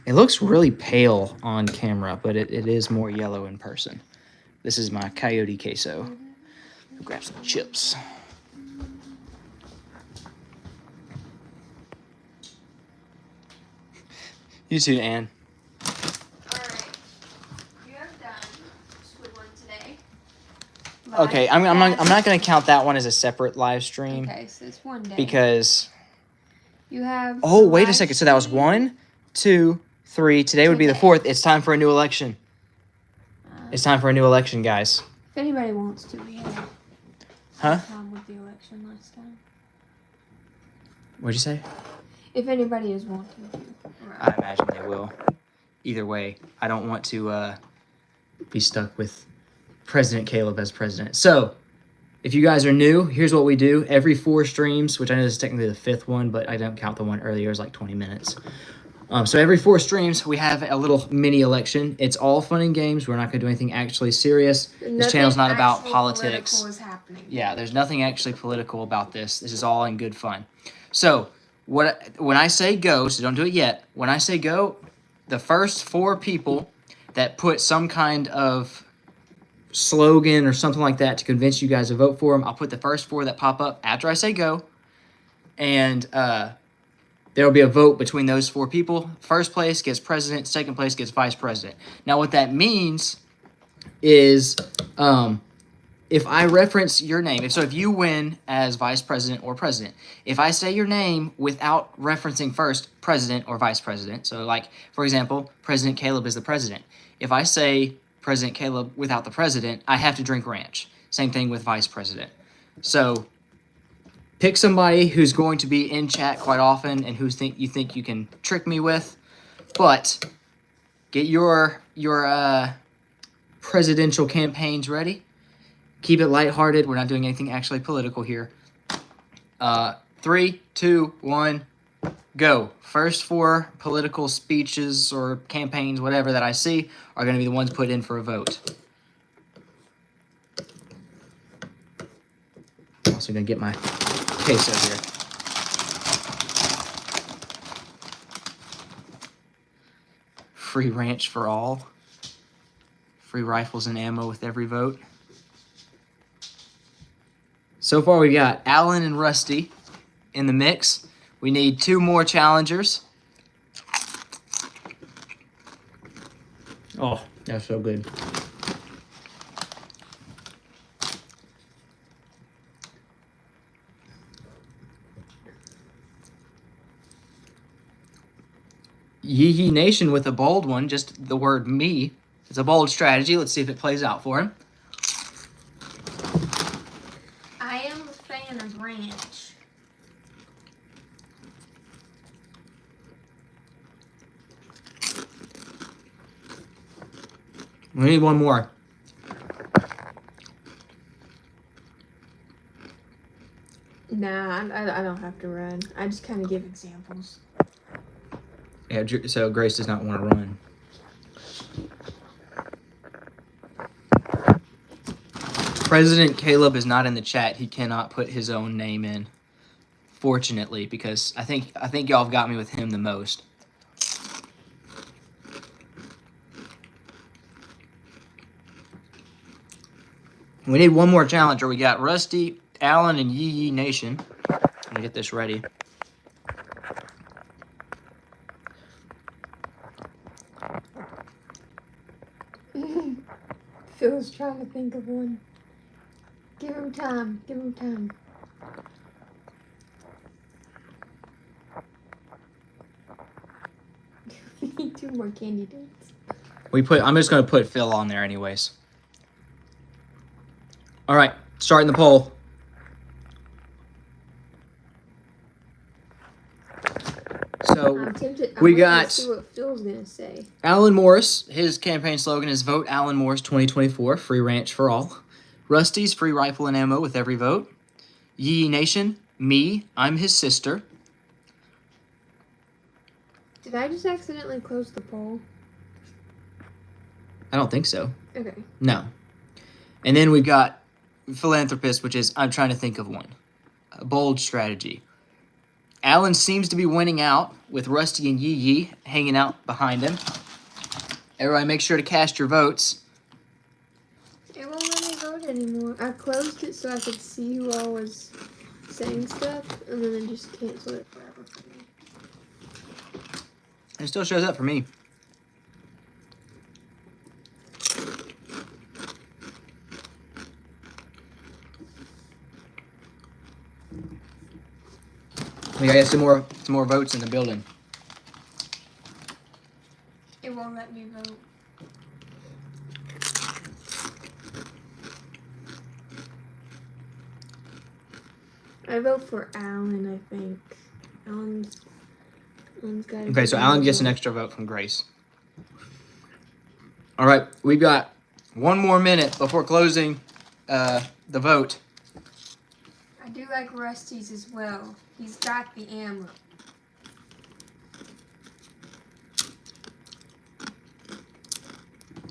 It looks really pale on camera, but it is more yellow in person. This is my coyote queso. I'll grab some chips. You too, Ann. Alright. You have done Squidward today. Okay, I'm not gonna count that one as a separate live stream. Okay, so it's one day. Because. You have. Oh, wait a second. So that was 1, 2, 3. Today would be the 4th. It's time for a new election. It's time for a new election, guys. If anybody wants to, we had Huh? time with the election last time. What'd you say? If anybody is wanting to. I imagine they will. Either way, I don't want to be stuck with President Caleb as president. So, if you guys are new, here's what we do. Every 4 streams, which I know this is technically the 5th one, but I don't count the one earlier. It was like 20 minutes. So every 4 streams, we have a little mini election. It's all fun and games. We're not going to do anything actually serious. This channel's not about politics. Yeah, there's nothing actually political about this. This is all in good fun. So, when I say go, so don't do it yet. When I say go, the first 4 people that put some kind of slogan or something like that to convince you guys to vote for them, I'll put the first 4 that pop up after I say go. And there will be a vote between those 4 people. First place gets president. Second place gets vice president. Now, what that means is if I reference your name, if you win as vice president or president, if I say your name without referencing first president or vice president, so like, for example, President Caleb is the president. If I say President Caleb without the president, I have to drink ranch. Same thing with vice president. So pick somebody who's going to be in chat quite often and who you think you can trick me with, but get your presidential campaigns ready. Keep it lighthearted. We're not doing anything actually political here. 3, 2, 1, go. First 4 political speeches or campaigns, whatever that I see, are going to be the ones put in for a vote. Also gonna get my queso here. Free ranch for all. Free rifles and ammo with every vote. So far we got Alan and Rusty in the mix. We need 2 more challengers. Oh, that's so good. Yee Yee Nation with a bold one, just the word me. It's a bold strategy. Let's see if it plays out for him. I am a fan of ranch. We need 1 more. Nah, I don't have to run. I just kind of give examples. Yeah, so Grace does not want to run. President Caleb is not in the chat. He cannot put his own name in. Fortunately, because I think y'all have got me with him the most. We need 1 more challenger. We got Rusty, Alan, and Yee Yee Nation. Let me get this ready. Phil's trying to think of one. Give him time. Give him time. We need 2 more candidates. I'm just gonna put Phil on there anyways. All right, starting the poll. So I'm tempted. we I'm got to see what Phil's gonna say. Alan Morris. His campaign slogan is "Vote Alan Morris 2024. Free ranch for all." Rusty's free rifle and ammo with every vote. Yee Yee Nation. Me. I'm his sister. Did I just accidentally close the poll? I don't think so. Okay. No. And then we've got Philanthropist, which is I'm trying to think of one. A bold strategy. Alan seems to be winning out with Rusty and Yee Yee hanging out behind him. Everybody make sure to cast your votes. It won't let me vote anymore. I closed it so I could see who all was saying stuff, and then it just canceled it forever for me. It still shows up for me. We gotta get some more votes in the building. It won't let me vote. I vote for Alan, I think. Alan's got. Okay, so Alan gets an extra vote from Grace. All right, we've got 1 more minute before closing the vote. I do like Rusty's as well. He's got the ammo.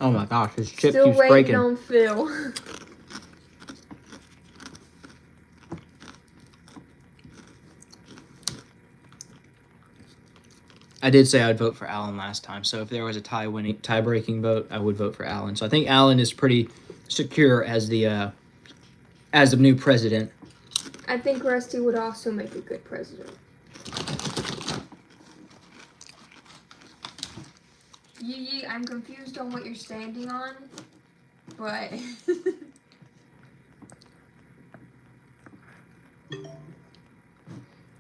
Oh my gosh, his chip Still keeps waiting breaking. on Phil. I did say I'd vote for Alan last time, so if there was a tie-breaking vote, I would vote for Alan. So I think Alan is pretty secure as the new president. I think Rusty would also make a good president. Yee, I'm confused on what you're standing on, but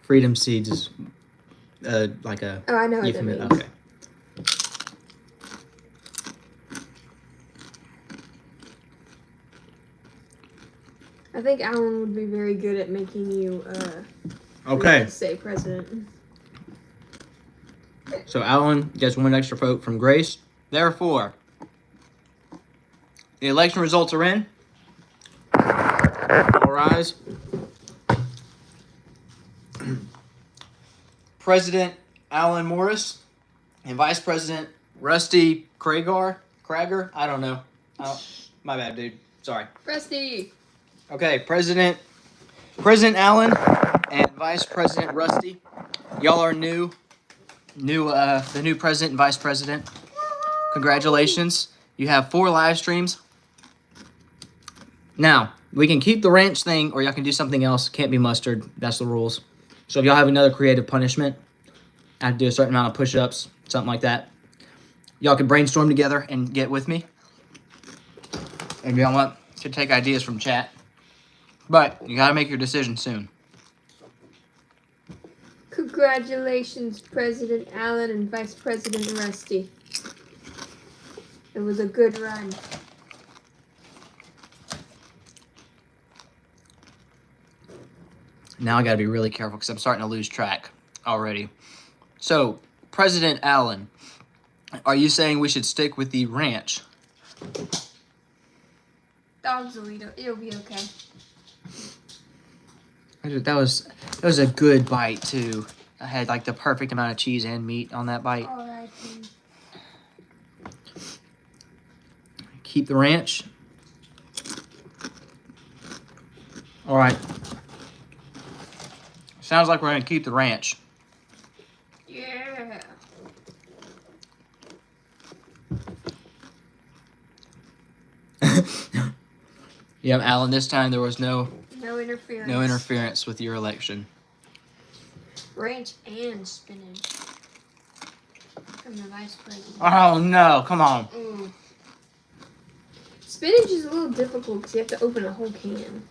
Freedom Seeds is like a oh, I know what that means. Okay. I think Alan would be very good at making you Okay. say president. So Alan gets 1 extra vote from Grace. Therefore, the election results are in. All rise. President Alan Morris and Vice President Rusty Krager. I don't know. My bad, dude. Sorry. Rusty! Okay, President President Allen and Vice President Rusty, y'all are the new president and vice president. Congratulations. You have 4 live streams. Now, we can keep the ranch thing, or y'all can do something else. Can't be mustard. That's the rules. So if y'all have another creative punishment, I have to do a certain amount of push-ups, something like that. Y'all can brainstorm together and get with me. And y'all want to take ideas from chat. But you gotta make your decision soon. Congratulations, President Allen and Vice President Rusty. It was a good run. Now I gotta be really careful because I'm starting to lose track already. So, President Allen, are you saying we should stick with the ranch? Dogs will eat it. It'll be okay. That was a good bite too. I had like the perfect amount of cheese and meat on that bite. Alright. Keep the ranch. All right. Sounds like we're gonna keep the ranch. Yeah. Yeah, Alan, this time there was no interference. with your election. Ranch and spinach. From the vice president. Oh no, come on. Ooh. Spinach is a little difficult because you have to open a whole can.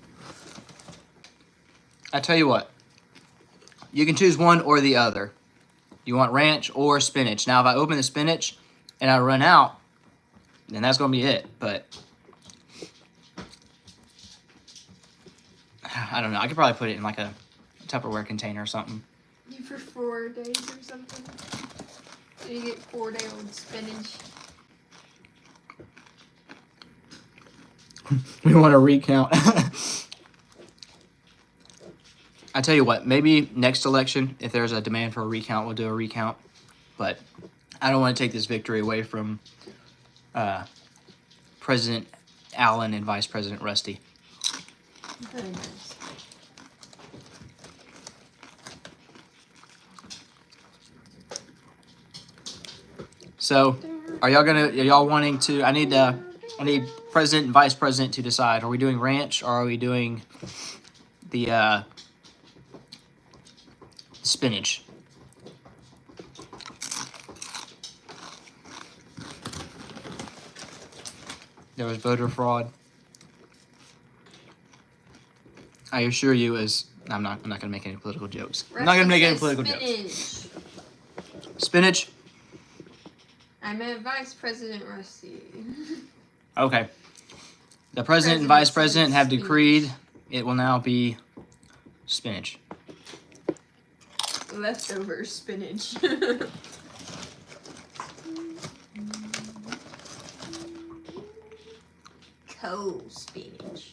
I tell you what. You can choose one or the other. You want ranch or spinach. Now, if I open the spinach and I run out, then that's going to be it. But I don't know. I could probably put it in like a Tupperware container or something. For 4 days or something. So you get 4-day-old spinach. We want to recount. I tell you what, maybe next election, if there's a demand for a recount, we'll do a recount. But I don't want to take this victory away from President Allen and Vice President Rusty. Very nice. So, are y'all wanting to? I need President and Vice President to decide. Are we doing ranch or are we doing the spinach? There was voter fraud. I assure you, I'm not gonna make any political jokes. I'm not gonna make any political jokes. Spinach. I meant Vice President Rusty. Okay. The president and vice president have decreed it will now be spinach. Leftover spinach. Co-spinach.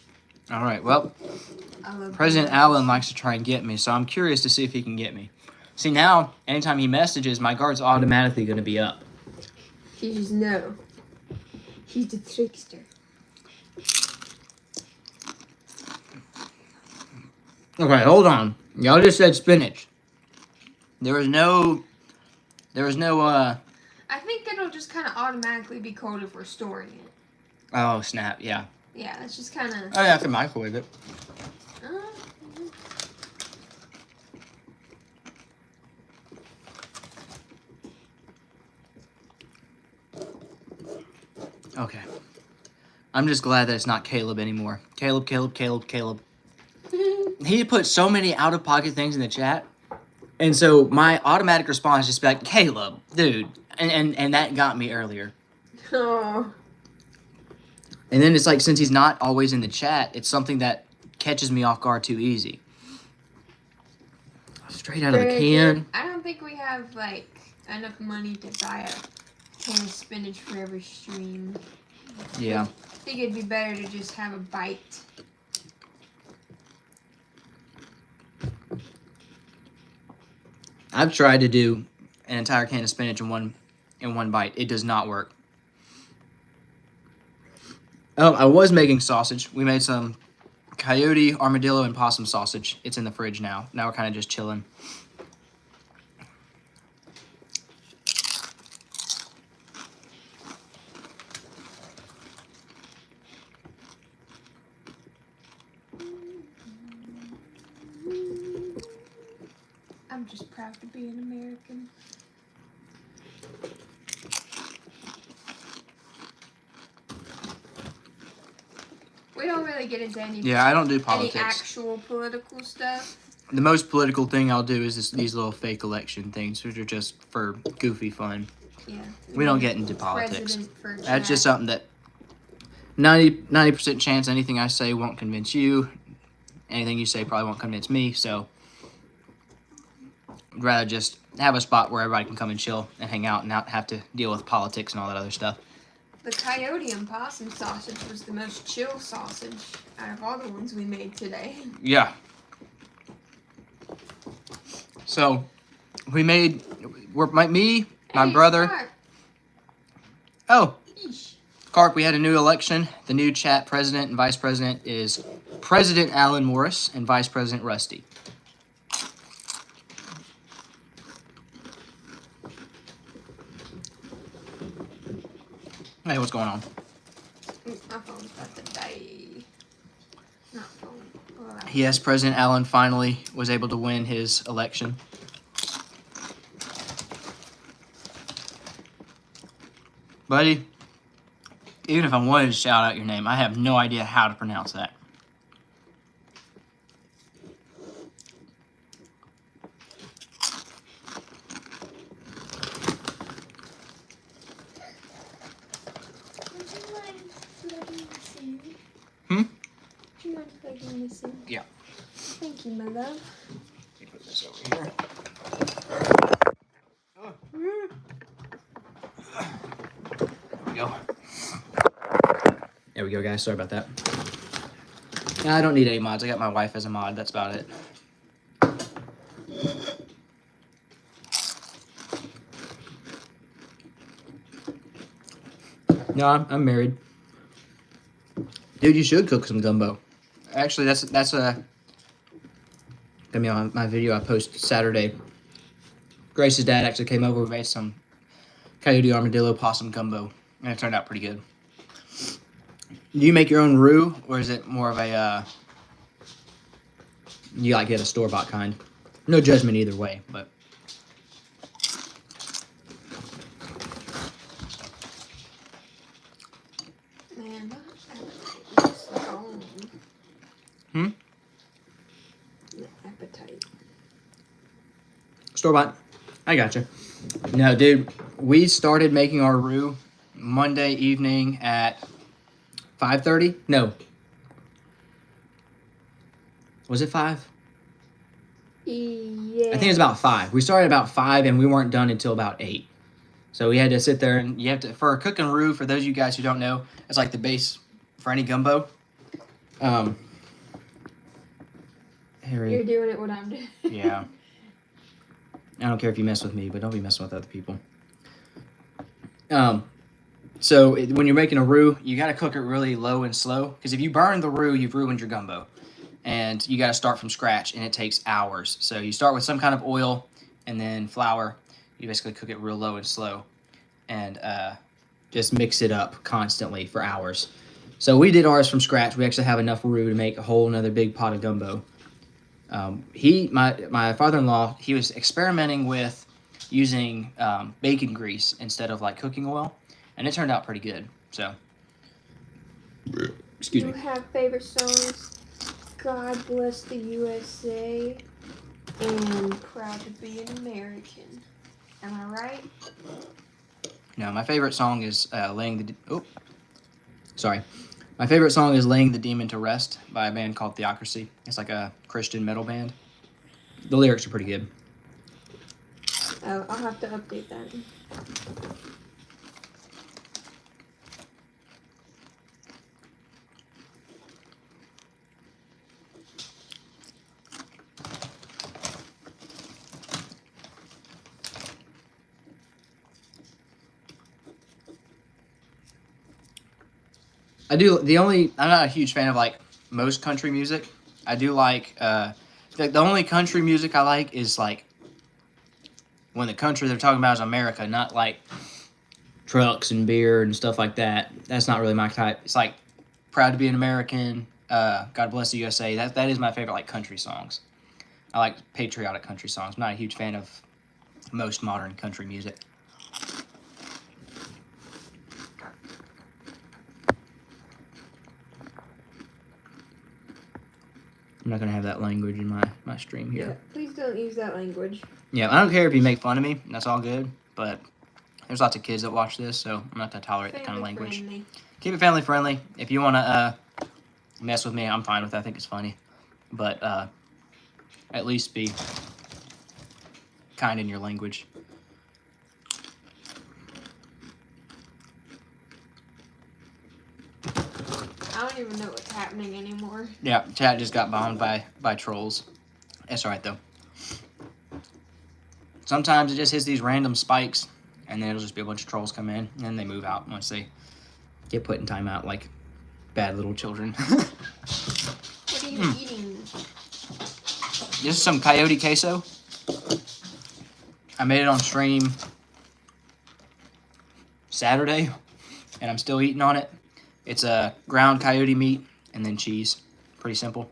All right. Well, President Allen likes to try and get me, so I'm curious to see if he can get me. See, now, anytime he messages, my guard's automatically going to be up. He just know. He's the trickster. Okay, hold on. Y'all just said spinach. There was no, I think it'll just kind of automatically be cold if we're storing it. oh, snap, yeah. Yeah, it's just kind of... Oh, yeah, I can microwave it. Okay. I'm just glad that it's not Caleb anymore. Caleb. He put so many out-of-pocket things in the chat. And so my automatic response is just be like, Caleb, dude. And that got me earlier. Oh. And then it's like, since he's not always in the chat, it's something that catches me off guard too easy. Straight out of the can. I don't think we have, like, enough money to buy a can of spinach for every stream. Yeah. I think it'd be better to just have a bite. I've tried to do an entire can of spinach in one bite. It does not work. Oh, I was making sausage. We made some coyote, armadillo, and possum sausage. It's in the fridge now. Now we're kind of just chilling. I'm just proud to be an American. We don't really get into any Yeah, I don't do politics. any actual political stuff. The most political thing I'll do is these little fake election things, which are just for goofy fun. Yeah. We don't get into politics. President for That's just chat. something that 90% chance anything I say won't convince you. Anything you say probably won't convince me, so I'd rather just have a spot where everybody can come and chill and hang out and not have to deal with politics and all that other stuff. The coyote and possum sausage was the most chill sausage out of all the ones we made today. Yeah. So, we made, me, my Hey, brother. Clark. Oh, Yeesh. Clark, we had a new election. The new chat president and vice president is President Alan Morris and Vice President Rusty. Hey, what's going on? My phone's about to die. Not phone. Oh, Yes, President Allen finally was able to win his election. Buddy, even if I wanted to shout out your name, I have no idea how to pronounce that. Hmm? Would you mind plugging this in? Yeah. Thank you, my love. Let me put this over here. There we go. There we go, guys. Sorry about that. I don't need any mods. I got my wife as a mod. That's about it. No, I'm married. Dude, you should cook some gumbo. Actually, that's gonna be on my video I posted Saturday. Grace's dad actually came over and made some coyote armadillo possum gumbo, and it turned out pretty good. Do you make your own roux, or is it more of a you like get a store-bought kind? No judgment either way, but Man, my appetite is gone. Hmm? My appetite. store-bought. I gotcha. No, dude, we started making our roux Monday evening at 5:30. No, was it 5? Yeah. I think it was about 5. We started about 5 and we weren't done until about 8. So we had to sit there and you have to, for a cooking roux, for those of you guys who don't know, it's like the base for any gumbo. Harry. You're doing it what I'm doing. Yeah. I don't care if you mess with me, but don't be messing with other people. So when you're making a roux, you got to cook it really low and slow. Because if you burn the roux, you've ruined your gumbo. And you got to start from scratch, and it takes hours. So you start with some kind of oil and then flour. You basically cook it real low and slow. And just mix it up constantly for hours. So we did ours from scratch. We actually have enough roux to make a whole another big pot of gumbo. My father-in-law, he was experimenting with using bacon grease instead of like cooking oil, and it turned out pretty good. So, excuse me. You have favorite songs? God bless the USA and proud to be an American. Am I right? No, my favorite song is My favorite song is "Laying the Demon to Rest" by a band called Theocracy. It's like a Christian metal band. The lyrics are pretty good. Oh, I'll have to update that. I'm not a huge fan of like most country music. I do like the only country music I like is like when the country they're talking about is America, not like trucks and beer and stuff like that. That's not really my type. It's like Proud to Be an American, God Bless the USA. That is my favorite like country songs. I like patriotic country songs. I'm not a huge fan of most modern country music. I'm not gonna have that language in my stream here. Yeah, please don't use that language. Yeah, I don't care if you make fun of me. That's all good. But there's lots of kids that watch this, so I'm not gonna tolerate that kind of language. Friendly. Keep it family friendly. If you wanna mess with me, I'm fine with that. I think it's funny, but at least be kind in your language. I don't even know what's happening anymore. Yeah, chat just got bombed by trolls. It's alright though. Sometimes it just hits these random spikes, and then it'll just be a bunch of trolls come in, and they move out once they get put in timeout like bad little children. What are you eating? This is some coyote queso. I made it on stream Saturday, and I'm still eating on it. It's a ground coyote meat and then cheese. Pretty simple.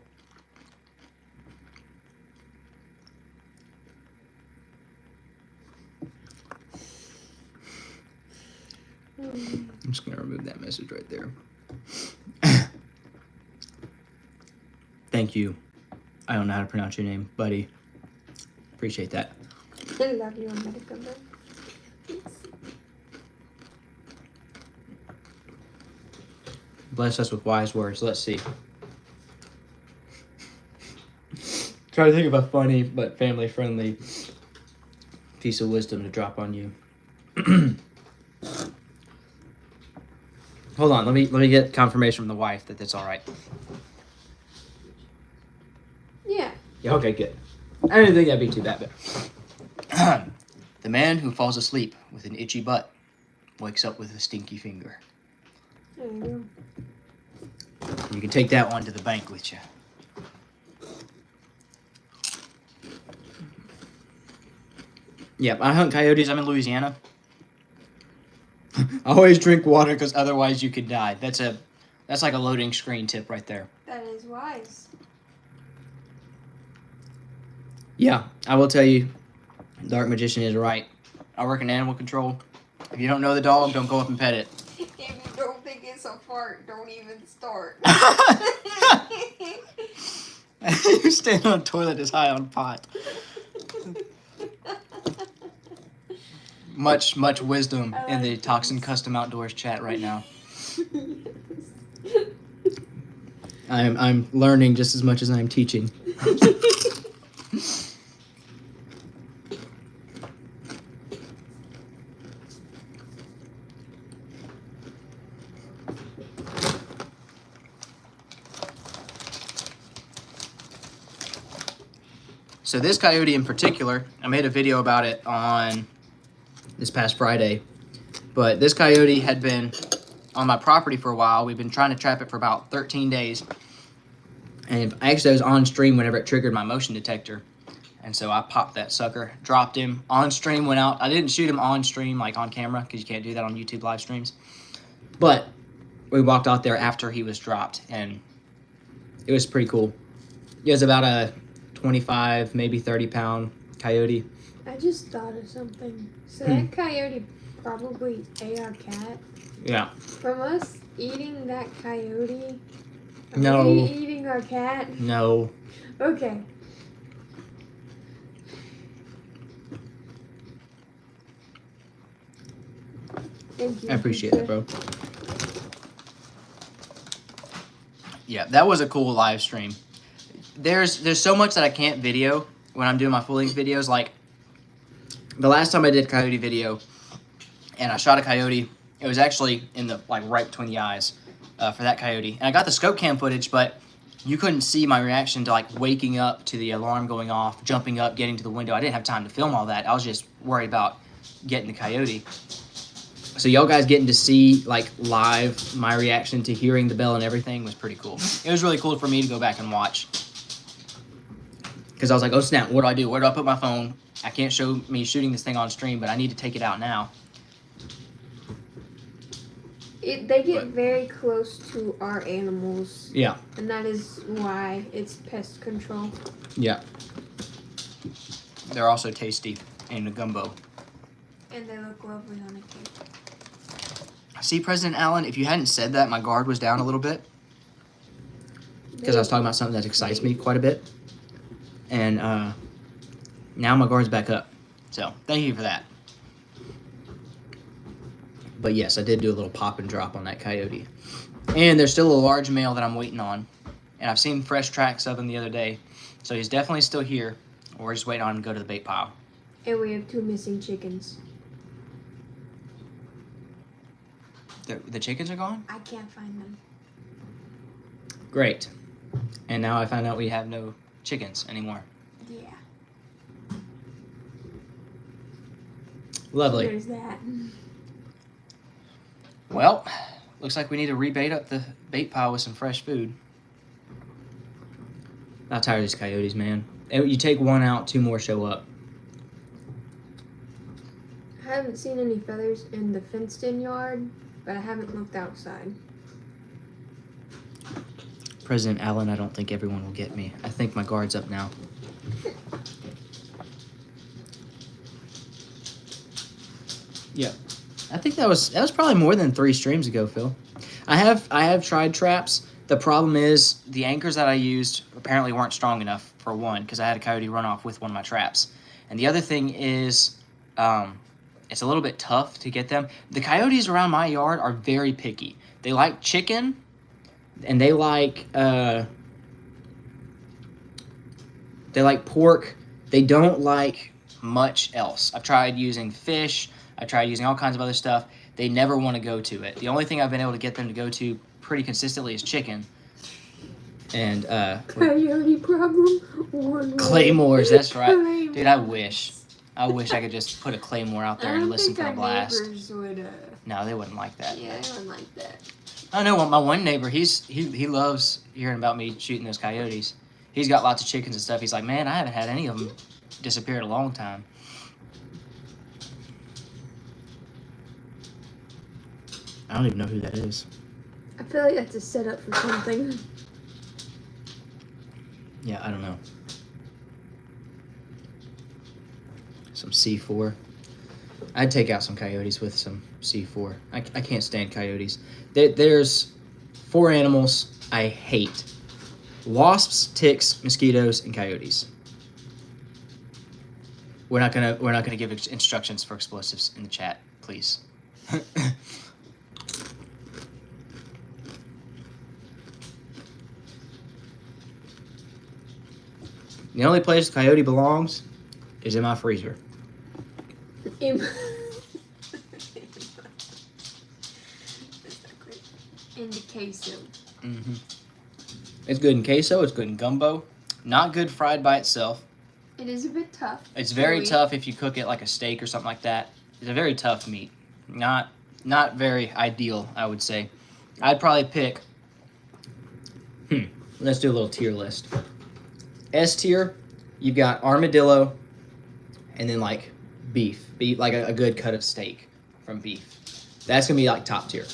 I'm just going to remove that message right there. Thank you. I don't know how to pronounce your name, buddy. Appreciate that. I love you, America. Bless us with wise words. Let's see. Try to think of a funny but family-friendly piece of wisdom to drop on you. Hold on, let me get confirmation from the wife that that's all right. Yeah. Yeah. Okay. Good. I didn't think that'd be too bad, but the man who falls asleep with an itchy butt wakes up with a stinky finger. There you go. You can take that one to the bank with you. Yep, I hunt coyotes. I'm in Louisiana. Always drink water because otherwise you could die. That's like a loading screen tip right there. That is wise. Yeah, I will tell you, Dark Magician is right. I work in animal control. If you don't know the dog, don't go up and pet it. If you don't think it's a fart, don't even start. You stand on a toilet as high on pot. Much wisdom in the Toxin Custom Outdoors chat right now. I'm learning just as much as I'm teaching. So this coyote in particular, I made a video about it on this past Friday, but this coyote had been on my property for a while. We've been trying to trap it for about 13 days, and actually I was on stream whenever it triggered my motion detector, and so I popped that sucker, dropped him on stream, went out. I didn't shoot him on stream, like on camera, because you can't do that on YouTube live streams, but we walked out there after he was dropped, and it was pretty cool. He was about a 25, maybe 30-pound coyote. I just thought of something. So that coyote probably ate our cat. Yeah. From us eating that coyote. No. Are we eating our cat? No. Okay. Thank you. I appreciate it, bro. Yeah, that was a cool live stream. There's so much that I can't video when I'm doing my full length videos. Like the last time I did a coyote video, and I shot a coyote, it was actually in the right between the eyes for that coyote. And I got the scope cam footage, but you couldn't see my reaction to waking up to the alarm going off, jumping up, getting to the window. I didn't have time to film all that. I was just worried about getting the coyote. So y'all guys getting to see like live my reaction to hearing the bell and everything was pretty cool. It was really cool for me to go back and watch. Because I was like, oh snap, what do I do? Where do I put my phone? I can't show me shooting this thing on stream, but I need to take it out now. They get very close to our animals. Yeah. And that is why it's pest control. Yeah. They're also tasty in the gumbo. And they look lovely on a cake. See, President Allen, if you hadn't said that, my guard was down a little bit. Because I was talking about something that excites me quite a bit. And now my guard's back up. So, thank you for that. But yes, I did do a little pop and drop on that coyote. And there's still a large male that I'm waiting on. And I've seen fresh tracks of him the other day. So he's definitely still here. We're just waiting on him to go to the bait pile. And we have 2 missing chickens. The chickens are gone? I can't find them. Great. And now I found out we have no chickens anymore. Yeah. Lovely. There's that. Well, looks like we need to rebait up the bait pile with some fresh food. I'm tired of these coyotes, man. You take one out, 2 more show up. I haven't seen any feathers in the fenced-in yard, but I haven't looked outside. President Allen, I don't think everyone will get me. I think my guard's up now. Yep. I think that was probably more than 3 streams ago, Phil. I have tried traps. The problem is the anchors that I used apparently weren't strong enough, for one, because I had a coyote run off with one of my traps. And the other thing is it's a little bit tough to get them. The coyotes around my yard are very picky. They like chicken, and they like pork. They don't like much else. I've tried using fish. I tried using all kinds of other stuff. They never want to go to it. The only thing I've been able to get them to go to pretty consistently is chicken. And coyote problem. One claymores, that's right. Claymores. Dude, I wish I could just put a claymore out there and listen for a blast. Would, No, they wouldn't like that. yeah, they wouldn't like that. I know my one neighbor, he loves hearing about me shooting those coyotes. He's got lots of chickens and stuff. He's like, man, I haven't had any of them disappear in a long time. I don't even know who that is. I feel like that's a setup for something. Yeah, I don't know. Some C4. I'd take out some coyotes with some C4. I can't stand coyotes. There's 4 animals I hate. Wasps, ticks, mosquitoes, and coyotes. We're not gonna give instructions for explosives in the chat, please. The only place the coyote belongs is in my freezer. In the queso. Mm-hmm. It's good in queso. It's good in gumbo. Not good fried by itself. It is a bit tough. It's very chewy. tough if you cook it like a steak or something like that. It's a very tough meat. Not very ideal, I would say. I'd probably pick... Let's do a little tier list. S tier, you've got armadillo, and then like beef, like a good cut of steak from beef. That's gonna be like top tier.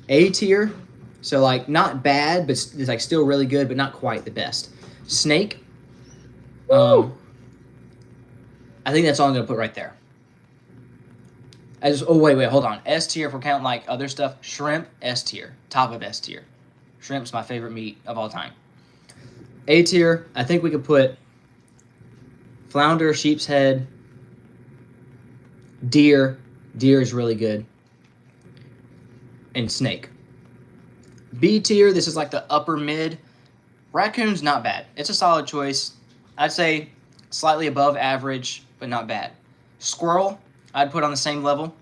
A tier, so like not bad, but it's like still really good, but not quite the best. Snake. I think that's all I'm gonna put right there. Wait, hold on. S tier, if we're counting like other stuff, shrimp, S tier, top of S tier. Shrimp's my favorite meat of all time. A tier, I think we could put flounder, sheep's head, deer. Deer is really good. And snake. B tier, this is like the upper mid. Raccoon's not bad. It's a solid choice. I'd say slightly above average, but not bad. Squirrel, I'd put on the same level.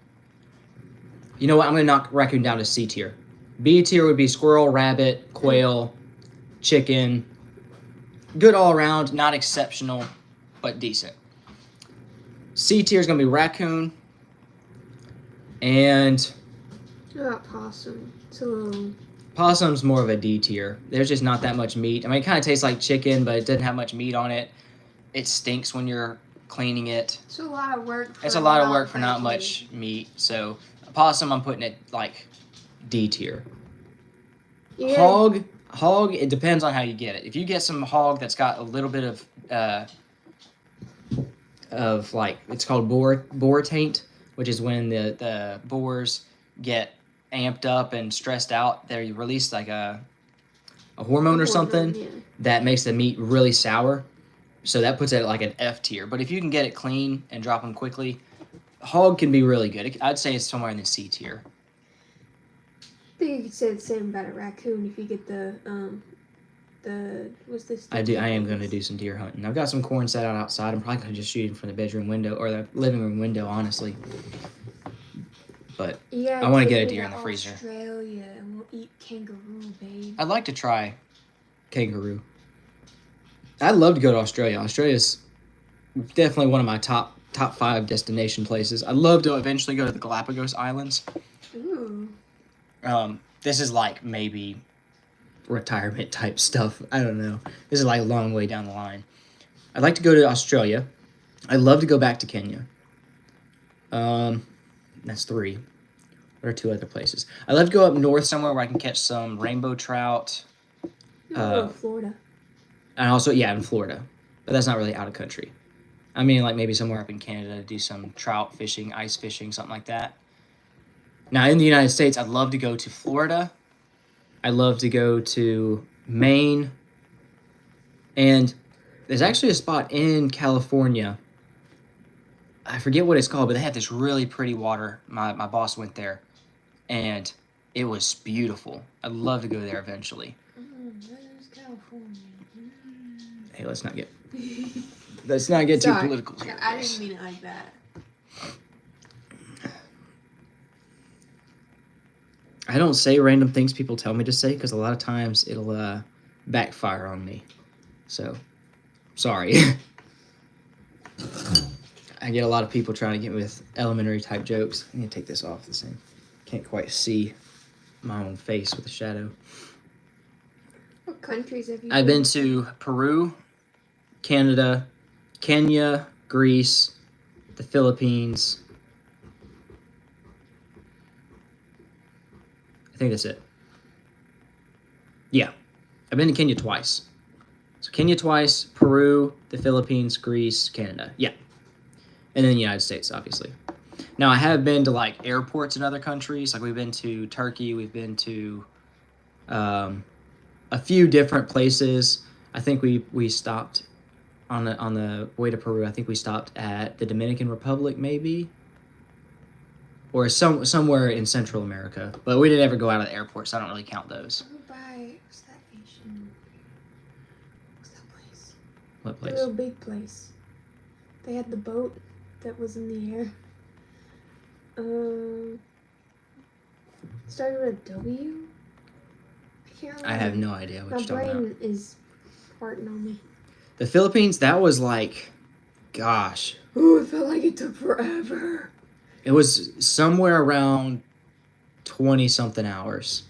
You know what? I'm going to knock raccoon down to C tier. B tier would be squirrel, rabbit, quail, chicken. Good all around, not exceptional, but decent. C tier is going to be raccoon. And What about possum? It's a little. possum's more of a D tier. There's just not that much meat. I mean, it kind of tastes like chicken, but it doesn't have much meat on it. It stinks when you're cleaning it. It's a lot of work. It's a lot of work for not much meat. So possum, I'm putting it like D tier. Yeah. Hog, it depends on how you get it. If you get some hog that's got a little bit of like, it's called boar taint, which is when the boars get amped up and stressed out. They release like a hormone or something that makes the meat really sour. So that puts it at like an F tier. But if you can get it clean and drop them quickly, hog can be really good. I'd say it's somewhere in the C tier. I think you could say the same about a raccoon if you get the what's this? I am going to do some deer hunting. I've got some corn set out outside. I'm probably going to just shoot it from the bedroom window or the living room window, honestly. But I want to get a deer in the freezer. Australia, and we'll eat kangaroo, babe. I'd like to try kangaroo. I'd love to go to Australia. Australia's definitely one of my top 5 destination places. I'd love to eventually go to the Galapagos Islands. Ooh. This is like maybe retirement type stuff. I don't know. This is like a long way down the line. I'd like to go to Australia. I'd love to go back to Kenya. That's 3. What are 2 other places? I'd love to go up north somewhere where I can catch some rainbow trout. Florida. And also, yeah, in Florida. But that's not really out of country. I mean, like maybe somewhere up in Canada to do some trout fishing, ice fishing, something like that. Now, in the United States, I'd love to go to Florida. I'd love to go to Maine. And there's actually a spot in California. I forget what it's called, but they have this really pretty water. My boss went there, and it was beautiful. I'd love to go there eventually. Where's California? Hey, let's not get too political here. I didn't mean it like that. I don't say random things people tell me to say because a lot of times it'll backfire on me. So, sorry. I get a lot of people trying to get me with elementary type jokes. I need to take this off the same. Can't quite see my own face with the shadow. What countries have you I've been to Peru, Canada, Kenya, Greece, the Philippines. I think that's it. Yeah. I've been to Kenya twice. So Kenya twice, Peru, the Philippines, Greece, Canada. Yeah. And then the United States, obviously. Now, I have been to, like, airports in other countries. Like, we've been to Turkey. We've been to a few different places. I think we stopped on the way to Peru. I think we stopped at the Dominican Republic, maybe. Or somewhere in Central America. But we didn't ever go out of the airport, so I don't really count those. What's that Asian? What's that place? What place? The real big place. They had the boat that was in the air. Started with a W? I can't remember. I have no idea what My you're talking about. brain is farting on me. The Philippines, that was like, gosh. Ooh, it felt like it took forever. It was somewhere around 20-something hours.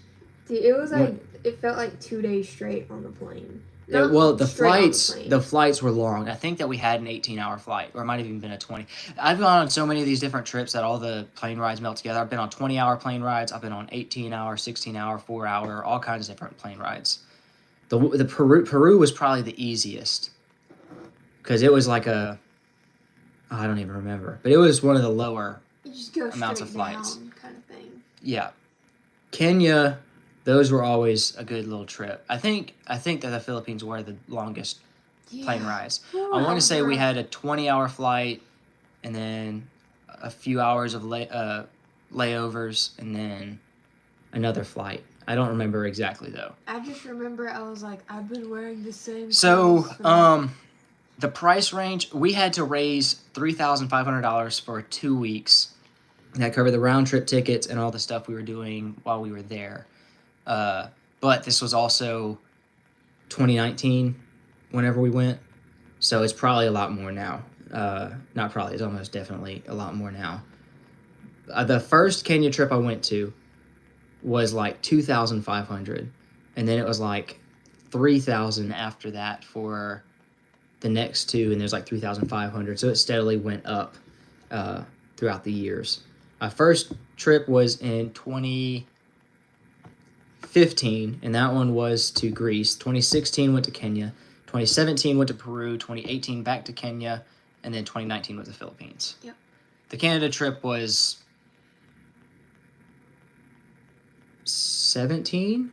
Dude, it was like, it felt like 2 days straight on the plane. The flights were long. I think that we had an 18-hour flight, or it might have even been a 20. I've gone on so many of these different trips that all the plane rides melt together. I've been on 20-hour plane rides. I've been on 18-hour, 16-hour, 4-hour, all kinds of different plane rides. The Peru was probably the easiest because it was like I don't even remember, but it was one of the lower amounts of flights. Kind of thing. Yeah, Kenya. Those were always a good little trip. I think that the Philippines were the longest plane rides. I want to say we had a 20-hour flight, and then a few hours of layovers, and then another flight. I don't remember exactly though. I just remember I was like, I've been wearing the same. So, the price range, we had to raise $3,500 for 2 weeks. That covered the round trip tickets and all the stuff we were doing while we were there. But this was also 2019 whenever we went, so it's probably a lot more now. Not probably, it's almost definitely a lot more now. The first Kenya trip I went to was like 2,500, and then it was like 3,000 after that for the next two, and there's like 3,500. So it steadily went up throughout the years. My first trip was in 2015, and that one was to Greece. 2016 went to Kenya. 2017 went to Peru. 2018 back to Kenya, and then 2019 was the Philippines. Yep. The Canada trip was 17.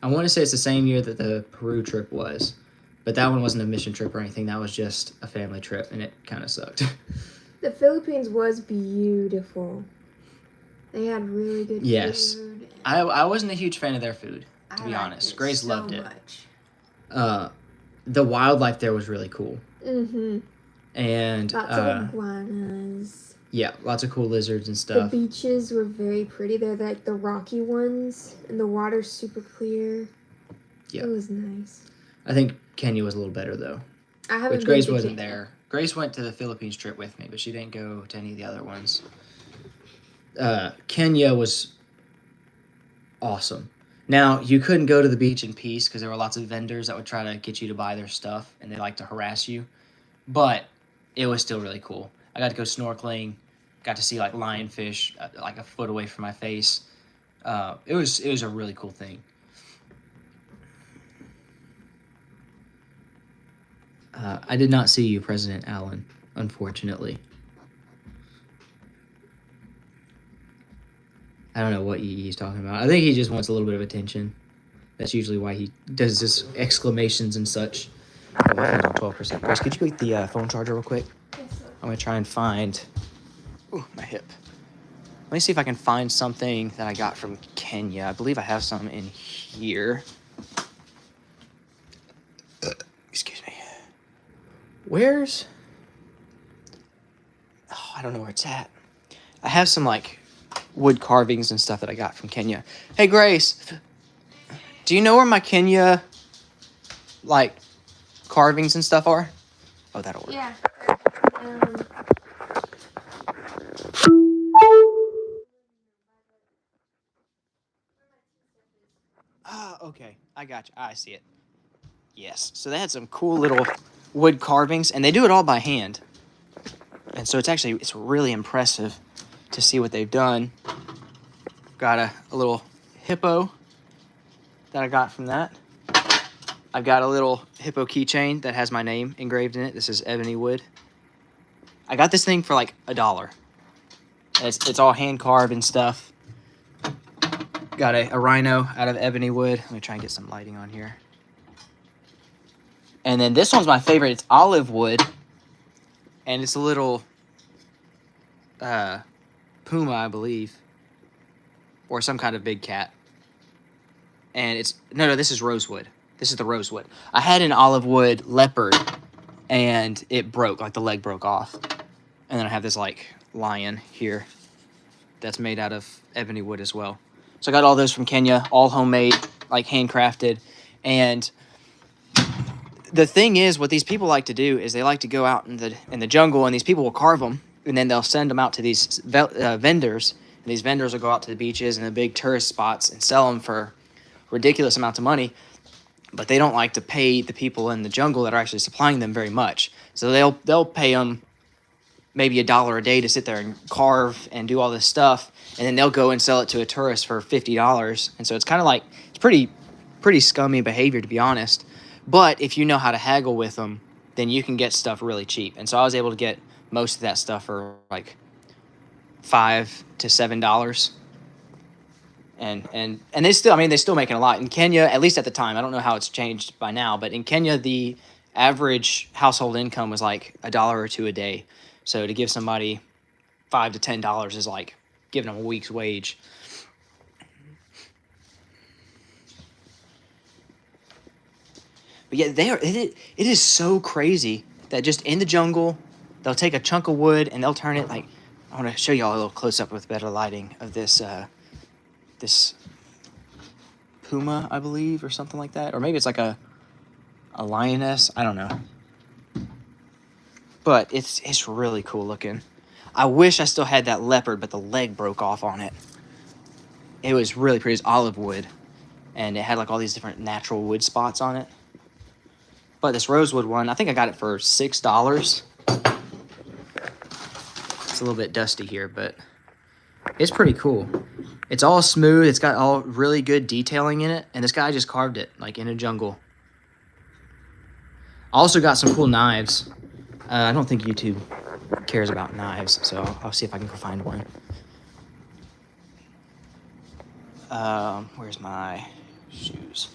I want to say it's the same year that the Peru trip was, but that one wasn't a mission trip or anything. That was just a family trip, and it kind of sucked. The Philippines was beautiful. They had really good Yes. food. I wasn't a huge fan of their food, to be liked honest. it Grace so loved it. much. The wildlife there was really cool, Mm-hmm. and Lots of iguanas. yeah, lots of cool lizards and The stuff. beaches were very pretty. They're like the rocky ones, and the water's super clear. Yeah. It was nice. I think Kenya was a little better though, I haven't which been Grace to wasn't Kenya. there. Grace went to the Philippines trip with me, but she didn't go to any of the other ones. Kenya was awesome. Now, you couldn't go to the beach in peace because there were lots of vendors that would try to get you to buy their stuff, and they like to harass you. But it was still really cool. I got to go snorkeling, got to see like lionfish like a foot away from my face. It was a really cool thing. I did not see you, President Allen, unfortunately. I don't know what he's talking about. I think he just wants a little bit of attention. That's usually why he does this exclamations and such. Oh, my phone's on 12%. Grace, could you go get the phone charger real quick? Yes, sir. I'm going to try and find... Ooh, my hip. Let me see if I can find something that I got from Kenya. I believe I have some in here. Excuse me. Where's... Oh, I don't know where it's at. I have some, like, wood carvings and stuff that I got from Kenya. Hey, Grace. Do you know where my Kenya, like, carvings and stuff are? Oh, that'll work. Yeah. Ah, okay. I got you. I see it. Yes. So they had some cool little wood carvings, and they do it all by hand. And so it's really impressive to see what they've done. Got a little hippo that I got from that. I've got a little hippo keychain that has my name engraved in it. This is ebony wood. I got this thing for like $1. It's all hand carved and stuff. Got a rhino out of ebony wood. Let me try and get some lighting on here. And then this one's my favorite. It's olive wood. And it's a little puma, I believe. Or some kind of big cat. And it's... No, this is rosewood. This is the rosewood. I had an olive wood leopard, and it broke. Like, the leg broke off. And then I have this, like, lion here that's made out of ebony wood as well. So I got all those from Kenya, all homemade, like, handcrafted. And the thing is, what these people like to do is they like to go out in the jungle, and these people will carve them, and then they'll send them out to these vendors. And these vendors will go out to the beaches and the big tourist spots and sell them for ridiculous amounts of money. But they don't like to pay the people in the jungle that are actually supplying them very much. So they'll pay them maybe $1 a day to sit there and carve and do all this stuff, and then they'll go and sell it to a tourist for $50. And so it's kind of like, it's pretty scummy behavior, to be honest. But if you know how to haggle with them, then you can get stuff really cheap. And so I was able to get most of that stuff for like $5 to $7. And they still making a lot in Kenya, at least at the time. I don't know how it's changed by now, but in Kenya the average household income was like $1 or $2 a day. So to give somebody $5 to $10 is like giving them a week's wage. But yeah, it is so crazy that just in the jungle, they'll take a chunk of wood and they'll turn it like, I want to show y'all a little close up with better lighting of this this puma, I believe, or something like that. Or maybe it's like a lioness. I don't know. But it's really cool looking. I wish I still had that leopard, but the leg broke off on it. It was really pretty. It was olive wood, and it had like all these different natural wood spots on it. But this rosewood one, I think I got it for $6. It's a little bit dusty here, but it's pretty cool. It's all smooth. It's got all really good detailing in it, and this guy just carved it like in a jungle. I also got some cool knives. I don't think YouTube cares about knives, so I'll see if I can go find one. Where's my shoes?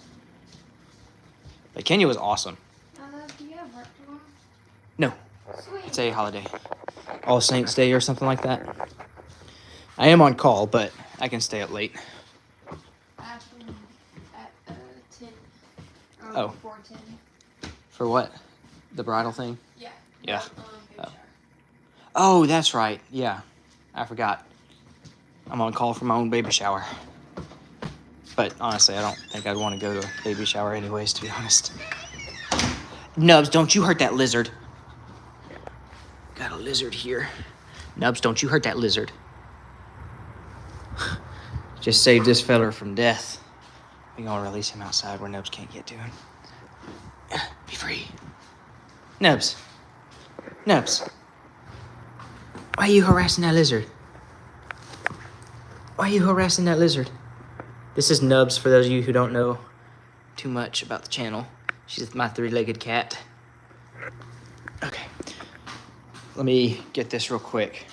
But Kenya was awesome. Do you have work tomorrow? No, Sweet. it's a holiday. All Saints Day or something like that. I am on call, but I can stay up late. At 10. Oh. Before 10. For what? The bridal thing? Yeah. Yeah. Baby Oh. shower. Oh, that's right. Yeah, I forgot. I'm on call for my own baby shower. But honestly, I don't think I'd want to go to a baby shower anyways, to be honest. Nubs, don't you hurt that lizard. Got a lizard here. Nubs, don't you hurt that lizard. Just saved this feller from death. We're gonna release him outside where Nubs can't get to him. Be free. Nubs. Nubs. Why are you harassing that lizard? Why are you harassing that lizard? This is Nubs, for those of you who don't know too much about the channel. She's my three-legged cat. Okay. Let me get this real quick.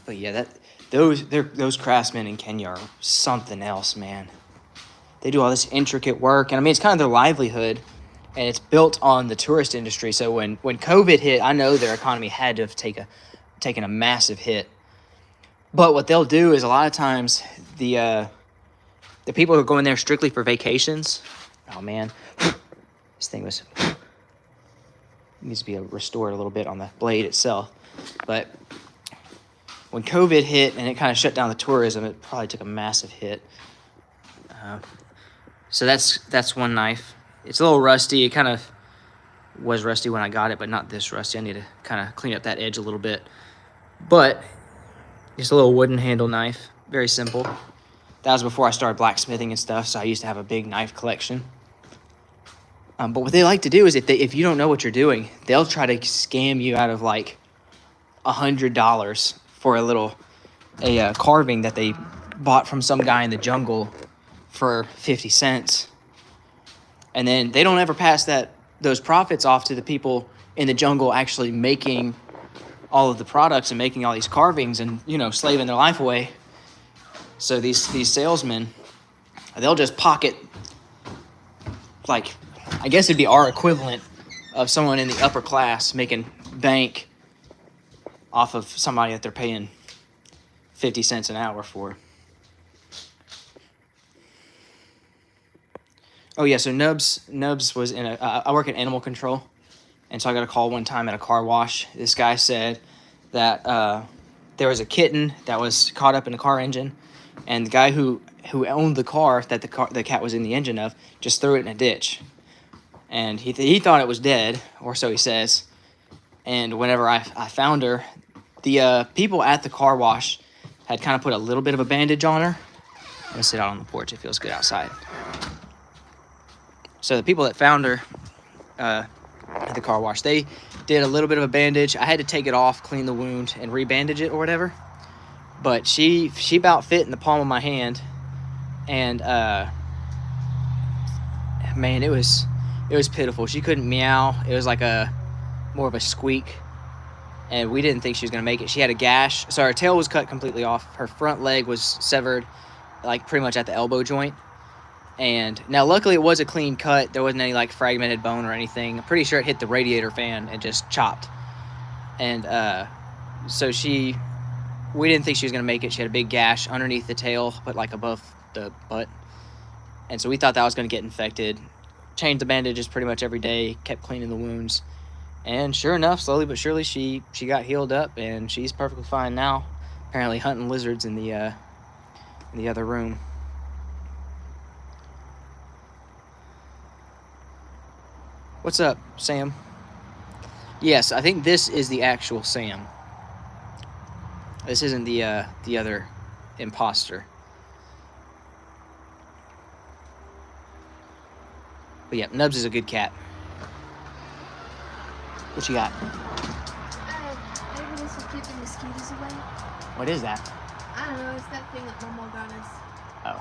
But yeah, those craftsmen in Kenya are something else, man. They do all this intricate work, and I mean, it's kind of their livelihood, and it's built on the tourist industry. So when COVID hit, I know their economy had to have taken a massive hit. But what they'll do is a lot of times the people who go in there strictly for vacations. Oh man, this thing needs to be restored a little bit on the blade itself. But when COVID hit and it kind of shut down the tourism, it probably took a massive hit. So that's one knife. It's a little rusty. It kind of was rusty when I got it, but not this rusty. I need to kind of clean up that edge a little bit. But just a little wooden handle knife. Very simple. That was before I started blacksmithing and stuff, so I used to have a big knife collection. But what they like to do is if you don't know what you're doing, they'll try to scam you out of like $100 for a carving that they bought from some guy in the jungle for 50 cents. And then they don't ever pass those profits off to the people in the jungle actually making all of the products and making all these carvings and, slaving their life away. So these salesmen, they'll just pocket, like, I guess it'd be our equivalent of someone in the upper class making bank off of somebody that they're paying 50 cents an hour for. Oh yeah, so Nubs was in I work in animal control, and so I got a call one time at a car wash. This guy said that there was a kitten that was caught up in a car engine, and the guy who owned the car that the cat was in the engine of just threw it in a ditch, and he thought it was dead, or so he says. And whenever I found her, the people at the car wash had kind of put a little bit of a bandage on her. I'm gonna sit out on the porch. It feels good outside. So the people that found her at the car wash, they did a little bit of a bandage. I had to take it off, clean the wound, and rebandage it or whatever. But she about fit in the palm of my hand, and man, it was pitiful. She couldn't meow. It was like more of a squeak, and we didn't think she was gonna make it. She had a gash, so her tail was cut completely off. Her front leg was severed, like pretty much at the elbow joint. And now luckily it was a clean cut. There wasn't any like fragmented bone or anything. I'm pretty sure it hit the radiator fan and just chopped. And so we didn't think she was gonna make it. She had a big gash underneath the tail, but like above the butt. And so we thought that was gonna get infected. Changed the bandages pretty much every day, kept cleaning the wounds. And sure enough, slowly but surely she got healed up, and she's perfectly fine now. Apparently hunting lizards in the other room. What's up, Sam? Yes, I think this is the actual Sam. This isn't the other imposter. But yeah, Nubs is a good cat. What you got? Maybe this will keep the mosquitoes away. What is that? I don't know. It's that thing that Momo got us. Oh.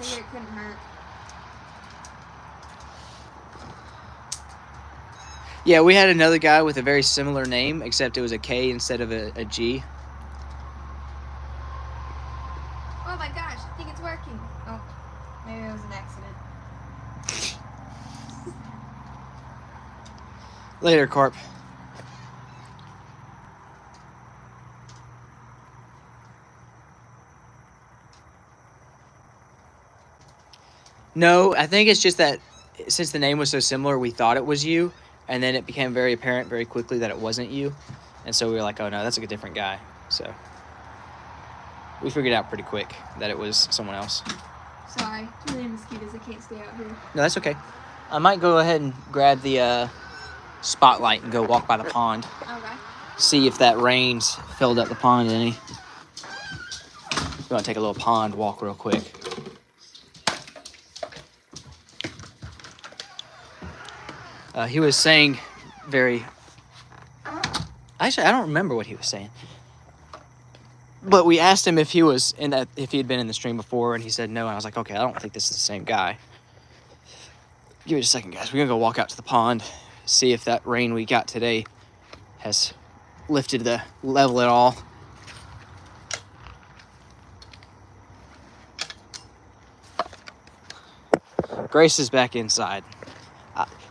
Figured it couldn't hurt. Yeah, we had another guy with a very similar name, except it was a K instead of a G. Oh my gosh, I think it's working. Oh, maybe it was an accident. Later, Corp. No, I think it's just that since the name was so similar, we thought it was you, and then it became very apparent very quickly that it wasn't you. And so we were like, oh no, that's like a different guy. So we figured out pretty quick that it was someone else. Sorry, too many mosquitoes. I can't stay out here. No, that's okay. I might go ahead and grab the spotlight and go walk by the pond. Okay. See if that rain's filled up the pond any. We want to take a little pond walk real quick. He was saying very... Actually, I don't remember what he was saying. But we asked him if he was if he had been in the stream before, and he said no. And I was like, okay, I don't think this is the same guy. Give me a second, guys. We're gonna go walk out to the pond, see if that rain we got today has lifted the level at all. Grace is back inside.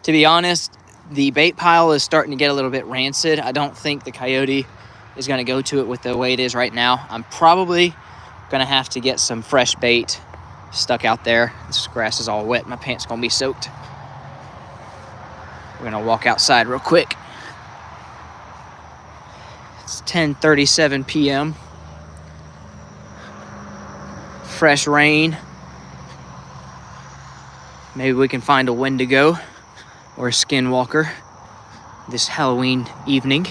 To be honest, the bait pile is starting to get a little bit rancid. I don't think the coyote is going to go to it with the way it is right now. I'm probably going to have to get some fresh bait stuck out there. This grass is all wet. My pants going to be soaked. We're going to walk outside real quick. It's 10:37 p.m. Fresh rain. Maybe we can find a Wendigo or a Skinwalker this Halloween evening.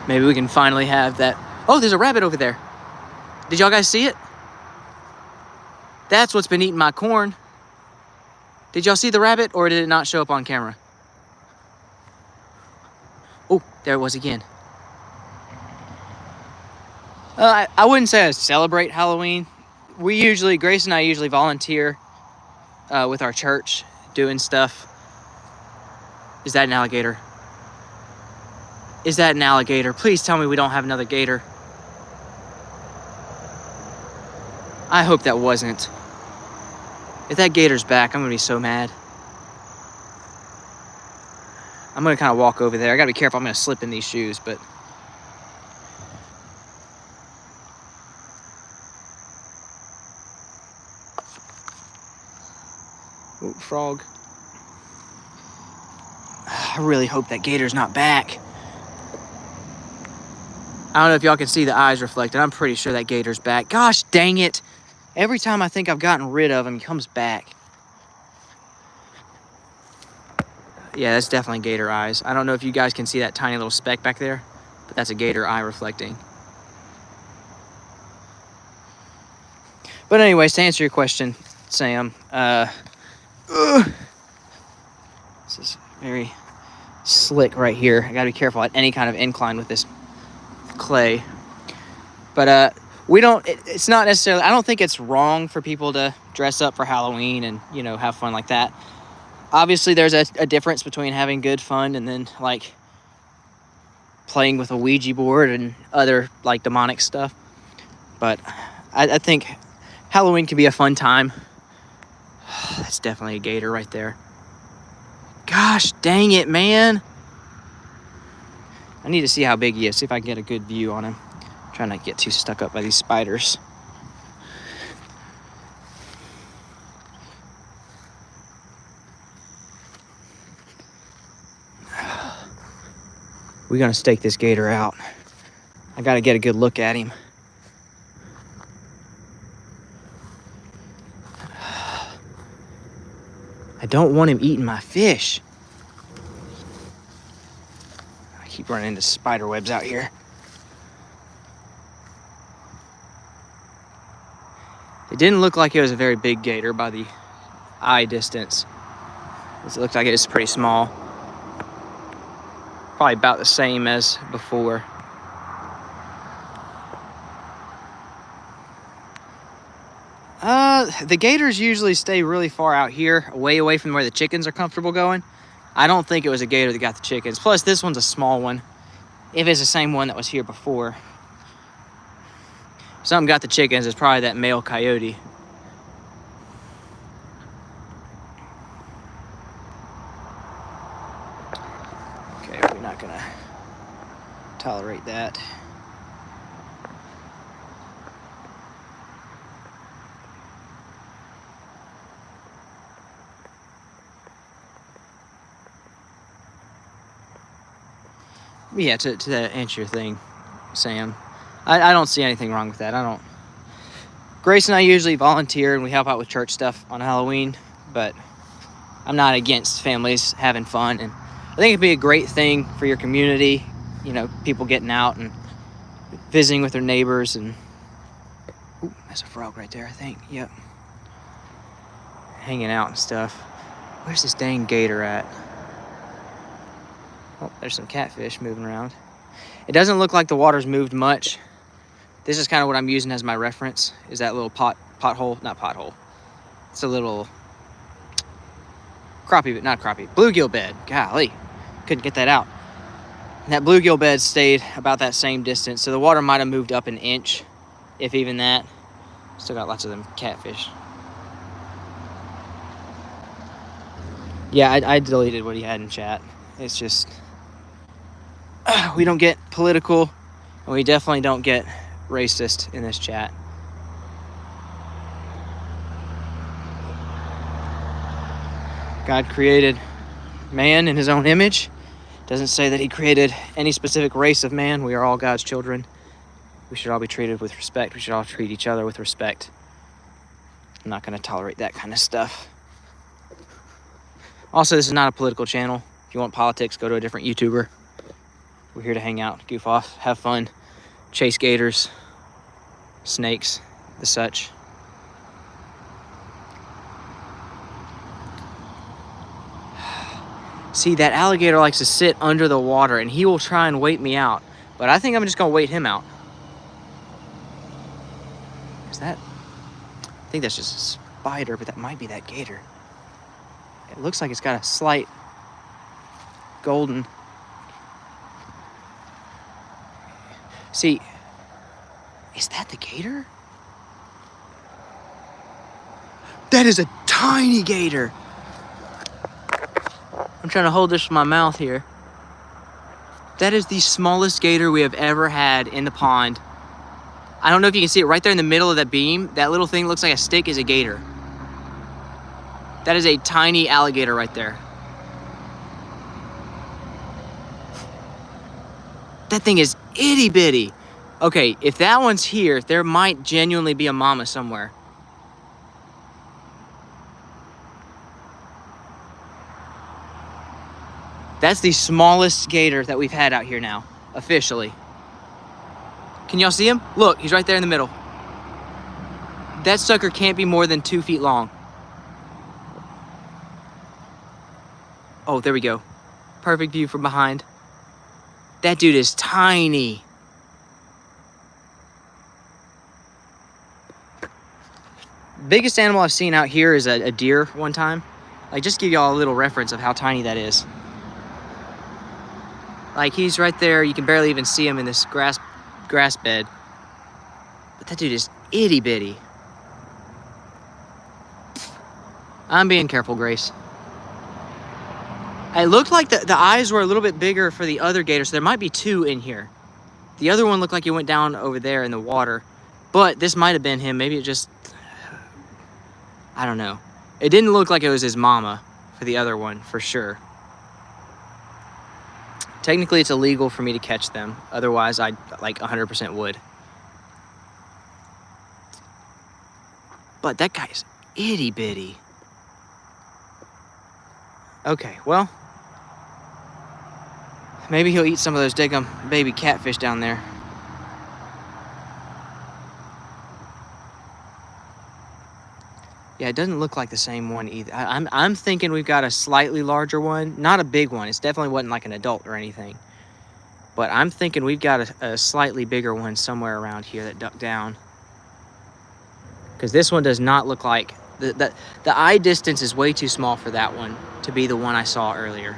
Maybe we can finally have that. Oh, there's a rabbit over there. Did y'all guys see it? That's what's been eating my corn. Did y'all see the rabbit, or did it not show up on camera? Oh, there it was again. I wouldn't say I celebrate Halloween. Grace and I usually volunteer with our church doing stuff. Is that an alligator? Is that an alligator? Please tell me we don't have another gator. I hope that wasn't. If that gator's back, I'm gonna be so mad. I'm gonna kind of walk over there. I gotta be careful. I'm gonna slip in these shoes, but. Ooh, frog. I really hope that gator's not back. I don't know if y'all can see the eyes reflected. I'm pretty sure that gator's back. Gosh dang it. Every time I think I've gotten rid of him, he comes back. Yeah, that's definitely gator eyes. I don't know if you guys can see that tiny little speck back there, but that's a gator eye reflecting. But anyways, to answer your question, Sam, this is very slick right here. I gotta be careful at any kind of incline with this clay. But we don't, it's not necessarily, I don't think it's wrong for people to dress up for Halloween and, you know, have fun like that. Obviously, there's a difference between having good fun and then, like, playing with a Ouija board and other, like, demonic stuff. But I think Halloween can be a fun time. That's definitely a gator right there. Gosh dang it, man. I need to see how big he is, see if I can get a good view on him. I'm trying not to get too stuck up by these spiders. We're gonna stake this gator out. I gotta get a good look at him. I don't want him eating my fish. I keep running into spider webs out here. It didn't look like it was a very big gator by the eye distance. It looked like it was pretty small. Probably about the same as before. The gators usually stay really far out here, way away from where the chickens are comfortable going. I don't think it was a gator that got the chickens. Plus, this one's a small one. If it's the same one that was here before. Something got the chickens. It's probably that male coyote. Okay, we're not gonna tolerate that. Yeah, to answer your thing, Sam, I don't see anything wrong with that. Grace and I usually volunteer and we help out with church stuff on Halloween, but I'm not against families having fun, and I think it'd be a great thing for your community, you know, people getting out and visiting with their neighbors. And ooh, that's a frog right there, I think. Yep, hanging out and stuff. Where's this dang gator at? Oh, there's some catfish moving around. It doesn't look like the water's moved much. This is kind of what I'm using as my reference, is that little pothole, not pothole. It's a little crappie, but not crappie, bluegill bed. Golly, couldn't get that out. And that bluegill bed stayed about that same distance, so the water might have moved up an inch, if even that. Still got lots of them catfish. Yeah, I deleted what he had in chat. It's just, we don't get political, and we definitely don't get racist in this chat. God created man in his own image. Doesn't say that he created any specific race of man. We are all God's children. We should all be treated with respect. We should all treat each other with respect. I'm not going to tolerate that kind of stuff. Also, this is not a political channel. If you want politics, go to a different YouTuber. We're here to hang out, goof off, have fun, chase gators, snakes, the such. See, that alligator likes to sit under the water, and he will try and wait me out. But I think I'm just going to wait him out. Is that? I think that's just a spider, but that might be that gator. It looks like it's got a slight golden. See, is that the gator? That is a tiny gator. I'm trying to hold this in my mouth here. That is the smallest gator we have ever had in the pond. I don't know if you can see it right there in the middle of that beam. That little thing looks like a stick is a gator. That is a tiny alligator right there. That thing is itty bitty. Okay, if that one's here, there might genuinely be a mama somewhere. That's the smallest gator that we've had out here now, officially. Can y'all see him? Look, he's right there in the middle. That sucker can't be more than 2 feet long. Oh, there we go. Perfect view from behind. That dude is tiny. Biggest animal I've seen out here is a deer one time. Like, just give y'all a little reference of how tiny that is. Like, he's right there. You can barely even see him in this grass bed. But that dude is itty bitty. I'm being careful, Grace. It looked like the eyes were a little bit bigger for the other gator, so there might be 2 in here. The other one looked like he went down over there in the water. But this might have been him. Maybe it just... I don't know. It didn't look like it was his mama for the other one, for sure. Technically, it's illegal for me to catch them. Otherwise, I like 100% would. But that guy is itty bitty. Okay, well, maybe he'll eat some of those daggum baby catfish down there. Yeah, it doesn't look like the same one either. I'm thinking we've got a slightly larger one. Not a big one. It's definitely wasn't like an adult or anything. But I'm thinking we've got a slightly bigger one somewhere around here that ducked down. Because this one does not look like... The eye distance is way too small for that one to be the one I saw earlier.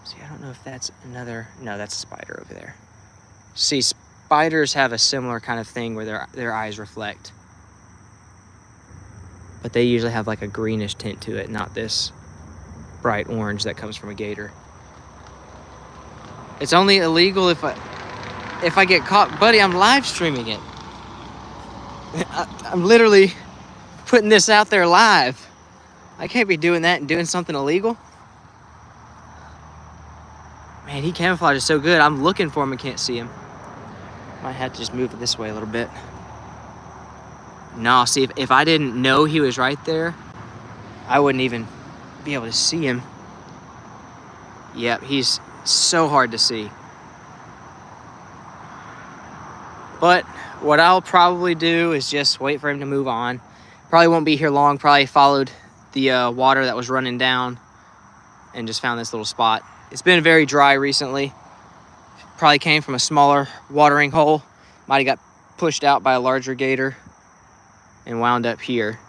See, I don't know if that's another... No, that's a spider over there. See, spiders have a similar kind of thing where their eyes reflect. But they usually have like a greenish tint to it, not this bright orange that comes from a gator. It's only illegal if I get caught. Buddy, I'm live streaming it. I'm literally putting this out there live. I can't be doing that and doing something illegal. Man, he camouflages so good. I'm looking for him and can't see him. Might have to just move it this way a little bit. No, see, if I didn't know he was right there, I wouldn't even be able to see him. Yep, he's so hard to see. But what I'll probably do is just wait for him to move on. Probably won't be here long. Probably followed the water that was running down and just found this little spot. It's been very dry recently. Probably came from a smaller watering hole. Might have got pushed out by a larger gator and wound up here.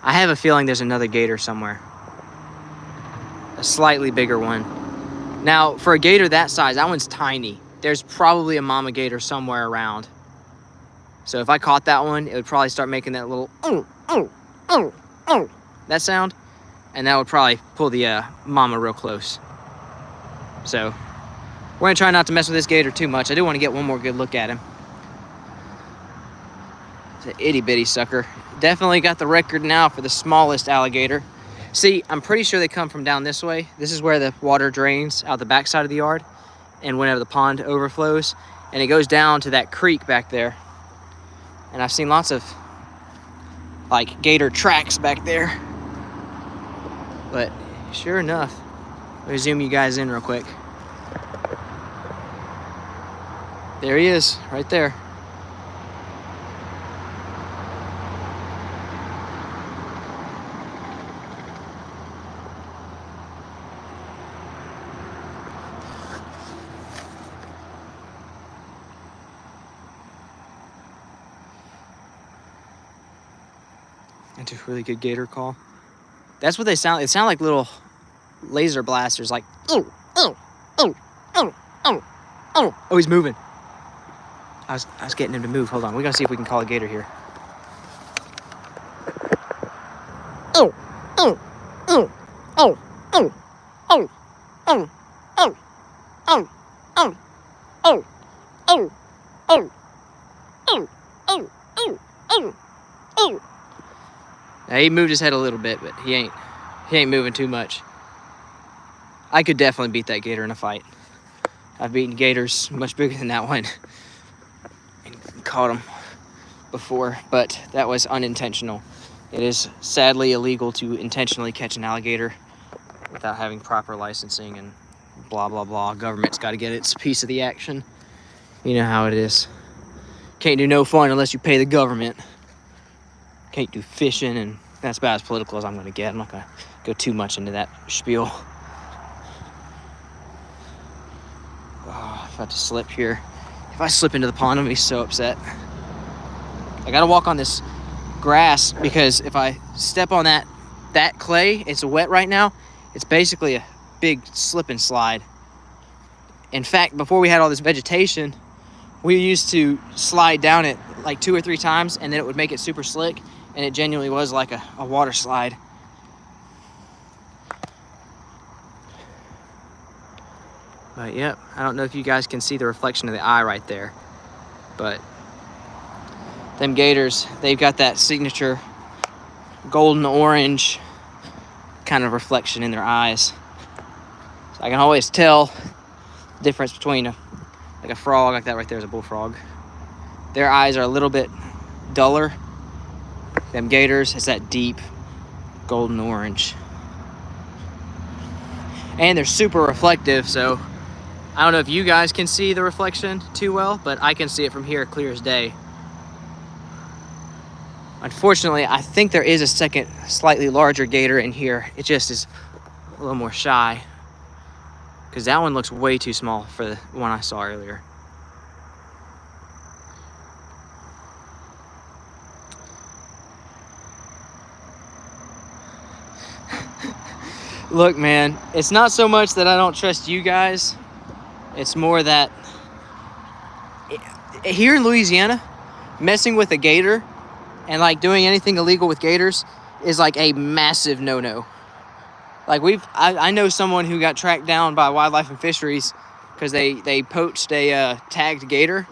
I have a feeling there's another gator somewhere. A slightly bigger one. Now, for a gator that size, that one's tiny. There's probably a mama gator somewhere around. So if I caught that one, it would probably start making that little that sound. And that would probably pull the mama real close. So we're gonna try not to mess with this gator too much. I do want to get one more good look at him. It's an itty bitty sucker. Definitely got the record now for the smallest alligator. See, I'm pretty sure they come from down this way. This is where the water drains out the backside of the yard, and whenever the pond overflows, and it goes down to that creek back there. And I've seen lots of like gator tracks back there. But sure enough, let me zoom you guys in real quick. There he is, right there. That's a really good gator call. That's what they sound like. They sound like little laser blasters, like, oh, oh, oh, oh, oh, oh. Oh, he's moving. I was getting him to move. Hold on. We're going to see if we can call a gator here. Oh, oh, oh, oh, oh, oh, oh, oh, oh, oh, oh, oh, oh, oh, oh, oh, oh, oh. Now, he moved his head a little bit, but he ain't moving too much. I could definitely beat that gator in a fight. I've beaten gators much bigger than that one and caught them before, but that was unintentional. It is sadly illegal to intentionally catch an alligator without having proper licensing and blah, blah, blah. Government's got to get its piece of the action. You know how it is. Can't do no fun unless you pay the government. Can't do fishing, and that's about as political as I'm going to get. I'm not going to go too much into that spiel. Oh, I'm about to slip here. If I slip into the pond, I'm going to be so upset. I got to walk on this grass because if I step on that clay, it's wet right now. It's basically a big slip and slide. In fact, before we had all this vegetation, we used to slide down it like 2 or 3 times, and then it would make it super slick. And it genuinely was like a water slide. But yep, I don't know if you guys can see the reflection of the eye right there. But them gators, they've got that signature golden orange kind of reflection in their eyes. So I can always tell the difference between a frog, like that right there is a bullfrog. Their eyes are a little bit duller. them gators, it's that deep golden orange. And they're super reflective, so I don't know if you guys can see the reflection too well, but I can see it from here clear as day. Unfortunately, I think there is a second slightly larger gator in here. It just is a little more shy, because that one looks way too small for the one I saw earlier. Look, man, it's not so much that I don't trust you guys. It's more that here in Louisiana, messing with a gator and like doing anything illegal with gators is like a massive no-no. Like I know someone who got tracked down by Wildlife and Fisheries because they poached a tagged gator,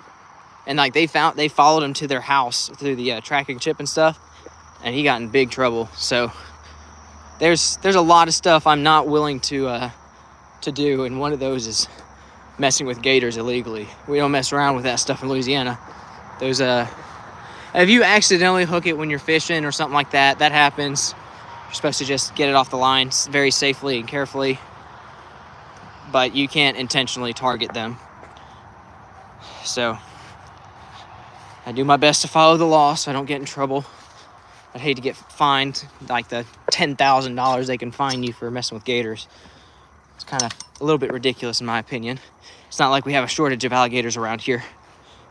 and like they followed him to their house through the tracking chip and stuff, and he got in big trouble. So there's a lot of stuff I'm not willing to do, and one of those is messing with gators illegally. We don't mess around with that stuff in Louisiana. Those if you accidentally hook it when you're fishing or something like that, that happens. You're supposed to just get it off the line very safely and carefully, but you can't intentionally target them. So I do my best to follow the law so I don't get in trouble. I'd hate to get fined like the $10,000 they can fine you for messing with gators. It's kind of a little bit ridiculous in my opinion. It's not like we have a shortage of alligators around here,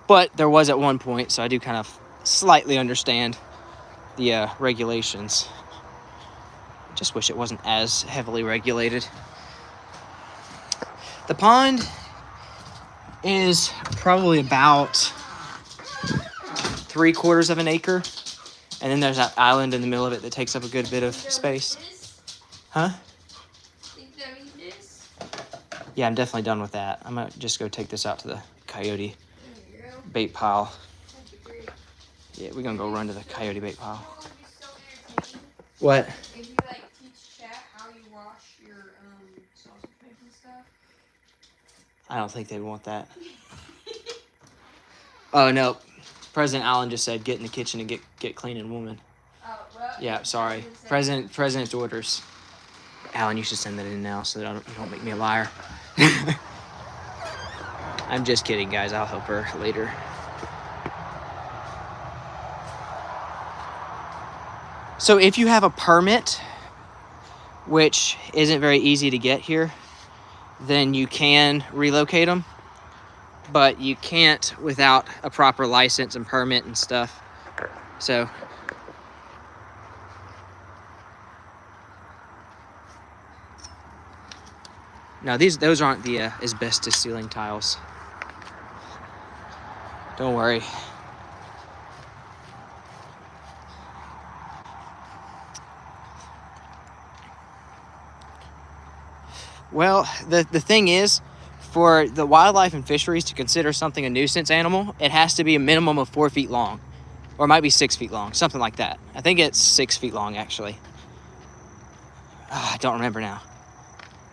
but there was at one point, so I do kind of slightly understand the regulations. Just wish it wasn't as heavily regulated. The pond is probably about 3/4 of an acre. And then there's that island in the middle of it that takes up a good bit of space. Huh? Think that we can do this? Yeah, I'm definitely done with that. I'm gonna just go take this out to the coyote There you go. bait pile. That'd be great. Yeah, we're gonna go run to the coyote bait pile. Oh, it'd be so entertaining What? if you like teach chat how you wash your sausage bake and stuff. I don't think they'd want that. Oh no, President Allen just said get in the kitchen and get clean and woman. Oh, well. Yeah, sorry. President's orders. Alan, you should send that in now so that you don't make me a liar. I'm just kidding, guys. I'll help her later. So if you have a permit, which isn't very easy to get here, then you can relocate them, but you can't without a proper license and permit and stuff. So no, those aren't the asbestos ceiling tiles. Don't worry. Well, the thing is, for the Wildlife and Fisheries to consider something a nuisance animal, it has to be a minimum of 4 feet long, or it might be 6 feet long, something like that. I think it's 6 feet long, actually. I don't remember now.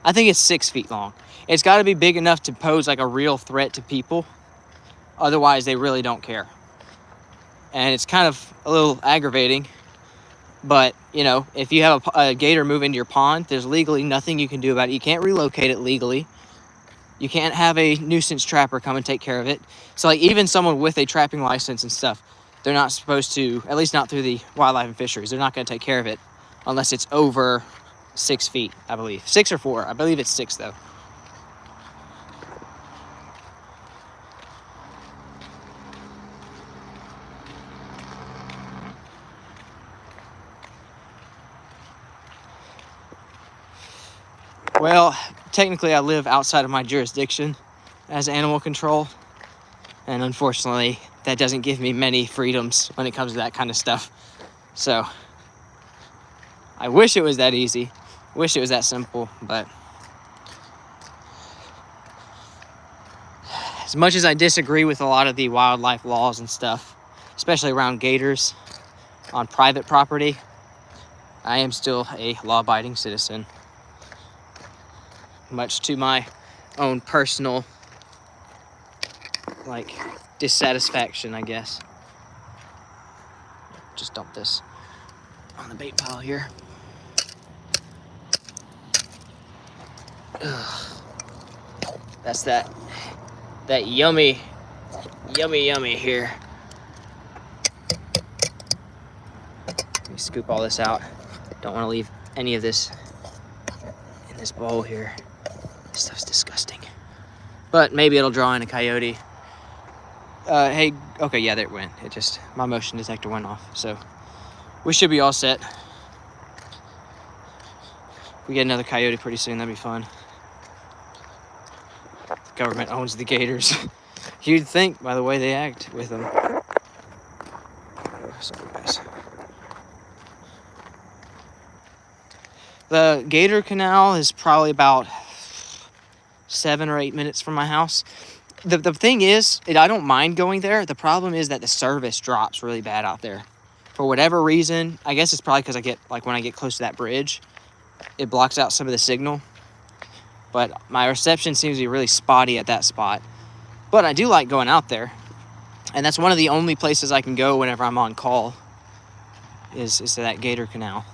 I think it's 6 feet long. It's got to be big enough to pose like a real threat to people. Otherwise, they really don't care. And it's kind of a little aggravating. But, you know, if you have a gator move into your pond, there's legally nothing you can do about it. You can't relocate it legally. You can't have a nuisance trapper come and take care of it. So, like, even someone with a trapping license and stuff, they're not supposed to, at least not through the Wildlife and Fisheries, they're not going to take care of it unless it's over 6 feet, I believe. 6 or 4. I believe it's 6, though. Well, technically I live outside of my jurisdiction as animal control, and unfortunately that doesn't give me many freedoms when it comes to that kind of stuff. So I wish it was that easy, wish it was that simple, but as much as I disagree with a lot of the wildlife laws and stuff, especially around gators on private property, I am still a law-abiding citizen. Much to my own personal, like, dissatisfaction, I guess. Just dump this. on the bait pile here. Ugh. That's that yummy here. Let me scoop all this out. Don't want to leave any of this in this bowl here. This stuff's disgusting. But maybe it'll draw in a coyote. Hey, okay, yeah, there it went. My motion detector went off. So we should be all set. We get another coyote pretty soon, that'd be fun. The government owns the gators. You'd think by the way they act with them. Sorry, guys. The Gator Canal is probably about 7 or 8 minutes from my house. The thing is, I don't mind going there. The problem is that the service drops really bad out there. For whatever reason, I guess it's probably because when I get close to that bridge, it blocks out some of the signal. But my reception seems to be really spotty at that spot. But I do like going out there. And that's one of the only places I can go whenever I'm on call is to that Gator Canal.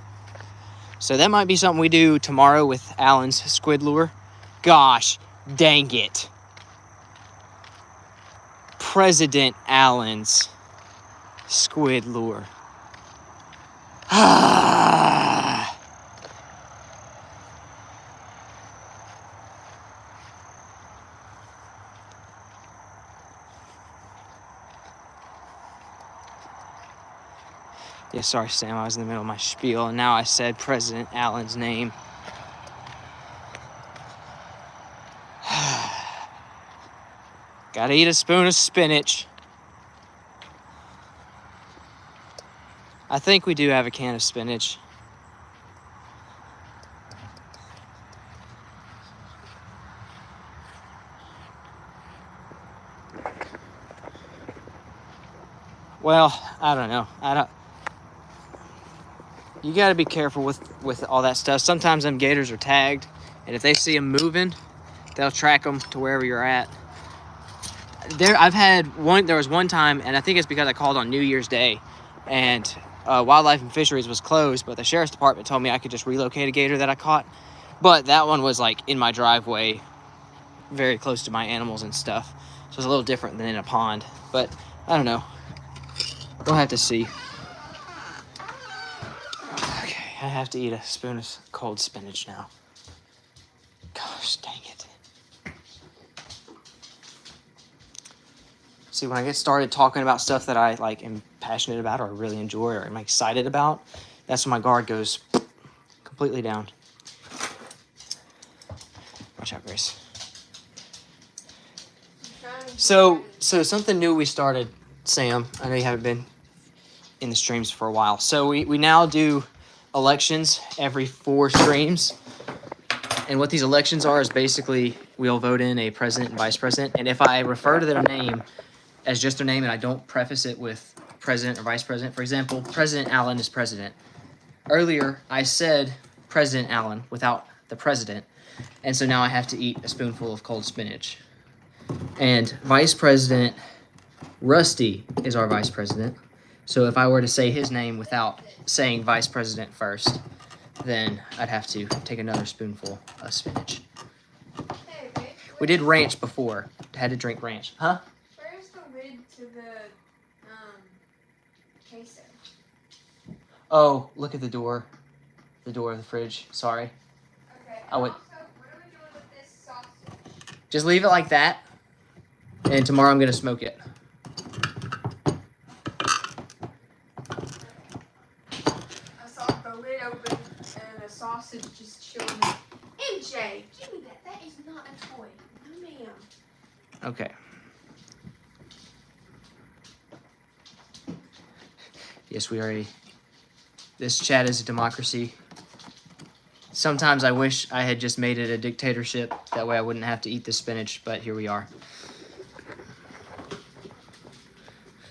So that might be something we do tomorrow with Alan's squid lure. Gosh, dang it. President Allen's squid lure. Yeah, sorry, Sam, I was in the middle of my spiel, and now I said President Allen's name. Gotta eat a spoon of spinach. I think we do have a can of spinach. Well, I don't know. You gotta be careful with all that stuff. Sometimes them gators are tagged, and if they see them moving, they'll track them to wherever you're at. There was one time, and I think it's because I called on New Year's Day, and Wildlife and Fisheries was closed, but the Sheriff's Department told me I could just relocate a gator that I caught. But that one was like in my driveway, very close to my animals and stuff. So it's a little different than in a pond. But I don't know. We'll have to see. Okay, I have to eat a spoon of cold spinach now. Gosh, dang it. See, when I get started talking about stuff that I am passionate about or really enjoy or am excited about, that's when my guard goes completely down. Watch out, Grace. So something new we started, Sam. I know you haven't been in the streams for a while. So we now do elections every 4 streams. And what these elections are is basically we'll vote in a president and vice president. And if I refer to their name as just their name and I don't preface it with president or vice president, for example, President Allen is president. Earlier, I said President Allen without the president. And so now I have to eat a spoonful of cold spinach. And Vice President Rusty is our vice president. So if I were to say his name without saying vice president first, then I'd have to take another spoonful of spinach. Hey, babe, We did ranch before. Had to drink ranch. Huh? where's the lid to the queso? Oh, look at the door. The door of the fridge. Sorry. Okay. I would- Also, what are we doing with this sausage? Just leave it like that. And tomorrow I'm going to smoke it. I saw the lid open and a sausage just chilling. MJ, give me that. That is not a toy. No, ma'am. Okay. Yes, we already... This chat is a democracy. Sometimes I wish I had just made it a dictatorship. That way I wouldn't have to eat the spinach, but here we are.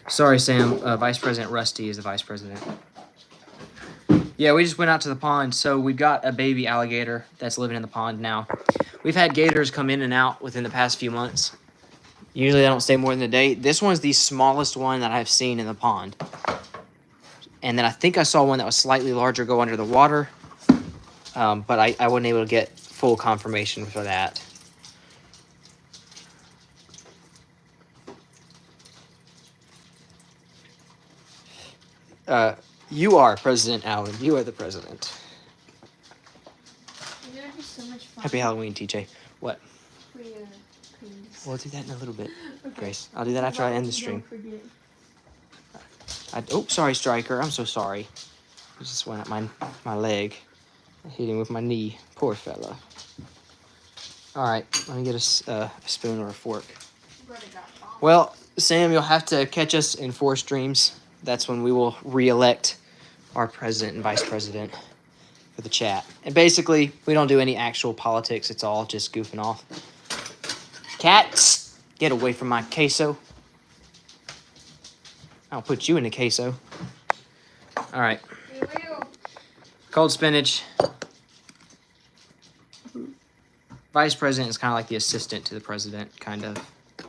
Sorry, Sam. Vice President Rusty is the vice president. Yeah, we just went out to the pond. So we've got a baby alligator that's living in the pond now. We've had gators come in and out within the past few months. Usually they don't stay more than a day. This one's the smallest one that I've seen in the pond. And then I think I saw one that was slightly larger go under the water. But I wasn't able to get full confirmation for that. You are President Allen. You are the president. It would be so much fun. Happy Halloween, TJ. What? We, please. We'll do that in a little bit, Okay. Grace. I'll do that after I end the stream. Don't forget. Oh, sorry, Striker. I'm so sorry. I just went at my leg. I hit him with my knee. Poor fella. All right, let me get a spoon or a fork. Well, Sam, you'll have to catch us in 4 streams. That's when we will re-elect our president and vice president for the chat. And basically, we don't do any actual politics. It's all just goofing off. Cats, get away from my queso. I'll put you in a queso. All right. Cold spinach. Vice president is kind of like the assistant to the president, kind of.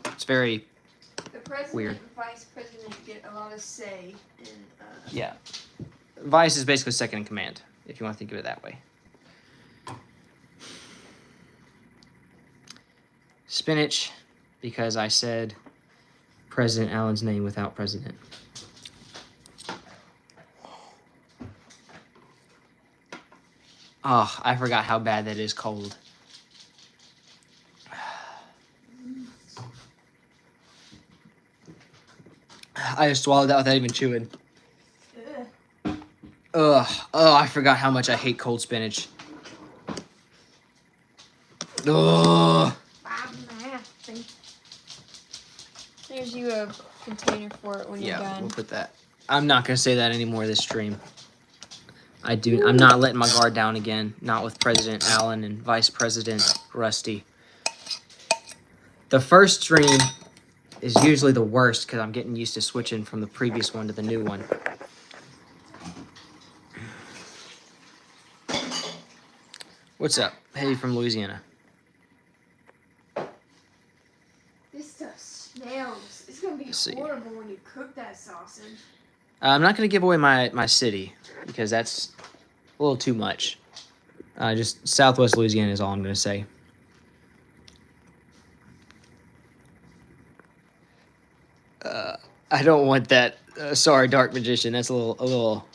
It's very The president weird. and vice president get a lot of say in. Yeah. Vice is basically second in command, if you want to think of it that way. Spinach, because I said President Allen's name without president. Oh, I forgot how bad that is cold. I just swallowed that without even chewing. Ugh. Oh, I forgot how much I hate cold spinach. Ugh. There's you a container for it when you're Yeah, done. we'll put that. I'm not gonna say that anymore this stream. I'm not letting my guard down again. Not with President Allen and Vice President Rusty. The first stream is usually the worst because I'm getting used to switching from the previous one to the new one. What's up? Hey, from Louisiana. This stuff smells. It's gonna be Let's see. horrible when you cook that sausage. I'm not going to give away my city because that's a little too much. Just Southwest Louisiana is all I'm going to say. I don't want that. Sorry, Dark Magician. That's a little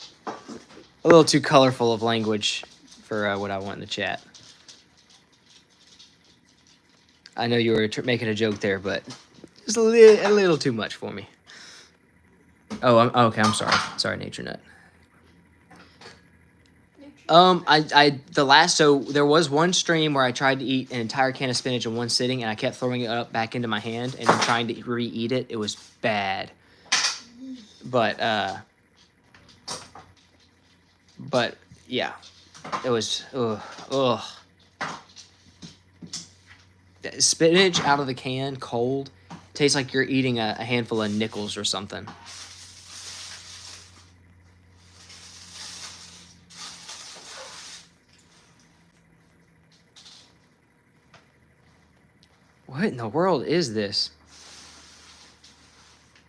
too colorful of language for what I want in the chat. I know you were making a joke there, but it's a little too much for me. Oh, okay. I'm sorry. Sorry, Nature Nut. So there was one stream where I tried to eat an entire can of spinach in one sitting, and I kept throwing it up back into my hand and then trying to re-eat it. It was bad. But yeah, it was ugh. Spinach out of the can, cold, tastes like you're eating a handful of nickels or something. What in the world is this?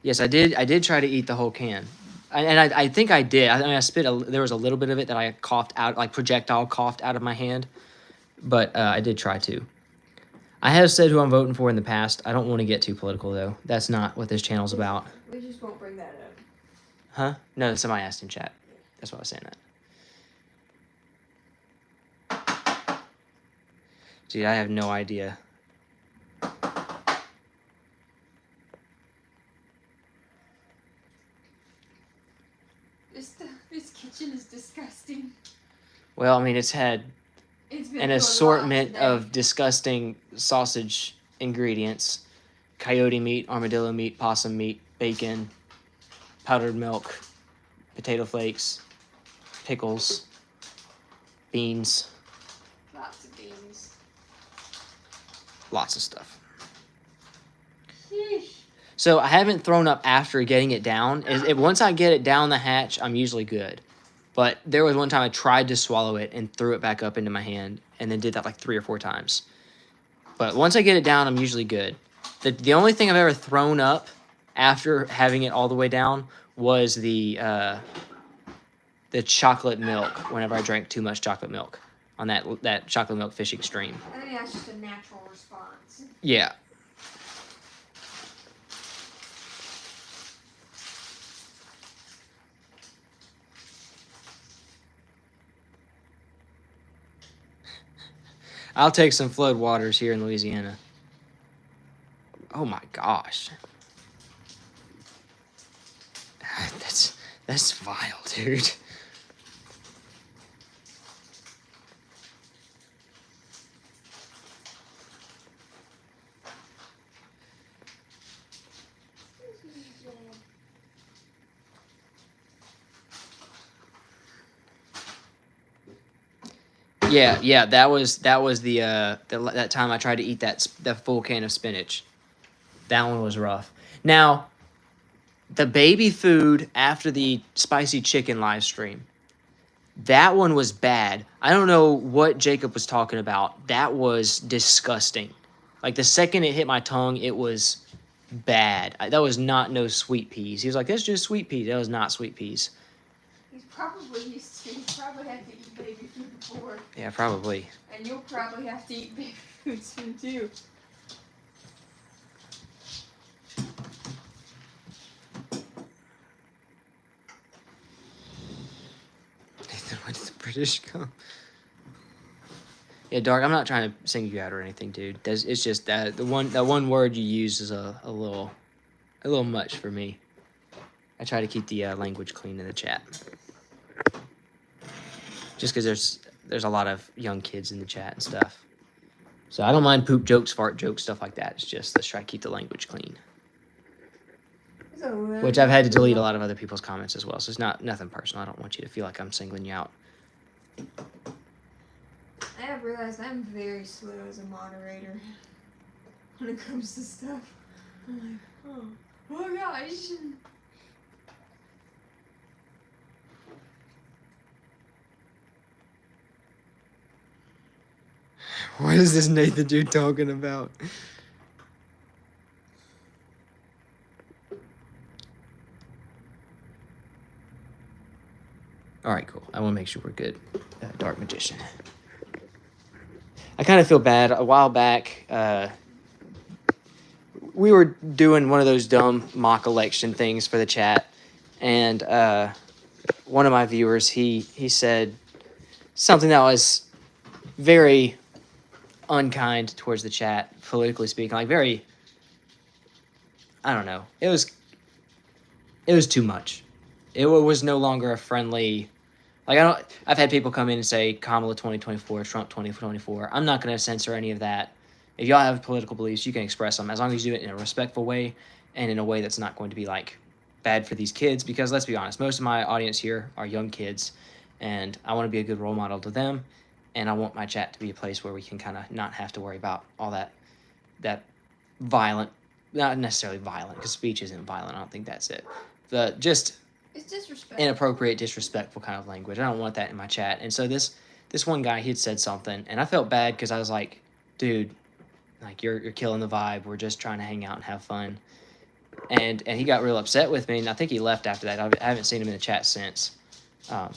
Yes, I did try to eat the whole can. I think I did. I mean, I spit. There was a little bit of it that I coughed out, like projectile coughed out of my hand. But I did try to. I have said who I'm voting for in the past. I don't want to get too political, though. That's not what this channel's about. We just won't bring that up. Huh? No, somebody asked in chat. That's why I was saying that. Dude, I have no idea. This kitchen is disgusting. Well, I mean, it's had It's been an through a lot assortment today. of disgusting sausage ingredients. Coyote meat, armadillo meat, possum meat, bacon, powdered milk, potato flakes, pickles, beans, Lots of beans. lots of stuff. Sheesh. So I haven't thrown up after getting it down. Once I get it down the hatch, I'm usually good. But there was one time I tried to swallow it and threw it back up into my hand and then did that like 3 or 4 times. But once I get it down, I'm usually good. The only thing I've ever thrown up after having it all the way down was the the chocolate milk whenever I drank too much chocolate milk on that chocolate milk fishing stream. I think that's just a natural response. Yeah. I'll take some flood waters here in Louisiana. Oh my gosh. That's vile, dude. Yeah, that was the that time I tried to eat that full can of spinach. That one was rough. Now, the baby food after the spicy chicken live stream, that one was bad. I don't know what Jacob was talking about. That was disgusting. Like the second it hit my tongue, it was bad. That was not no sweet peas. He was like, "That's just sweet peas." That was not sweet peas. He's probably used to. He's probably had to eat baby food before. Yeah, probably. And you'll probably have to eat baby food soon too. When did the British come? Yeah, Dark. I'm not trying to single you out or anything, dude. It's just that the one word you use is a little much for me. I try to keep the language clean in the chat, just because there's a lot of young kids in the chat and stuff. So I don't mind poop jokes, fart jokes, stuff like that. It's just let's try to keep the language clean. Which I've had to delete a lot of other people's comments as well. So it's nothing personal. I don't want you to feel like I'm singling you out. I have realized I'm very slow as a moderator when it comes to stuff. I'm like, oh gosh. What is this Nathan dude talking about? All right, cool. I want to make sure we're good. Dark Magician. I kind of feel bad. A while back, we were doing one of those dumb mock election things for the chat, and one of my viewers, he said something that was very unkind towards the chat, politically speaking. Like very, I don't know. It was too much. It was no longer a friendly. Like I've had people come in and say Kamala 2024, Trump 2024. I'm not going to censor any of that. If y'all have political beliefs, you can express them as long as you do it in a respectful way and in a way that's not going to be like bad for these kids. Because let's be honest, most of my audience here are young kids, and I want to be a good role model to them, and I want my chat to be a place where we can kind of not have to worry about all that violent, not necessarily violent, because speech isn't violent. I don't think that's it. It's disrespectful. Inappropriate, disrespectful kind of language. I don't want that in my chat. And so this one guy, he had said something, and I felt bad because I was like, dude, like you're killing the vibe. We're just trying to hang out and have fun. And he got real upset with me, and I think he left after that. I haven't seen him in the chat since. And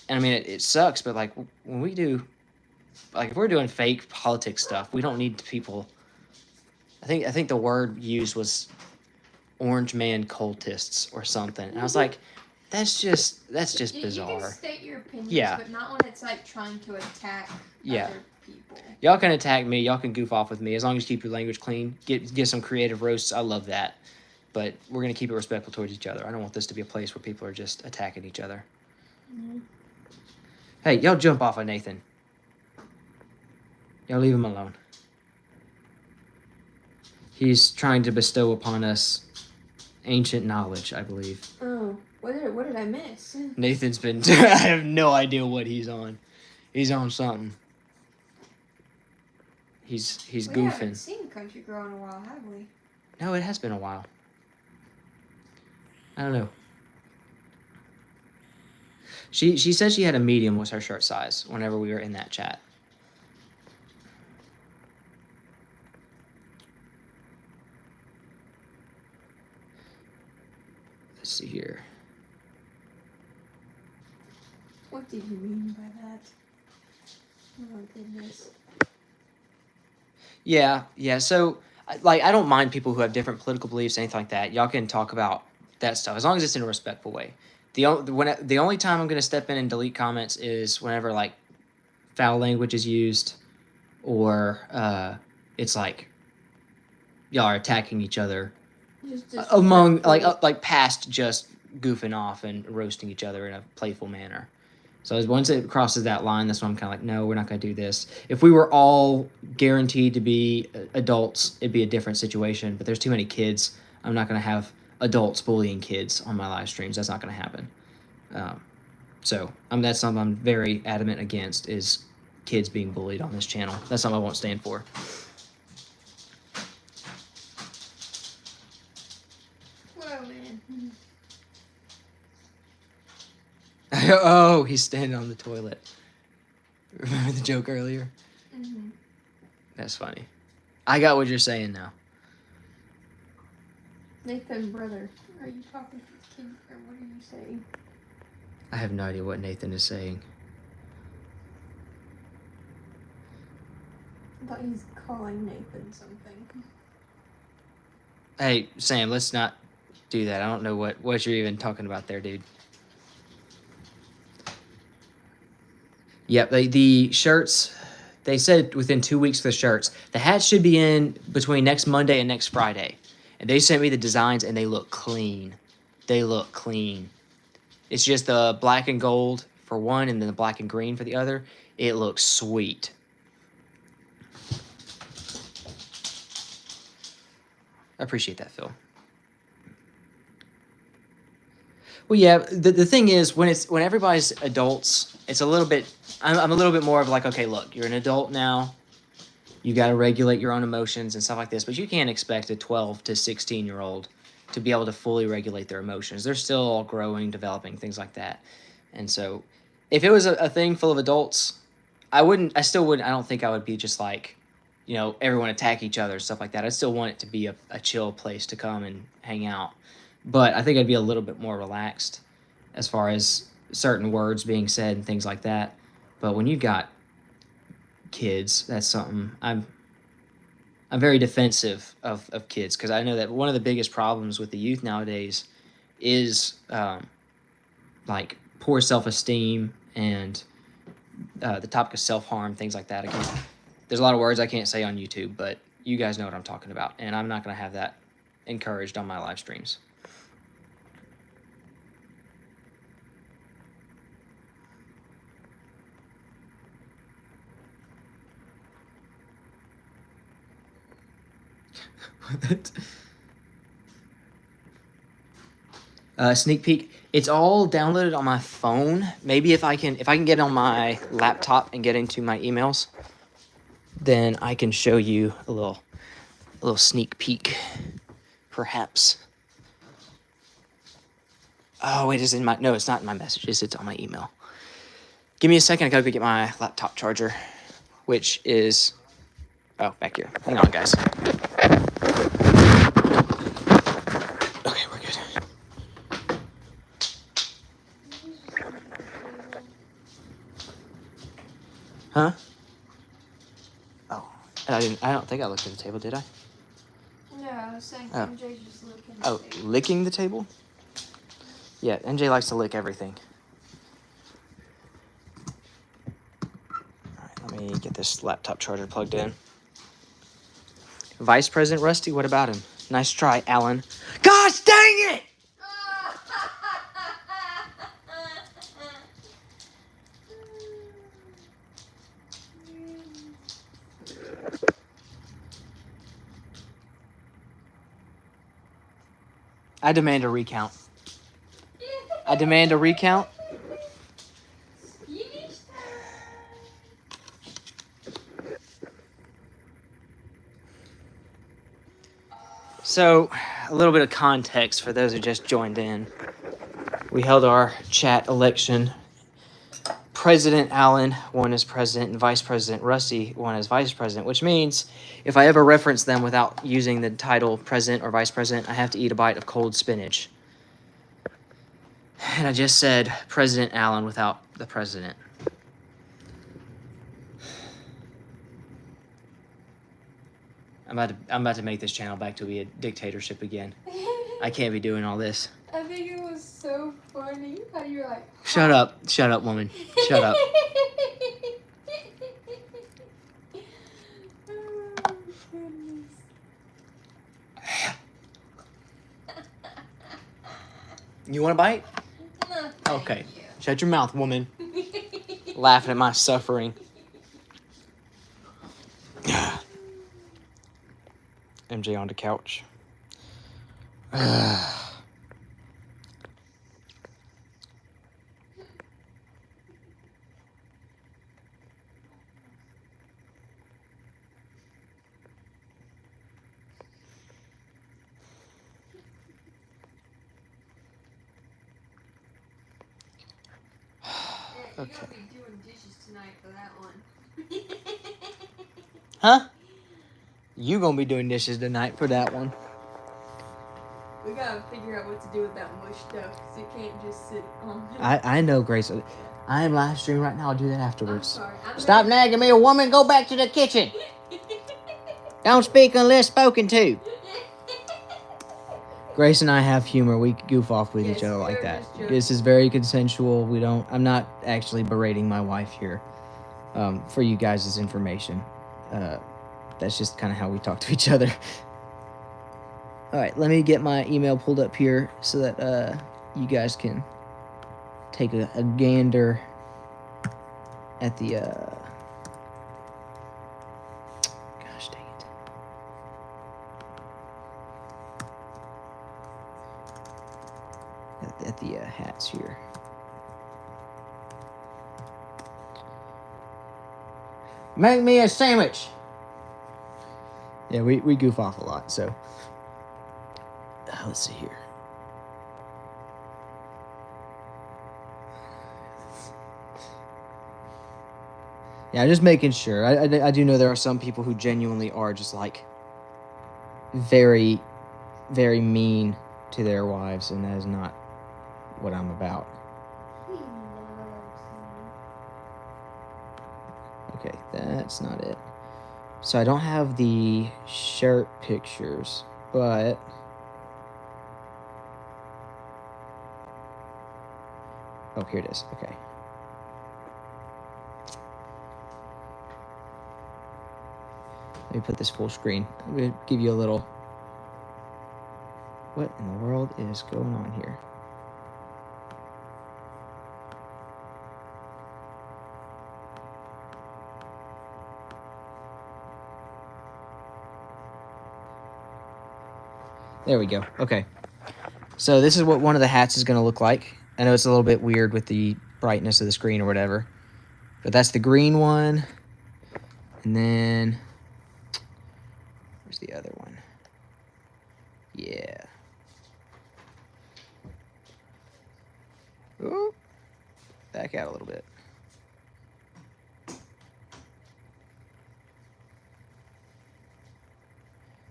I mean, it sucks, but like when we do, like if we're doing fake politics stuff, we don't need people. I think the word used was orange man cultists or something. And I was like, that's just bizarre. You can state your opinions, Yeah. but not when it's like trying to attack Yeah. other people. Y'all can attack me. Y'all can goof off with me as long as you keep your language clean. Get some creative roasts. I love that. But we're going to keep it respectful towards each other. I don't want this to be a place where people are just attacking each other. Mm-hmm. Hey, y'all jump off of Nathan. Y'all leave him alone. He's trying to bestow upon us ancient knowledge, I believe. Oh, what did I miss? Nathan's been... I have no idea what he's on. He's on something. He's We goofing. haven't seen Country Girl in a while, have we? No, it has been a while. I don't know. She said she had a medium was her shirt size whenever we were in that chat. Let's see here. What did you mean by that? Oh goodness. Yeah. So, like, I don't mind people who have different political beliefs, anything like that. Y'all can talk about that stuff as long as it's in a respectful way. The only time I'm gonna step in and delete comments is whenever like foul language is used, or it's like y'all are attacking each other Just among disrespectful. like past just goofing off and roasting each other in a playful manner. So once it crosses that line, that's when I'm kind of like, no, we're not going to do this. If we were all guaranteed to be adults, it'd be a different situation. But there's too many kids. I'm not going to have adults bullying kids on my live streams. That's not going to happen. So that's something I'm very adamant against, is kids being bullied on this channel. That's something I won't stand for. Whoa, man. Oh, he's standing on the toilet. Remember the joke earlier? Mm-hmm. That's funny. I got what you're saying now. Nathan, brother, are you talking to the kid, or what are you saying? I have no idea what Nathan is saying. I thought he's calling Nathan something. Hey, Sam, let's not do that. I don't know what you're even talking about there, dude. Yep, the shirts, they said within 2 weeks for the shirts. The hats should be in between next Monday and next Friday. And they sent me the designs, and they look clean. They look clean. It's just the black and gold for one, and then the black and green for the other. It looks sweet. I appreciate that, Phil. Well, yeah, the thing is, when everybody's adults, it's a little bit, I'm a little bit more of like, okay, look, you're an adult now. You got to regulate your own emotions and stuff like this, but you can't expect a 12 to 16-year-old to be able to fully regulate their emotions. They're still all growing, developing, things like that. And so if it was a thing full of adults, I don't think I would be just like, everyone attack each other, stuff like that. I still want it to be a chill place to come and hang out. But I think I'd be a little bit more relaxed as far as certain words being said and things like that. But when you got kids, that's something I'm very defensive of kids, because I know that one of the biggest problems with the youth nowadays is like poor self-esteem and the topic of self-harm, things like that. Again, there's a lot of words I can't say on YouTube, but you guys know what I'm talking about, and I'm not going to have that encouraged on my live streams. Sneak peek. It's all downloaded on my phone. Maybe if I can get on my laptop and get into my emails, then I can show you a little sneak peek, perhaps. Oh wait, no, it's not in my messages. It's on my email. Give me a second. I gotta go get my laptop charger, which is back here. Hang on, guys. Okay, we're good. Huh? Oh, I don't think I looked at the table, did I? No, I was saying Oh. MJ's just licking the Oh, table. licking the table? Yeah, NJ likes to lick everything. All right, let me get this laptop charger plugged in. Vice President Rusty, what about him? Nice try, Alan. Gosh dang it! I demand a recount. I demand a recount. So, a little bit of context for those who just joined in. We held our chat election. President Allen won as president, and Vice President Rusty won as vice president, which means if I ever reference them without using the title president or vice president, I have to eat a bite of cold spinach. And I just said President Allen without the president. I'm about to make this channel back to be a dictatorship again. I can't be doing all this. I think it was so funny how you were like, Shut up, woman. Shut up. Oh, goodness. You want a bite? No, Okay. thank Shut your mouth, woman. you. Laughing at my suffering. MJ on the couch. You're Okay. gonna be doing dishes tonight for that one. Huh? You gonna be doing dishes tonight for that one. We gotta figure out what to do with that mush stuff, because it can't just sit on. I know, Grace. I am live streaming right now. I'll do that I'm afterwards. sorry. I'm Stop nagging me, a woman. Go back to the kitchen. Don't speak unless spoken to. Grace and I have humor. We goof off with each Yes, other like we're that. just joking. This is very consensual. I'm not actually berating my wife here. For you guys' information. That's just kind of how we talk to each other. All right, let me get my email pulled up here so that you guys can take a gander at the gosh dang it. At the hats here. Make me a sandwich. Yeah, we goof off a lot, so let's see here. Yeah, just making sure. I do know there are some people who genuinely are just like very, very mean to their wives, and that is not what I'm about. Okay, that's not it. So I don't have the shirt pictures, but oh, here it is. Okay. Let me put this full screen. I'm gonna give you a little. What in the world is going on here? There we go. Okay. So this is what one of the hats is going to look like. I know it's a little bit weird with the brightness of the screen or whatever. But that's the green one. And then where's the other one? Yeah. Ooh. Back out a little bit.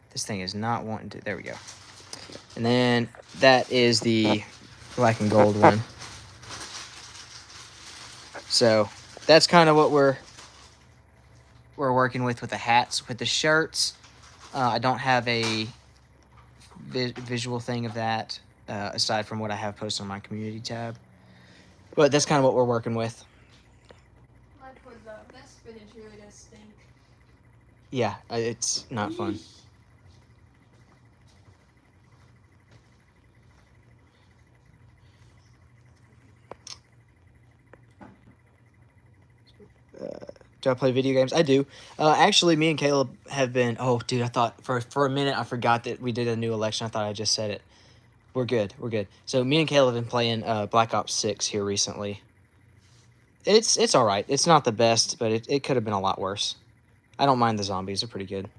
This thing is not wanting to. There we go. And then that is the black and gold one. So that's kind of what we're working with the hats. With the shirts, I don't have a visual thing of that aside from what I have posted on my community tab. But that's kind of what we're working with. That spinach really does stink. Yeah, it's not fun. Do I play video games? I do. Actually, me and Caleb have been. Oh, dude, I thought for a minute I forgot that we did a new election. I thought I just said it. We're good. We're good. So me and Caleb have been playing Black Ops 6 here recently. It's all right. It's not the best, but it could have been a lot worse. I don't mind the zombies. They're pretty good.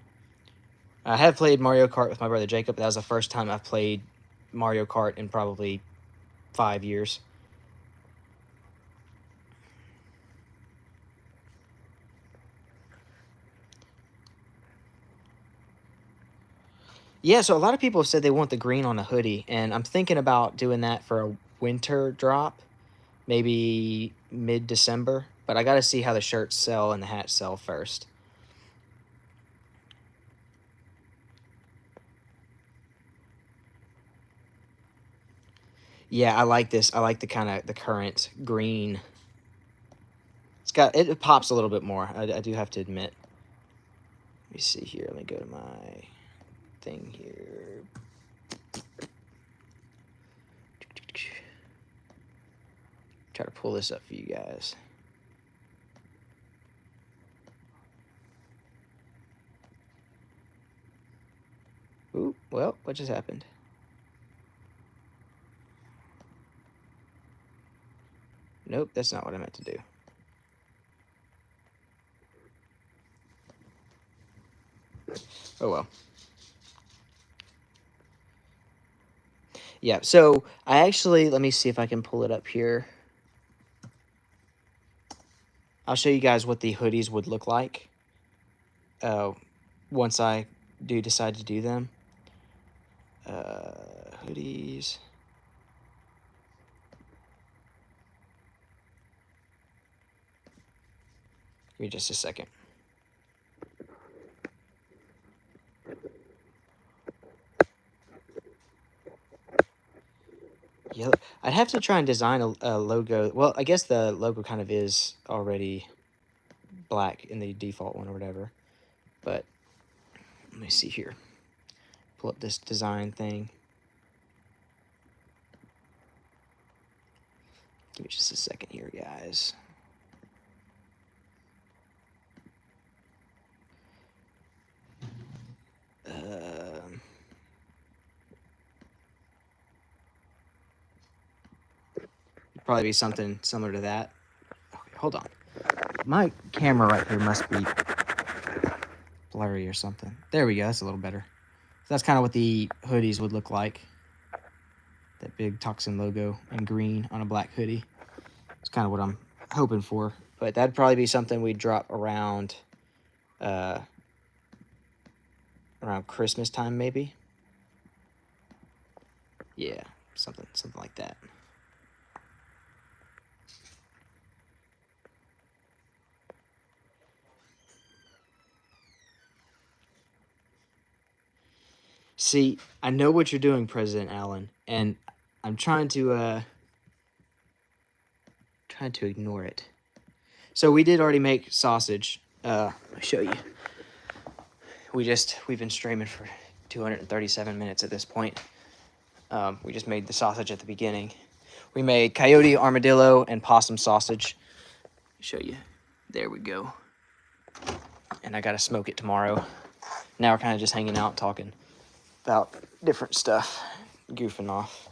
I have played Mario Kart with my brother Jacob. That was the first time I've played Mario Kart in probably 5 years. Yeah, so a lot of people have said they want the green on a hoodie, and I'm thinking about doing that for winter drop, maybe mid-December. But I got to see how the shirts sell and the hats sell first. Yeah, I like this. I like the kind of the current green. It pops a little bit more. I do have to admit. Let me see here. Let me go to my thing here. Try to pull this up for you guys. Ooh, well, what just happened? Nope, that's not what I meant to do. Oh well. Yeah, so I actually, let me see if I can pull it up here. I'll show you guys what the hoodies would look like once I do decide to do them. Hoodies. Give me just a second. Yeah, I'd have to try and design a logo. Well, I guess the logo kind of is already black in the default one or whatever. But let me see here. Pull up this design thing. Give me just a second here, guys. Probably be something similar to that. Okay, hold on. My camera right here must be blurry or something. There we go. That's a little better. So that's kind of what the hoodies would look like. That big Toxin logo in green on a black hoodie. It's kind of what I'm hoping for. But that'd probably be something we'd drop around Christmas time, maybe. Yeah, something like that. See, I know what you're doing, President Allen, and I'm trying to ignore it. So we did already make sausage. I'll show you. We've been streaming for 237 minutes at this point. We just made the sausage at the beginning. We made coyote, armadillo, and possum sausage. Show you. There we go. And I gotta smoke it tomorrow. Now we're kind of just hanging out, talking about different stuff, goofing off.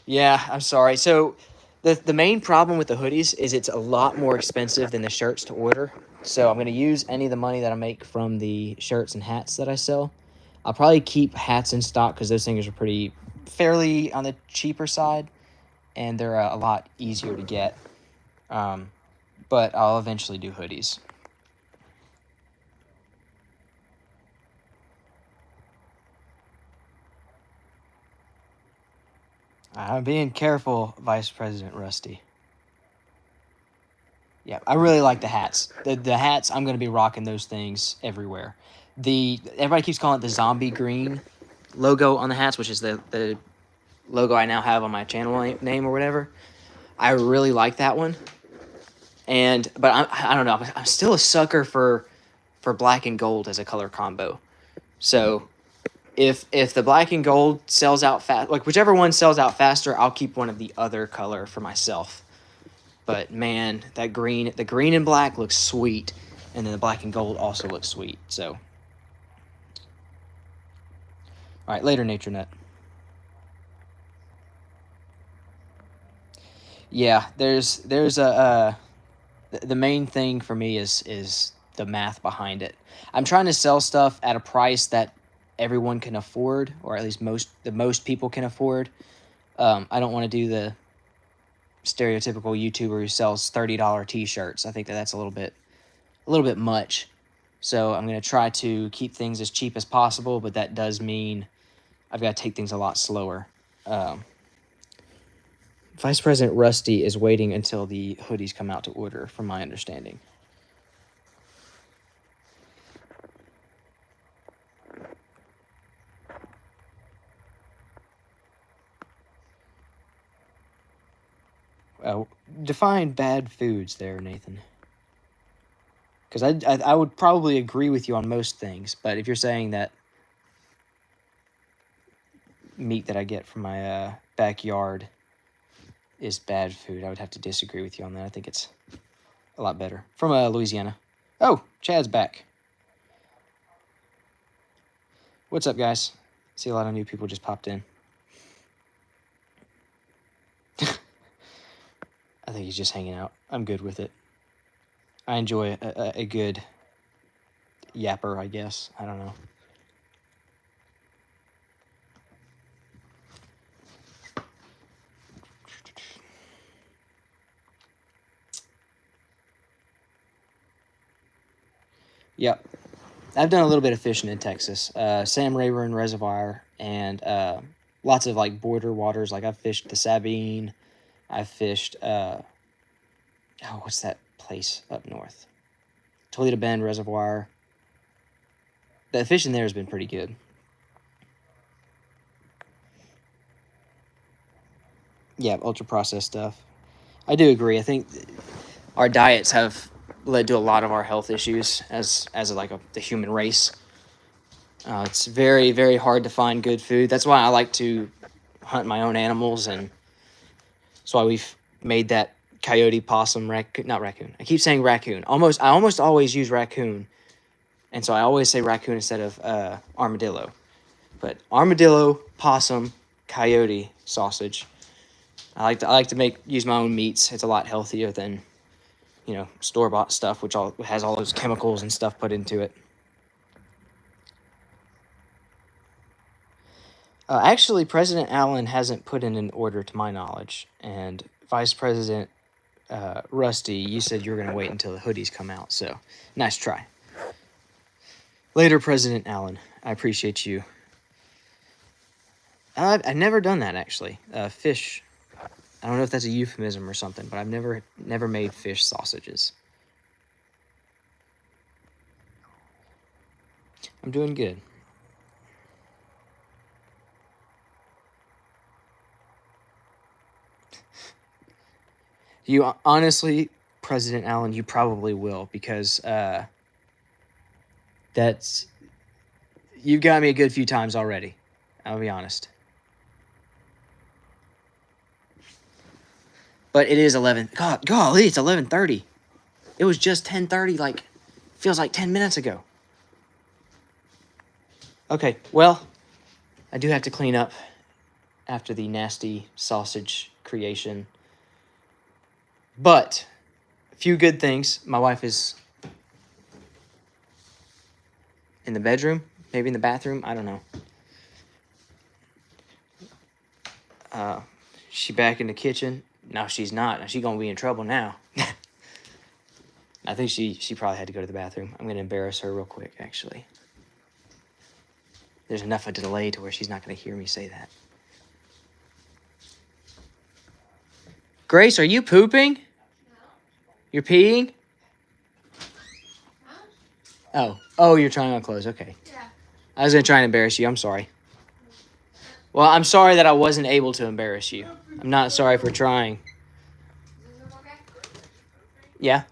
Yeah, I'm sorry. So the main problem with the hoodies is it's a lot more expensive than the shirts to order. So I'm going to use any of the money that I make from the shirts and hats that I sell. I'll probably keep hats in stock because those things are fairly on the cheaper side, and they're a lot easier to get. But I'll eventually do hoodies. I'm being careful, Vice President Rusty. Yeah, I really like the hats. The hats, I'm going to be rocking those things everywhere. Everybody keeps calling it the zombie green logo on the hats, which is the logo I now have on my channel name or whatever. I really like that one. But I don't know. I'm still a sucker for black and gold as a color combo. So if the black and gold sells out fast, like whichever one sells out faster, I'll keep one of the other color for myself. But man, the green and black looks sweet, and then the black and gold also looks sweet. So, all right, later, Nature Nut. Yeah, there's the main thing for me is the math behind it. I'm trying to sell stuff at a price that everyone can afford, or at least most people can afford. I don't want to do the stereotypical YouTuber who sells $30 t-shirts. I think that's a little bit much. So I'm going to try to keep things as cheap as possible, but that does mean I've got to take things a lot slower. Vice President Rusty is waiting until the hoodies come out to order, from my understanding. Define bad foods there, Nathan. Because I would probably agree with you on most things, but if you're saying that meat that I get from my backyard is bad food, I would have to disagree with you on that. I think it's a lot better. From Louisiana. Oh, Chad's back. What's up, guys? See a lot of new people just popped in. I think he's just hanging out. I'm good with it. I enjoy a good yapper, I guess. I don't know. Yep. I've done a little bit of fishing in Texas. Sam Rayburn Reservoir and lots of like border waters. Like I've fished the Sabine. I've fished what's that place up north? Toledo Bend Reservoir. The fishing there has been pretty good. Yeah, ultra processed stuff. I do agree. I think our diets have led to a lot of our health issues as the human race. It's very, very hard to find good food. That's why I like to hunt my own animals, and that's why we've made that coyote, possum, not raccoon. I keep saying raccoon. I almost always use raccoon, and so I always say raccoon instead of armadillo. But armadillo, possum, coyote sausage. I like to use my own meats. It's a lot healthier than, store-bought stuff, which has all those chemicals and stuff put into it. Actually, President Allen hasn't put in an order to my knowledge, and Vice President Rusty, you said you were going to wait until the hoodies come out, so nice try. Later, President Allen, I appreciate you. I've never done that, actually. Fish, I don't know if that's a euphemism or something, but I've never made fish sausages. I'm doing good. You honestly, President Allen, you probably will, because you've got me a good few times already. I'll be honest. But it is 11. Golly, it's 11:30. It was just 10:30. Feels like 10 minutes ago. Okay, well, I do have to clean up after the nasty sausage creation. But a few good things. My wife is in the bedroom, maybe in the bathroom. I don't know. She back in the kitchen. No, she's not. She's going to be in trouble now. I think she probably had to go to the bathroom. I'm going to embarrass her real quick, actually. There's enough of a delay to where she's not going to hear me say that. Grace, are you pooping? No. You're peeing? Huh? Oh, you're trying on clothes. Okay. Yeah. I was going to try and embarrass you. I'm sorry. Well, I'm sorry that I wasn't able to embarrass you. I'm not sorry for trying. Is this okay? Yeah?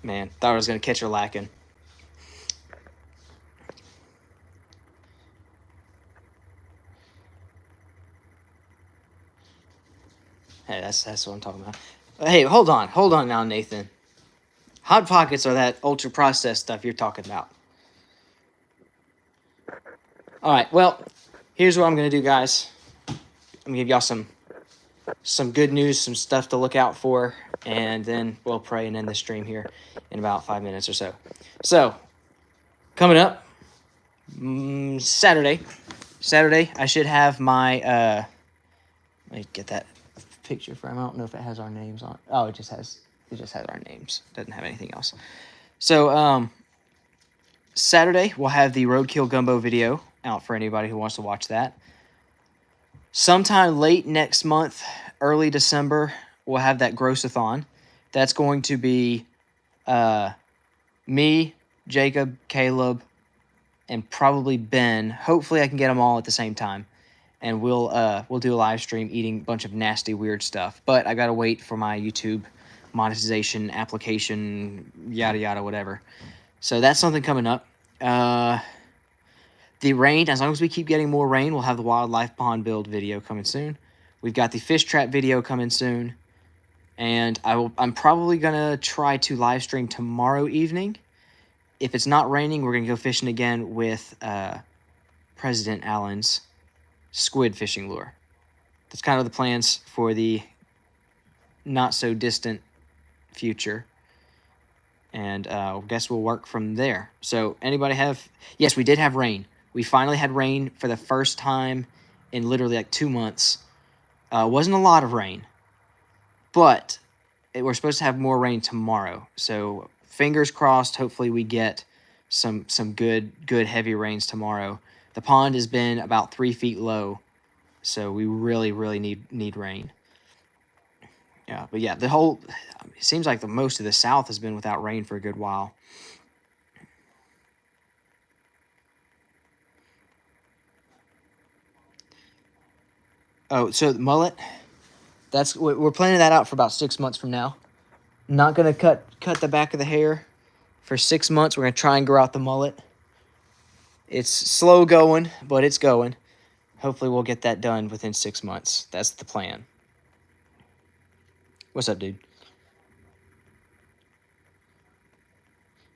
Man, thought I was going to catch her lacking. Hey, that's what I'm talking about. Hey, hold on now, Nathan. Hot Pockets are that ultra processed stuff you're talking about. All right, well, here's what I'm gonna do, guys. I'm gonna give y'all some good news, some stuff to look out for, and then we'll pray and end the stream here in about 5 minutes or so. So, coming up, Saturday, I should have my let me get that picture frame. I don't know if it has our names on. Oh, it just has It just has our names. Doesn't have anything else. So, Saturday, we'll have the Roadkill Gumbo video out for anybody who wants to watch that. Sometime late next month, early December, we'll have that Grossathon. That's going to be me, Jacob, Caleb, and probably Ben. Hopefully I can get them all at the same time. And we'll do a live stream eating a bunch of nasty, weird stuff. But I got to wait for my YouTube monetization application, yada, yada, whatever. So that's something coming up. The rain, as long as we keep getting more rain, we'll have the wildlife pond build video coming soon. We've got the fish trap video coming soon. And I'm probably going to try to live stream tomorrow evening. If it's not raining, we're going to go fishing again with President Allen's squid fishing lure. That's kind of the plans for the not so distant future. And I guess we'll work from there. So anybody have... Yes, we did have rain. We finally had rain for the first time in literally like 2 months. Wasn't a lot of rain. But we're supposed to have more rain tomorrow. So fingers crossed, hopefully we get some good heavy rains tomorrow. The pond has been about 3 feet low. So we really need rain. Yeah, but yeah, it seems like the most of the South has been without rain for a good while. Oh, so the mullet, we're planning that out for about 6 months from now. Not gonna cut the back of the hair for 6 months. We're gonna try and grow out the mullet. It's slow going, but it's going. Hopefully we'll get that done within 6 months. That's the plan. What's up, dude?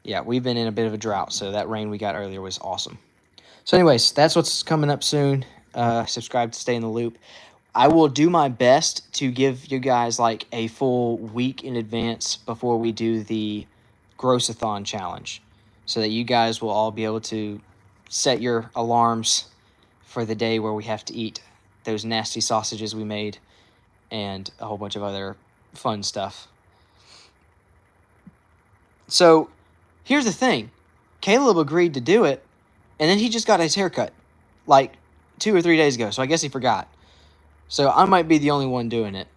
Yeah, we've been in a bit of a drought, so that rain we got earlier was awesome. So anyways, that's what's coming up soon. Subscribe to stay in the loop. I will do my best to give you guys like a full week in advance before we do the Grossathon challenge, so that you guys will all be able to set your alarms for the day where we have to eat those nasty sausages we made and a whole bunch of other fun stuff. So here's the thing. Caleb agreed to do it, and then he just got his hair cut like 2 or 3 days ago, so I guess he forgot. So I might be the only one doing it.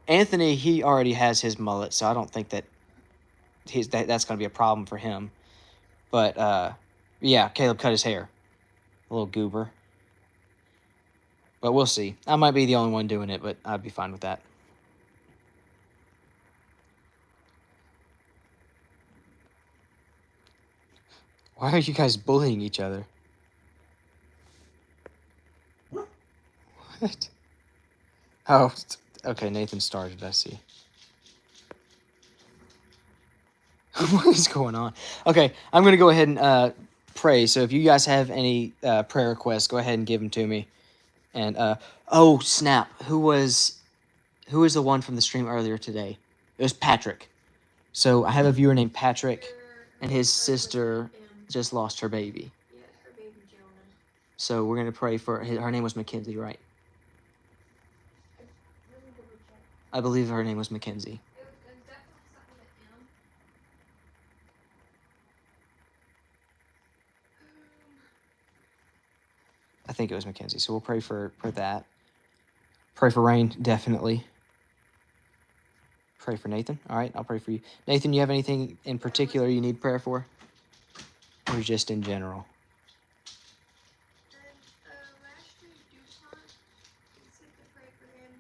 Anthony, he already has his mullet, so I don't think that that's going to be a problem for him. But, yeah, Caleb cut his hair. A little goober. But we'll see. I might be the only one doing it, but I'd be fine with that. Why are you guys bullying each other? What? Oh, okay, Nathan started, I see. What is going on? Okay, I'm going to go ahead and pray. So if you guys have any prayer requests, go ahead and give them to me. And, oh, snap. Who was the one from the stream earlier today? It was Patrick. So I have a viewer named Patrick, and his sister just lost her baby. Yeah, her baby Jonah. So we're going to pray for her name was Mackenzie, right? Let me double check. I believe her name was Mackenzie. It was definitely something with M. I think it was Mackenzie. So we'll pray for that. Pray for rain, definitely. Pray for Nathan. All right, I'll pray for you. Nathan, you have anything in particular you need prayer for? Or just in general? Last year, DuPont, he said to pray for him.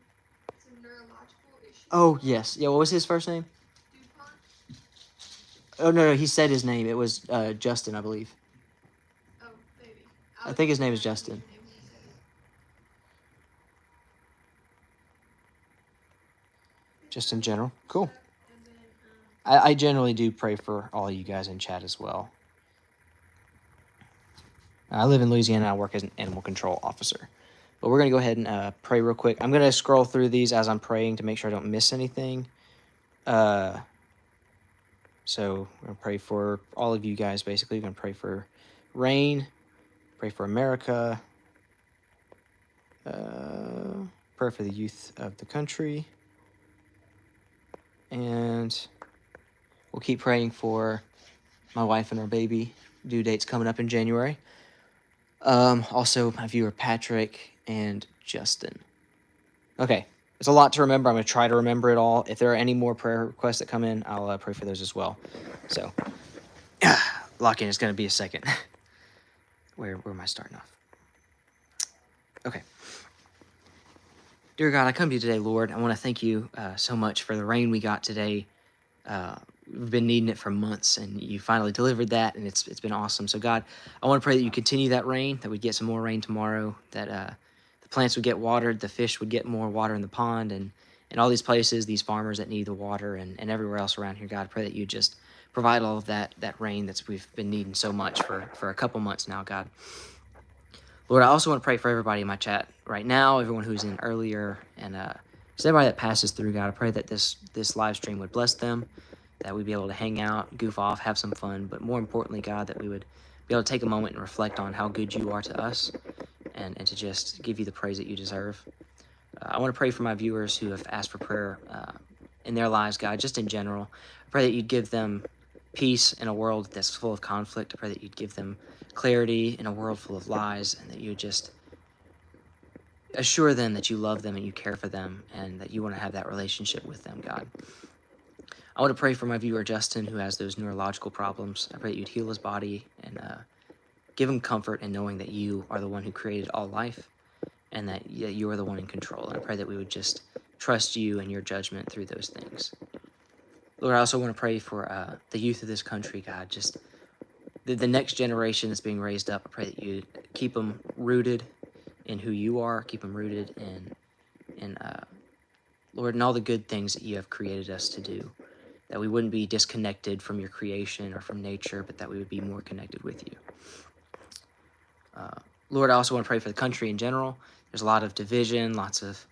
It's a neurological issue. Oh, yes. Yeah, what was his first name? DuPont? Oh, no, he said his name. It was Justin, I believe. Oh, maybe. I think his name is Justin. Just in general. Cool. And then, I generally do pray for all you guys in chat as well. I live in Louisiana. I work as an animal control officer. But we're going to go ahead and pray real quick. I'm going to scroll through these as I'm praying to make sure I don't miss anything. So we're going to pray for all of you guys, basically. We're going to pray for rain, pray for America, pray for the youth of the country, and we'll keep praying for my wife and our baby. Due date's coming up in January. Also, my viewer Patrick and Justin. Okay, it's a lot to remember. I'm going to try to remember it all. If there are any more prayer requests that come in, I'll pray for those as well. So, lock in. It's going to be a second. Where am I starting off? Okay. Dear God, I come to you today, Lord. I want to thank you so much for the rain we got today. We've been needing it for months, and you finally delivered that, and it's been awesome. So, God, I want to pray that you continue that rain, that we get some more rain tomorrow, that the plants would get watered, the fish would get more water in the pond, and all these places, these farmers that need the water, and everywhere else around here, God, I pray that you just provide all of that rain that we've been needing so much for a couple months now, God. Lord, I also want to pray for everybody in my chat right now, everyone who's in earlier, and just everybody that passes through, God. I pray that this live stream would bless them, that we'd be able to hang out, goof off, have some fun, but more importantly, God, that we would be able to take a moment and reflect on how good you are to us, and to just give you the praise that you deserve. I want to pray for my viewers who have asked for prayer in their lives, God, just in general. I pray that you'd give them peace in a world that's full of conflict. I pray that you'd give them clarity in a world full of lies, and that you would just assure them that you love them and you care for them, and that you want to have that relationship with them, God. I want to pray for my viewer Justin, who has those neurological problems. I pray that you'd heal his body and give him comfort in knowing that you are the one who created all life, and that you are the one in control. And I pray that we would just trust you and your judgment through those things. Lord, I also want to pray for the youth of this country, God, just the next generation that's being raised up. I pray that you keep them rooted in who you are, keep them rooted in Lord, in all the good things that you have created us to do, that we wouldn't be disconnected from your creation or from nature, but that we would be more connected with you. Lord, I also want to pray for the country in general. There's a lot of division, lots of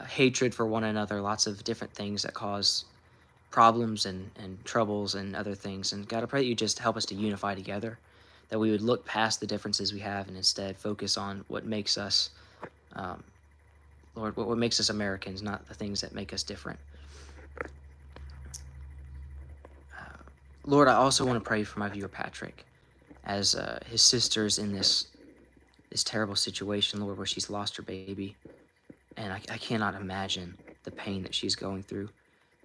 hatred for one another, lots of different things that cause problems and troubles and other things. And God, I pray that you just help us to unify together, that we would look past the differences we have and instead focus on what makes us, Lord, what makes us Americans, not the things that make us different. Lord, I also want to pray for my viewer Patrick, as his sister's in this terrible situation, Lord, where she's lost her baby. And I cannot imagine the pain that she's going through,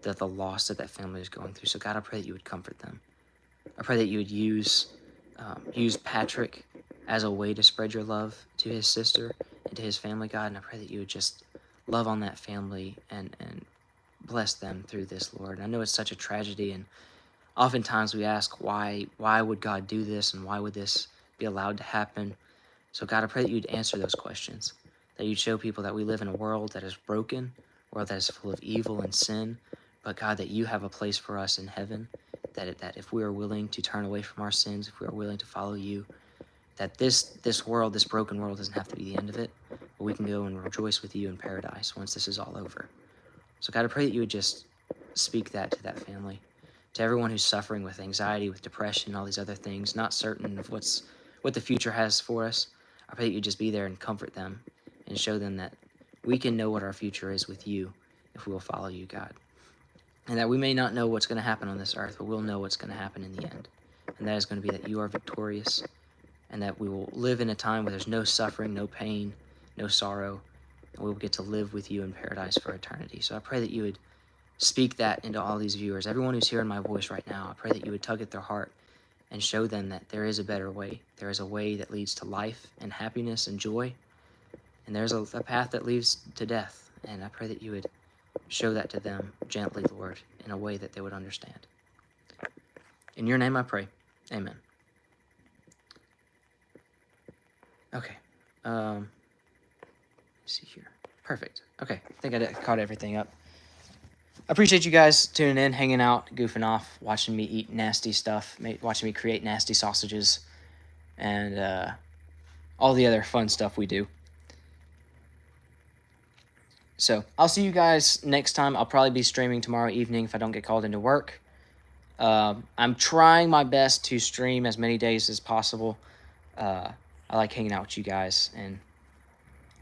the loss that family is going through. So God, I pray that you would comfort them. I pray that you would use Patrick as a way to spread your love to his sister and to his family, God. And I pray that you would just love on that family and bless them through this, Lord. And I know it's such a tragedy, and oftentimes we ask, why would God do this, and why would this be allowed to happen? So God, I pray that you'd answer those questions, that you'd show people that we live in a world that is broken, a world that is full of evil and sin, but God, that you have a place for us in heaven, that if we are willing to turn away from our sins, if we are willing to follow you, that this world, this broken world, doesn't have to be the end of it, but we can go and rejoice with you in paradise once this is all over. So God, I pray that you would just speak that to that family, to everyone who's suffering with anxiety, with depression, all these other things, not certain of what the future has for us. I pray that you just be there and comfort them and show them that we can know what our future is with you if we will follow you, God. And that we may not know what's going to happen on this earth, but we'll know what's going to happen in the end. And that is going to be that you are victorious, and that we will live in a time where there's no suffering, no pain, no sorrow, and we will get to live with you in paradise for eternity. So I pray that you would speak that into all these viewers, everyone who's hearing my voice right now. I pray that you would tug at their heart and show them that there is a better way. There is a way that leads to life and happiness and joy, and there's a path that leads to death. And I pray that you would show that to them gently, Lord, in a way that they would understand. In your name I pray. Amen. Okay. Let's see here. Perfect. Okay. I think I caught everything up. I appreciate you guys tuning in, hanging out, goofing off, watching me eat nasty stuff, watching me create nasty sausages, and all the other fun stuff we do. So I'll see you guys next time. I'll probably be streaming tomorrow evening if I don't get called into work. I'm trying my best to stream as many days as possible. I like hanging out with you guys, and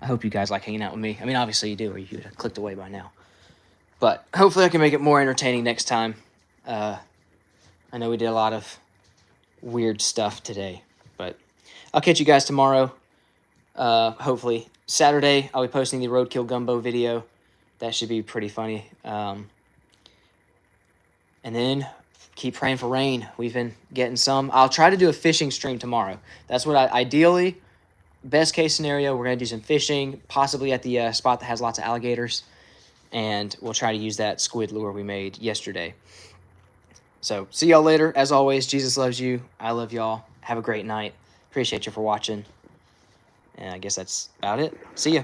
I hope you guys like hanging out with me. I mean, obviously you do, or you would have clicked away by now. But hopefully I can make it more entertaining next time. I know we did a lot of weird stuff today, but I'll catch you guys tomorrow. Hopefully Saturday I'll be posting the roadkill gumbo video. That should be pretty funny. And then keep praying for rain. We've been getting some. I'll try to do a fishing stream tomorrow. That's what ideally, best case scenario, we're going to do some fishing, possibly at the spot that has lots of alligators. And we'll try to use that squid lure we made yesterday. So, see y'all later. As always, Jesus loves you. I love y'all. Have a great night. Appreciate you for watching. And I guess that's about it. See ya.